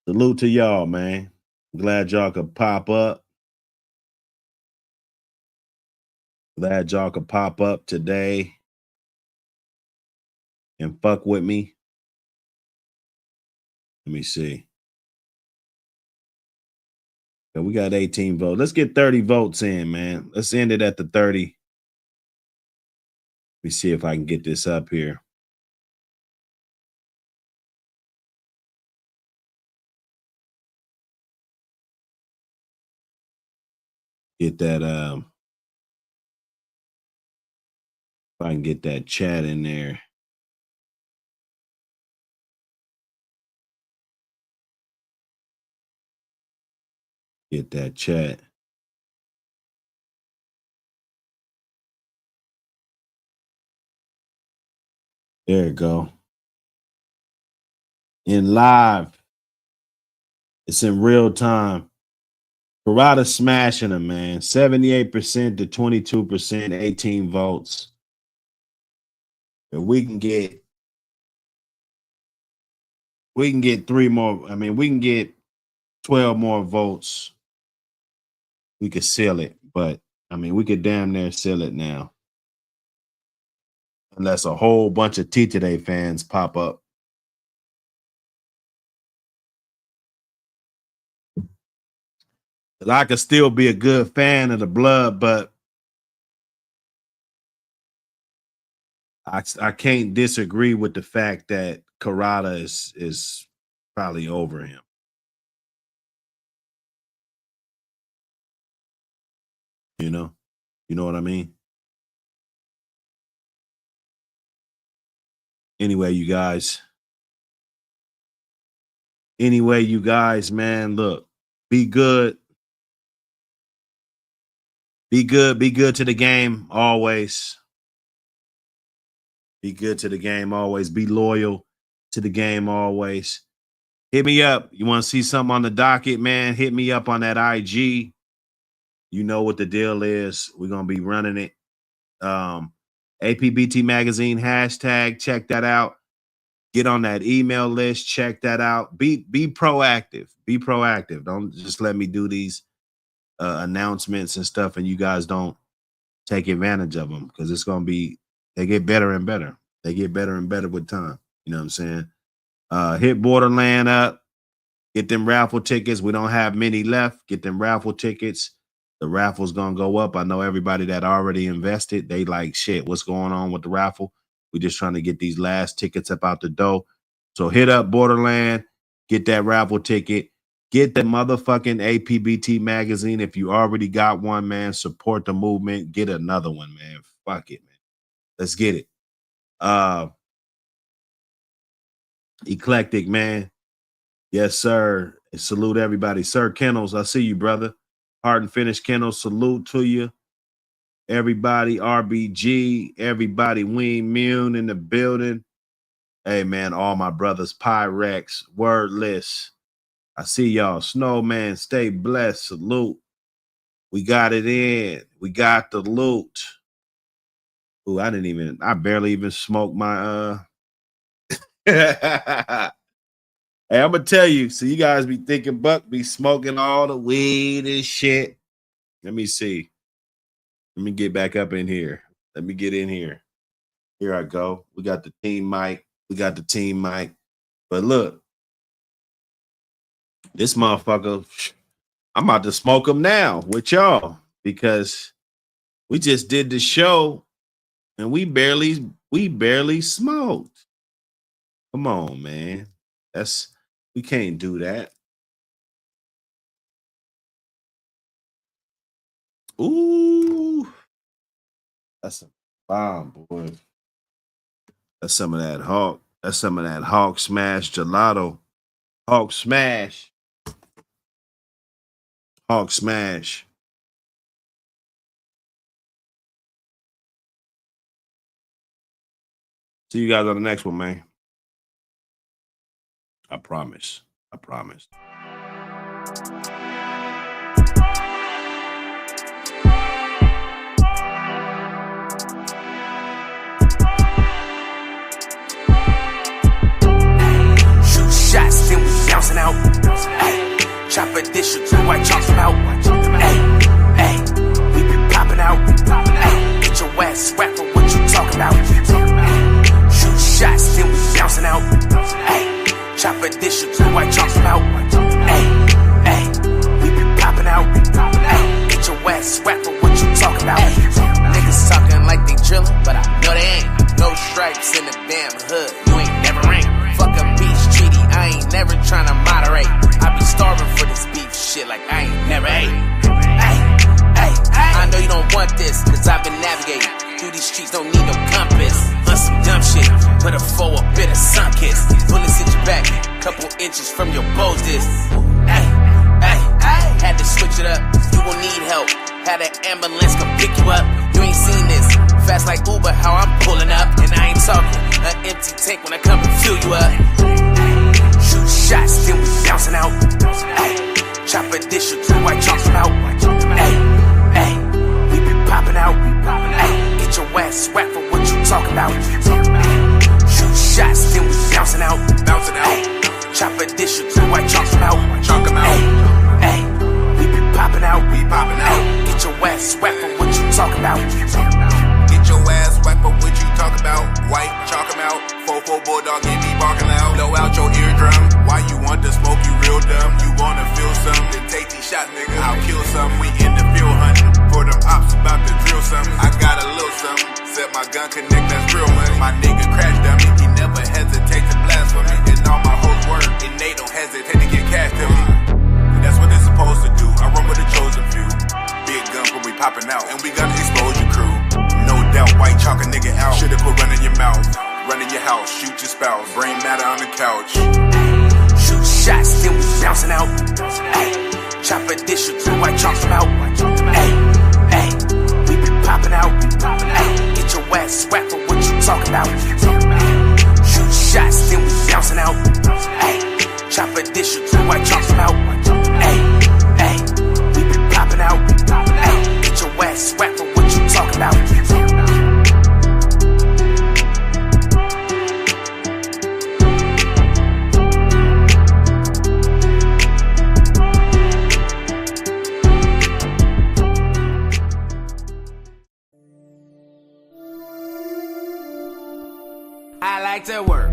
Salute to y'all, man. Glad y'all could pop up. Glad y'all could pop up today and fuck with me. Let me see. Yeah, we got 18 votes. Let's get 30 votes in, man. Let's end it at the 30. Let me see if I can get this up here. Get that if I can get that chat in there. Get that chat. There you go. in live. It's in real time. Parada smashing them, man. 78% to 22%, 18 votes. If we can get 3 more. I mean, we can get 12 more votes. We could seal it, but I mean, we could damn near seal it now. Unless a whole bunch of T Today fans pop up. I could still be a good fan of the blood, but I can't disagree with the fact that Karada is probably over him. You know what I mean? Anyway, you guys, man, look, be good. Be good to the game always. Be good to the game always. Be loyal to the game always. Hit me up. You want to see something on the docket, man? Hit me up on that IG. You know what the deal is. We're going to be running it. APBT Magazine hashtag. Check that out. Get on that email list. Check that out. Be proactive. Be proactive. Don't just let me do these announcements and stuff and you guys don't take advantage of them, because it's going to be, they get better and better. They get better and better with time. You know what I'm saying? Hit Borderland up. Get them raffle tickets. We don't have many left. Get them raffle tickets. The raffle's going to go up. I know everybody that already invested, they like, shit, what's going on with the raffle? We're just trying to get these last tickets up out the door. So hit up Borderland. Get that raffle ticket. Get the motherfucking APBT magazine. If you already got one, man, support the movement. Get another one, man. Fuck it, man. Let's get it. Eclectic, man. Yes, sir. Salute everybody. Sir Kennels, I see you, brother. Heart and Finish Kennels, salute to you. Everybody, RBG, everybody, Ween Mune in the building. Hey, man, all my brothers, Pyrex, Wordless. I see y'all. Snowman, stay blessed. Salute. We got it in. We got the loot. Ooh, I barely even smoked my Hey, I'm gonna tell you, so you guys be thinking Buck be smoking all the weed and shit. Let me see. Let me get back up in here. Let me get in here. Here I go. We got the team mic. But look, this motherfucker, I'm about to smoke him now with y'all, because we just did the show and we barely smoked. Come on, man. We can't do that. Ooh. That's a bomb, boy. That's some of that Hawk. That's some of that Hawk Smash gelato. Hawk Smash. Hawk Smash. See you guys on the next one, man. I promise. Shoot shots, then we bouncing out. Ay, chop a dish or two, I chop them out. Ay, we be popping out. Ay, get your ass whacked for what you talking about. Shoot shots, then we bouncing out. Ay, chop a dish or two, I chop them out. Ay, we be popping out. Ay, get your ass whacked for what you talking about. Niggas talking like they drillin', but I know they ain't. No stripes in the damn hood, you ain't never ring. Fuck a peace treaty, I ain't never tryna moderate. I be starving for this beef shit like I ain't never ate. I know you don't want this, cause I've been navigating through these streets, don't need no compass. On some dumb shit, put a foe a bit of sun kiss. Bullets hit your back, couple inches from your bows this. Had to switch it up, you gon' need help. Had an ambulance come pick you up, you ain't seen this. Fast like Uber, how I'm pulling up. And I ain't talking an empty tank when I come and fill you up. Shoot shots, then we bouncing out. Ay, chop a dish or two, I chop them out. Ay, ay, we be popping out. Ay, get your ass whacked for what you talking about. Shoot shots, then we bouncing out. Ay, chop a dish or two, I chop them out. Ay, ay, we be popping out. Ay, get your ass whacked for what you talking about. Get your ass whacked for what you talk about. White, chalk 'em out. 4-4 bulldog, get me barking out. Blow out your eardrum. Why you want to smoke? You real dumb. You wanna feel something? Then take these shots, nigga. I'll kill something. We in the field hunting for them ops about to drill something. I got a little something. Set my gun connect, that's real money. My nigga crash dummy. He never hesitate to blast for me. And all my hoes work, and they don't hesitate to get cash to me. That's what they're supposed to do. I run with the chosen few. Big guns when we popping out, and we gonna expose your crew. No doubt, white chalk a nigga out. Shoulda put run in your mouth, run in your house, shoot your spouse, brain matter on the couch. Shoot shots, then we bouncing out. Ay, chop a dish or two, I chop them out. Ay, ay, we be popping out. Ay, get your ass whacked for what you talking about. Shoot shots, then we bouncing out. Ay, chop a dish or two, I chop them out. Ay, ay, we be popping out. Ay, get your ass whacked for what you talking about. I like to work.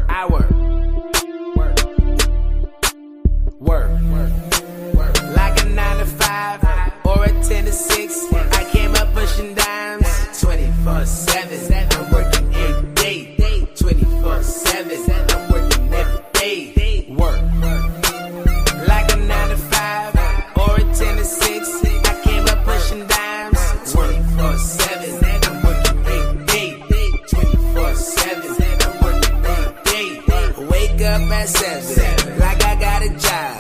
I work. Like a 9 to 5 or a 10 to 6. I came up pushing dimes 24/7. I'm working every day. 24/7. I'm working every day. Work. Like a 9 to 5 or a 10 to 6. I came up pushing dimes 24/7. I'm working every day. 24/7. I'm working every day. Wake up at 7 like I got a job,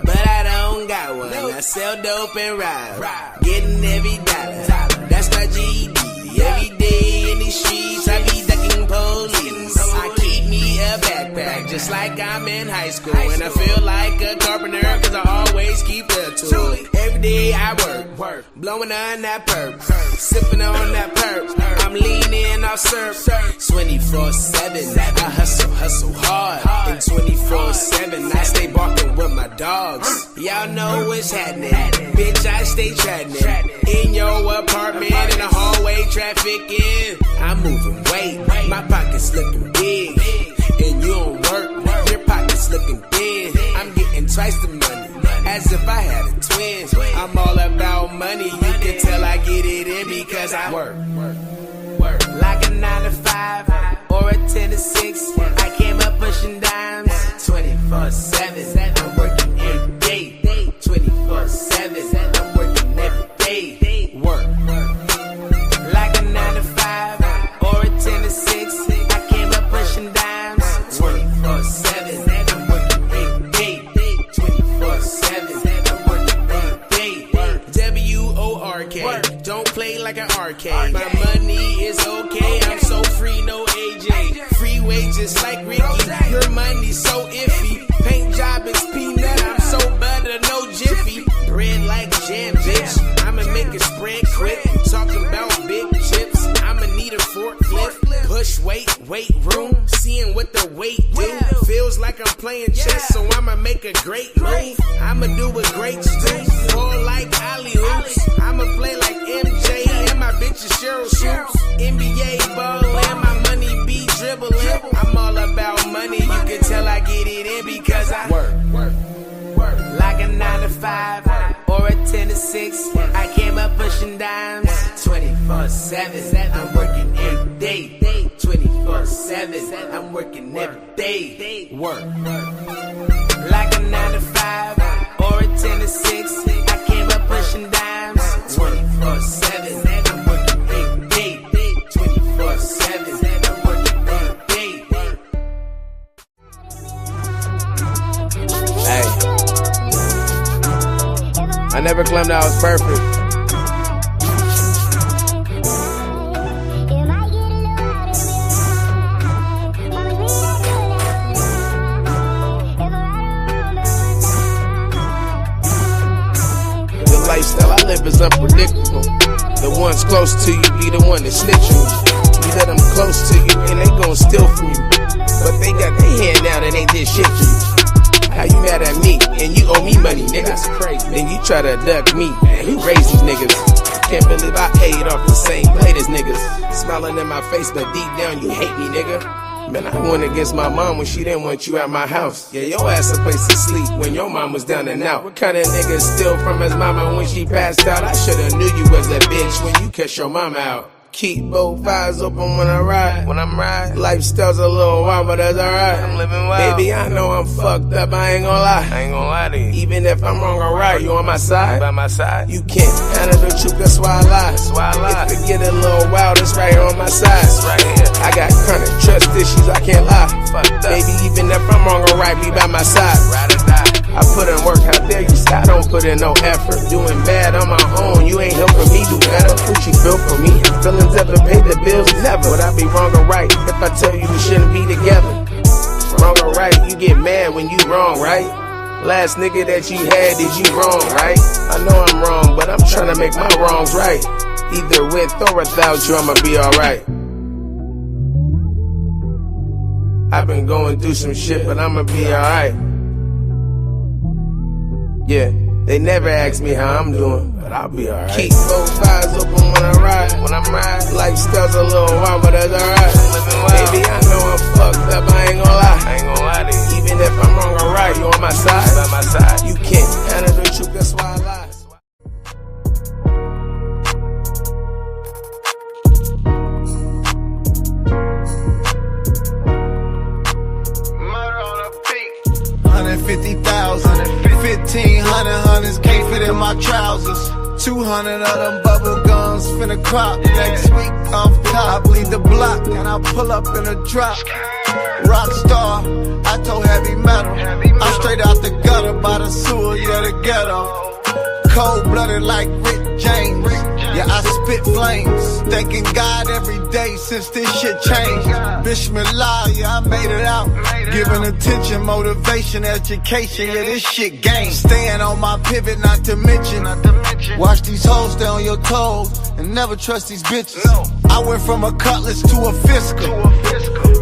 but I don't got one. I sell dope and ride, getting every dollar. That's my GD. Every day in these streets, I be ducking police. I keep me a backpack, just like I'm in high school. And I feel like a carpenter, cause I always keep a tool. Every day I work, blowing on that perp, sipping on that perp. I'm leaning off surf, 24/7. I hustle hard, and 24/7 I stay barking with my dogs. Y'all know what's happening, bitch, I stay trapping in your apartment, in the hallway, trafficking. I'm moving weight, my pockets looking big, and you don't work, your pockets looking thin. I'm getting twice the money, as if I had a twin. I'm all about money, you can tell I get it in because I work. Like a 9 to 5 or a 10 to 6. I came up pushing dimes 24/7. I'm working every day. 24/7. I'm working every day. Work. Like a 9 to 5 or a 10 to 6. I came up pushing dimes 24/7. I'm working every day. 24/7. I'm working every day. WORK. Don't play like an arcade. My money is okay. I'm so free, no AJ. Freeway just like Ricky. Your money's so iffy. Paint job is peanut. I'm so butter, no jiffy. Bread like jam, bitch. I'ma make it spread quick. Talking about big chips. I'ma need a forklift. Push weight room. Seeing what the weight do. Feels like I'm playing chess, so I'ma make a great move. I'ma do what greats do. Fall like alley hoops. I'ma play like MJ and my bitch is Cheryl Swoops. NBA ball and my money be dribbling. I'm all about money, you can tell I get it in because I work. Like a 9 to 5 or a 10 to 6. I came up pushing dimes 24/7. I'm working every day. 24/7. I'm working every day. Work. Like a 9 to 5 or a 10 to 6. I came up pushing dimes 24/7. I'm working every day. 24/7. I'm working every day. Hey, I never claimed I was perfect. live is unpredictable. The ones close to you be the one that snitch you. You let them close to you and they gon' steal from you. But they got their hand out and they did shit to you. How you mad at me and you owe me money, niggas? Crazy. Then you try to duck me and you raise these niggas. Can't believe I ate off the same plate as niggas. Smiling in my face, but deep down you hate me, nigga. Man, I went against my mom when she didn't want you at my house. Yeah, your ass a place to sleep when your mom was down and out. What kind of nigga steal from his mama when she passed out? I shoulda knew you was a bitch when you cussed your mama out. Keep both eyes open when I ride. When I'm riding, lifestyle's a little wild, but that's alright. I'm living wild. Baby, I know I'm fucked up, I ain't gon' lie. I ain't gon' lie to you. Even if I'm wrong or right, you on my side? By my side. You can't handle the truth, that's why I lie. That's why I lie. If it get a little wild, it's right here on my side. It's right here. I got chronic trust issues, I can't lie. Fucked up. Baby, even if I'm wrong or right, be by my side. Ride or die. I put in work, how dare you say I don't put in no effort. Doing bad on my own, you ain't helping me do better. What you built for me, feelings ever paid the bills, never. Would I be wrong or right if I tell you we shouldn't be together? Wrong or right, you get mad when you wrong, right? Last nigga that you had, did you wrong, right? I know I'm wrong, but I'm trying to make my wrongs right. Either with or without you, I'ma be alright. I've been going through some shit, but I'ma be alright. Yeah, they never ask me how I'm doing, but I'll be alright. Keep both eyes open when I ride. When I'm riding, lifestyle's a little wild, but that's alright. Baby, I know I'm fucked up, I ain't gon' lie. I ain't gon' lie to you. Even if I'm wrong or right, you on my side. By my side. You can't handle the truth, that's why I lie. $150,000, 1,500 hundreds can't fit in my trousers. 200 of them bubble gums finna crop next week off top. I bleed the block and I pull up in a drop. Rockstar, I told heavy metal. I'm straight out the gutter by the sewer, yeah, the ghetto. Cold blooded like Rick James. Yeah, I spit flames. Thanking God every day since this shit changed. Bismillah, yeah, I made it out. Giving attention, motivation, education, yeah, this shit game. Staying on my pivot, not to mention. Watch these hoes stay on your toes and never trust these bitches. I went from a cutlass to a fiscal.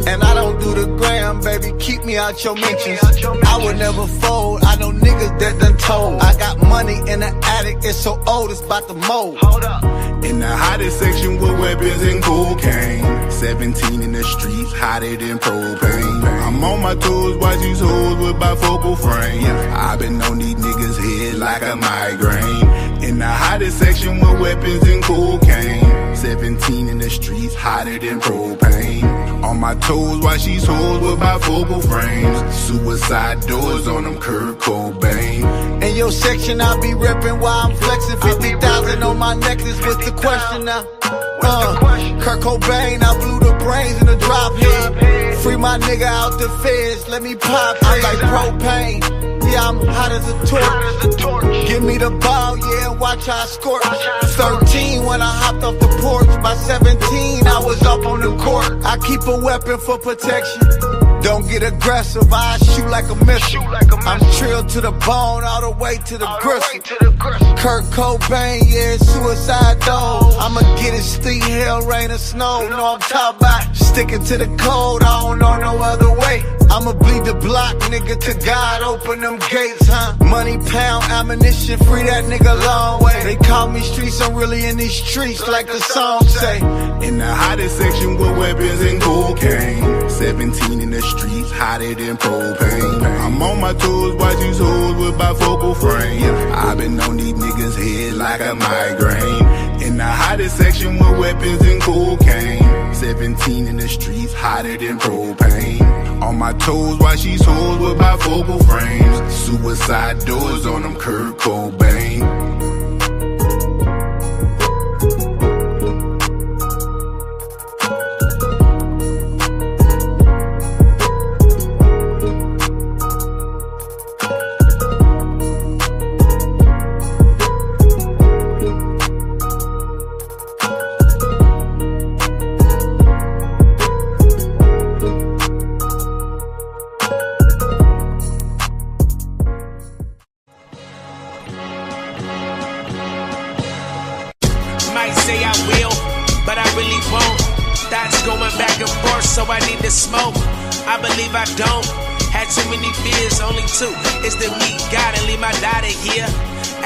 And I don't do the gram, baby, keep me out your mentions. I would never fold, I know niggas that done told. I got money in the attic, it's so old, it's about to mold. In the hottest section with weapons and cocaine. 17 in the streets, hotter than propane. I'm on my toes, watch these hoes with bifocal frame. I been on these niggas' head like a migraine. In the hottest section with weapons and cocaine. 17 in the streets, hotter than propane. On my toes, watch these hoes with bifocal frames. Suicide doors on them, Kurt Cobain. In your section, I be reppin' while I'm flexing. 50,000 on my necklace, what's the question now? Kurt Cobain, I blew the brains in the drop head. Free my nigga out the feds, let me pop. I'm like propane. Yeah, I'm hot as a torch. Give me the ball, yeah, and watch how I scorch. 13 when I hopped off the porch. By 17, I was up on the court. I keep a weapon for protection. Don't get aggressive, I shoot like a missile. I'm trilled to the bone, all the way to the gristle. Kurt Cobain, yeah, suicide door. I'ma get it steep, hell, rain, or snow. Know I'm talking about sticking to the code, I don't know no other way. I'ma bleed the block, nigga, to God, open them gates, huh? Money, pound, ammunition, free that nigga long way. They call me streets, I'm really in these streets, like the song say. In the hottest section with weapons and cocaine. 17 in the streets, hotter than propane. I'm on my toes, watch these hoes with bifocal frame. I been on these niggas' head like a migraine. In the hottest section with weapons and cocaine. 17 in the streets, hotter than propane. On my toes, watch these hoes with bifocal frames. Suicide doors on them, Kurt Cobain. Thoughts going back and forth, so I need to smoke. I believe I don't. Had too many fears, only two. It's the me, God, and leave my daughter here.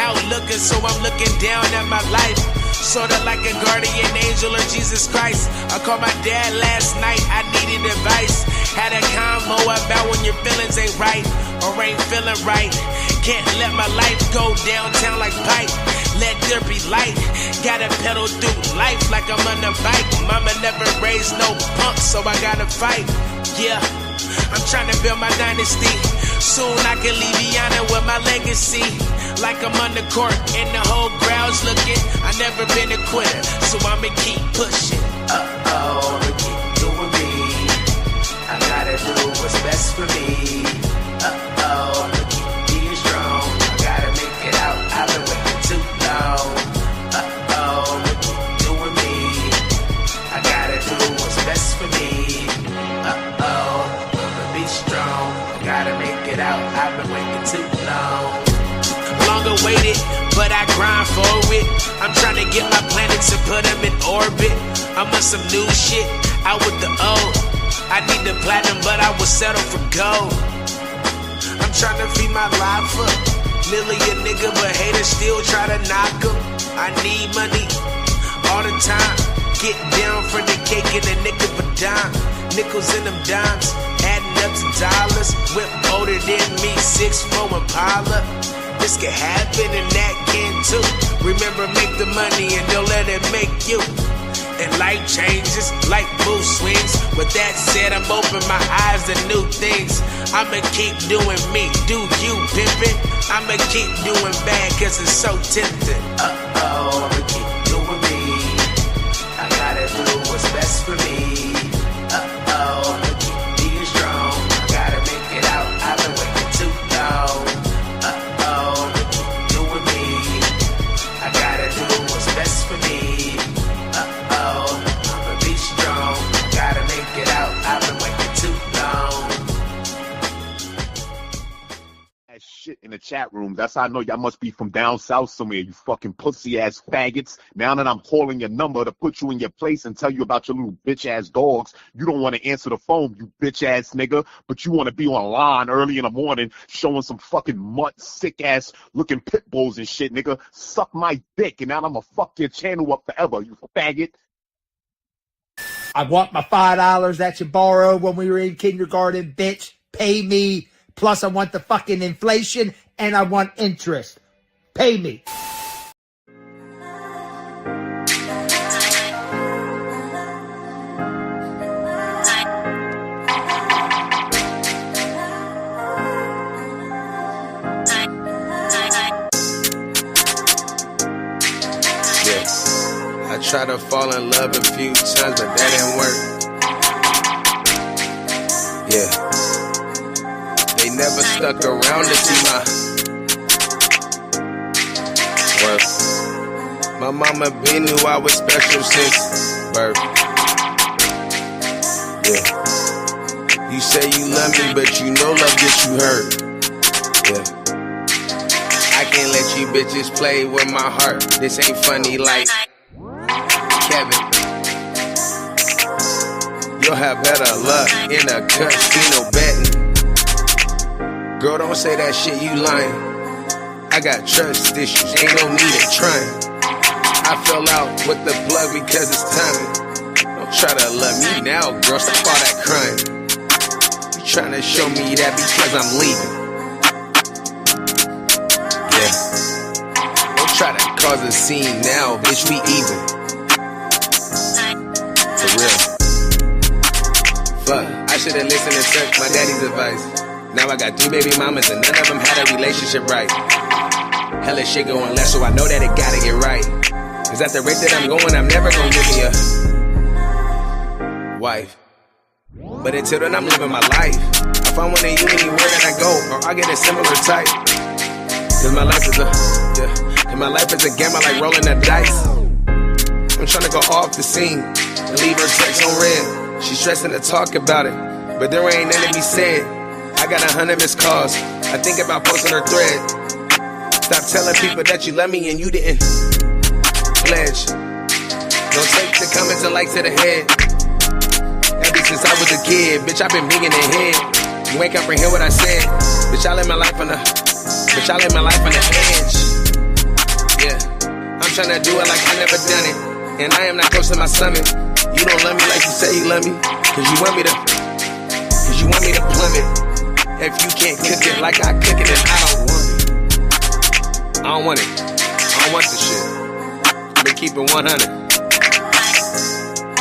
Out looking, so I'm looking down at my life. Sorta like a guardian angel of Jesus Christ. I called my dad last night, I needed advice. Had a convo about when your feelings ain't right or ain't feeling right. Can't let my life go downtown like pipe. Let there be light. Gotta pedal through life like I'm on a bike. Mama never raised no punk, so I gotta fight. Yeah, I'm trying to build my dynasty. Soon I can leave Rihanna with my legacy. Like I'm on the court and the whole crowd's looking. I never been a quitter, so I'ma keep pushing. I'ma keep doing me. I gotta do what's best for me. I'ma keep being strong. I gotta make it out. I've been waiting too long. I'ma keep doing me. I gotta do what's best for me. I'ma be strong. I gotta make it out. I've been waiting too long. Longer waited, but I grind for it. I'm trying to get my planets and put them in orbit. I'm on some new shit, out with the old. I need the platinum, but I will settle for gold. I'm trying to feed my life up. Million nigga, but haters still try to knock them. I need money all the time. Get down for the cake and a nickel per dime. Nickels in them dimes, adding up to dollars. Whip older than me, 6'4" Impala. This can happen and that can too. Remember, make the money and don't let it make you. And life changes like mood swings. With that said, I'm open my eyes to new things. I'ma keep doing me, do you pimpin'? I'ma keep doing bad cause it's so tempting. I'ma keep doing me. I gotta do what's best for me. I'ma keep being strong. I gotta make it out. I've been waiting too long. Best for me. I'ma be strong. Gotta make it out. I've been waiting too long. That shit in the chat room. That's how I know y'all must be from down south somewhere, you fucking pussy ass faggots. Now that I'm calling your number to put you in your place and tell you about your little bitch ass dogs, you don't want to answer the phone, you bitch ass nigga, but you want to be online early in the morning showing some fucking mutt sick ass looking pit bulls and shit, nigga. Suck my dick and now I'm gonna fuck your channel up forever, you faggot. I want my $5 that you borrowed when we were in kindergarten, bitch. Pay me. Plus I want the fucking inflation and I want interest. Pay me. I tried to fall in love a few times, but that didn't work. Yeah. They never stuck around to see my worth. My mama been knew I was special since birth. Yeah. You say you love me, but you know love gets you hurt. Yeah. I can't let you bitches play with my heart. This ain't funny like Kevin. You'll have better luck in a casino betting. Girl, don't say that shit, you lying. I got trust issues, ain't no need in trying. I fell out with the plug because it's timing. Don't try to love me now, girl, stop all that crying. You trying to show me that because I'm leaving. Yeah. Don't try to cause a scene now, bitch, we even. For real. Fuck, I should've listened and took my daddy's advice. Now I got 3 baby mamas and none of them had a relationship right. Hella shit going left, so I know that it gotta get right. Cause at the rate that I'm going, I'm never gonna give me a wife. But until then, I'm living my life. I find one of you anywhere that I go, or I get a similar type. Cause my life is cause my life is a gamble like rolling the dice. I'm trying to go off the scene and leave her text on red. She's stressing to talk about it, but there ain't nothing to be said. I got 100 missed calls. I think about posting her thread. Stop telling people that you love me and you didn't pledge. Don't take the comments and likes to the head. since I was a kid. Bitch, I've been big in the head. You ain't comprehend what I said. Bitch, I live my life on the edge. Yeah, I'm tryna do it like I never done it. And I am not close to my summit. You don't love me like you say you love me. Cause you want me to plummet. If you can't cook it like I cook it, then I don't want it. I don't want it. I don't want this shit. I've been keeping 100.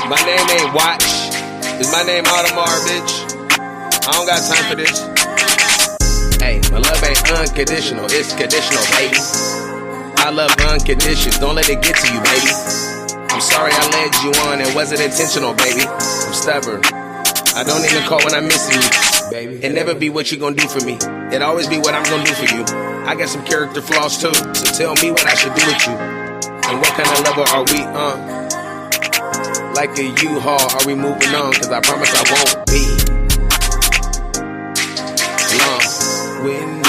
My name ain't Watch. Is my name Audemars, bitch? I don't got time for this. Hey, my love ain't unconditional. It's conditional, baby. I love unconditions. Don't let it get to you, baby. I'm sorry I led you on. It wasn't intentional, baby. I'm stubborn. I don't even call when I'm missing you, baby. It never be what you gonna do for me. It always be what I'm gonna do for you. I got some character flaws too, so tell me what I should do with you. And what kind of level are we on? Like a U-Haul, are we moving on? Cause I promise I won't be long. When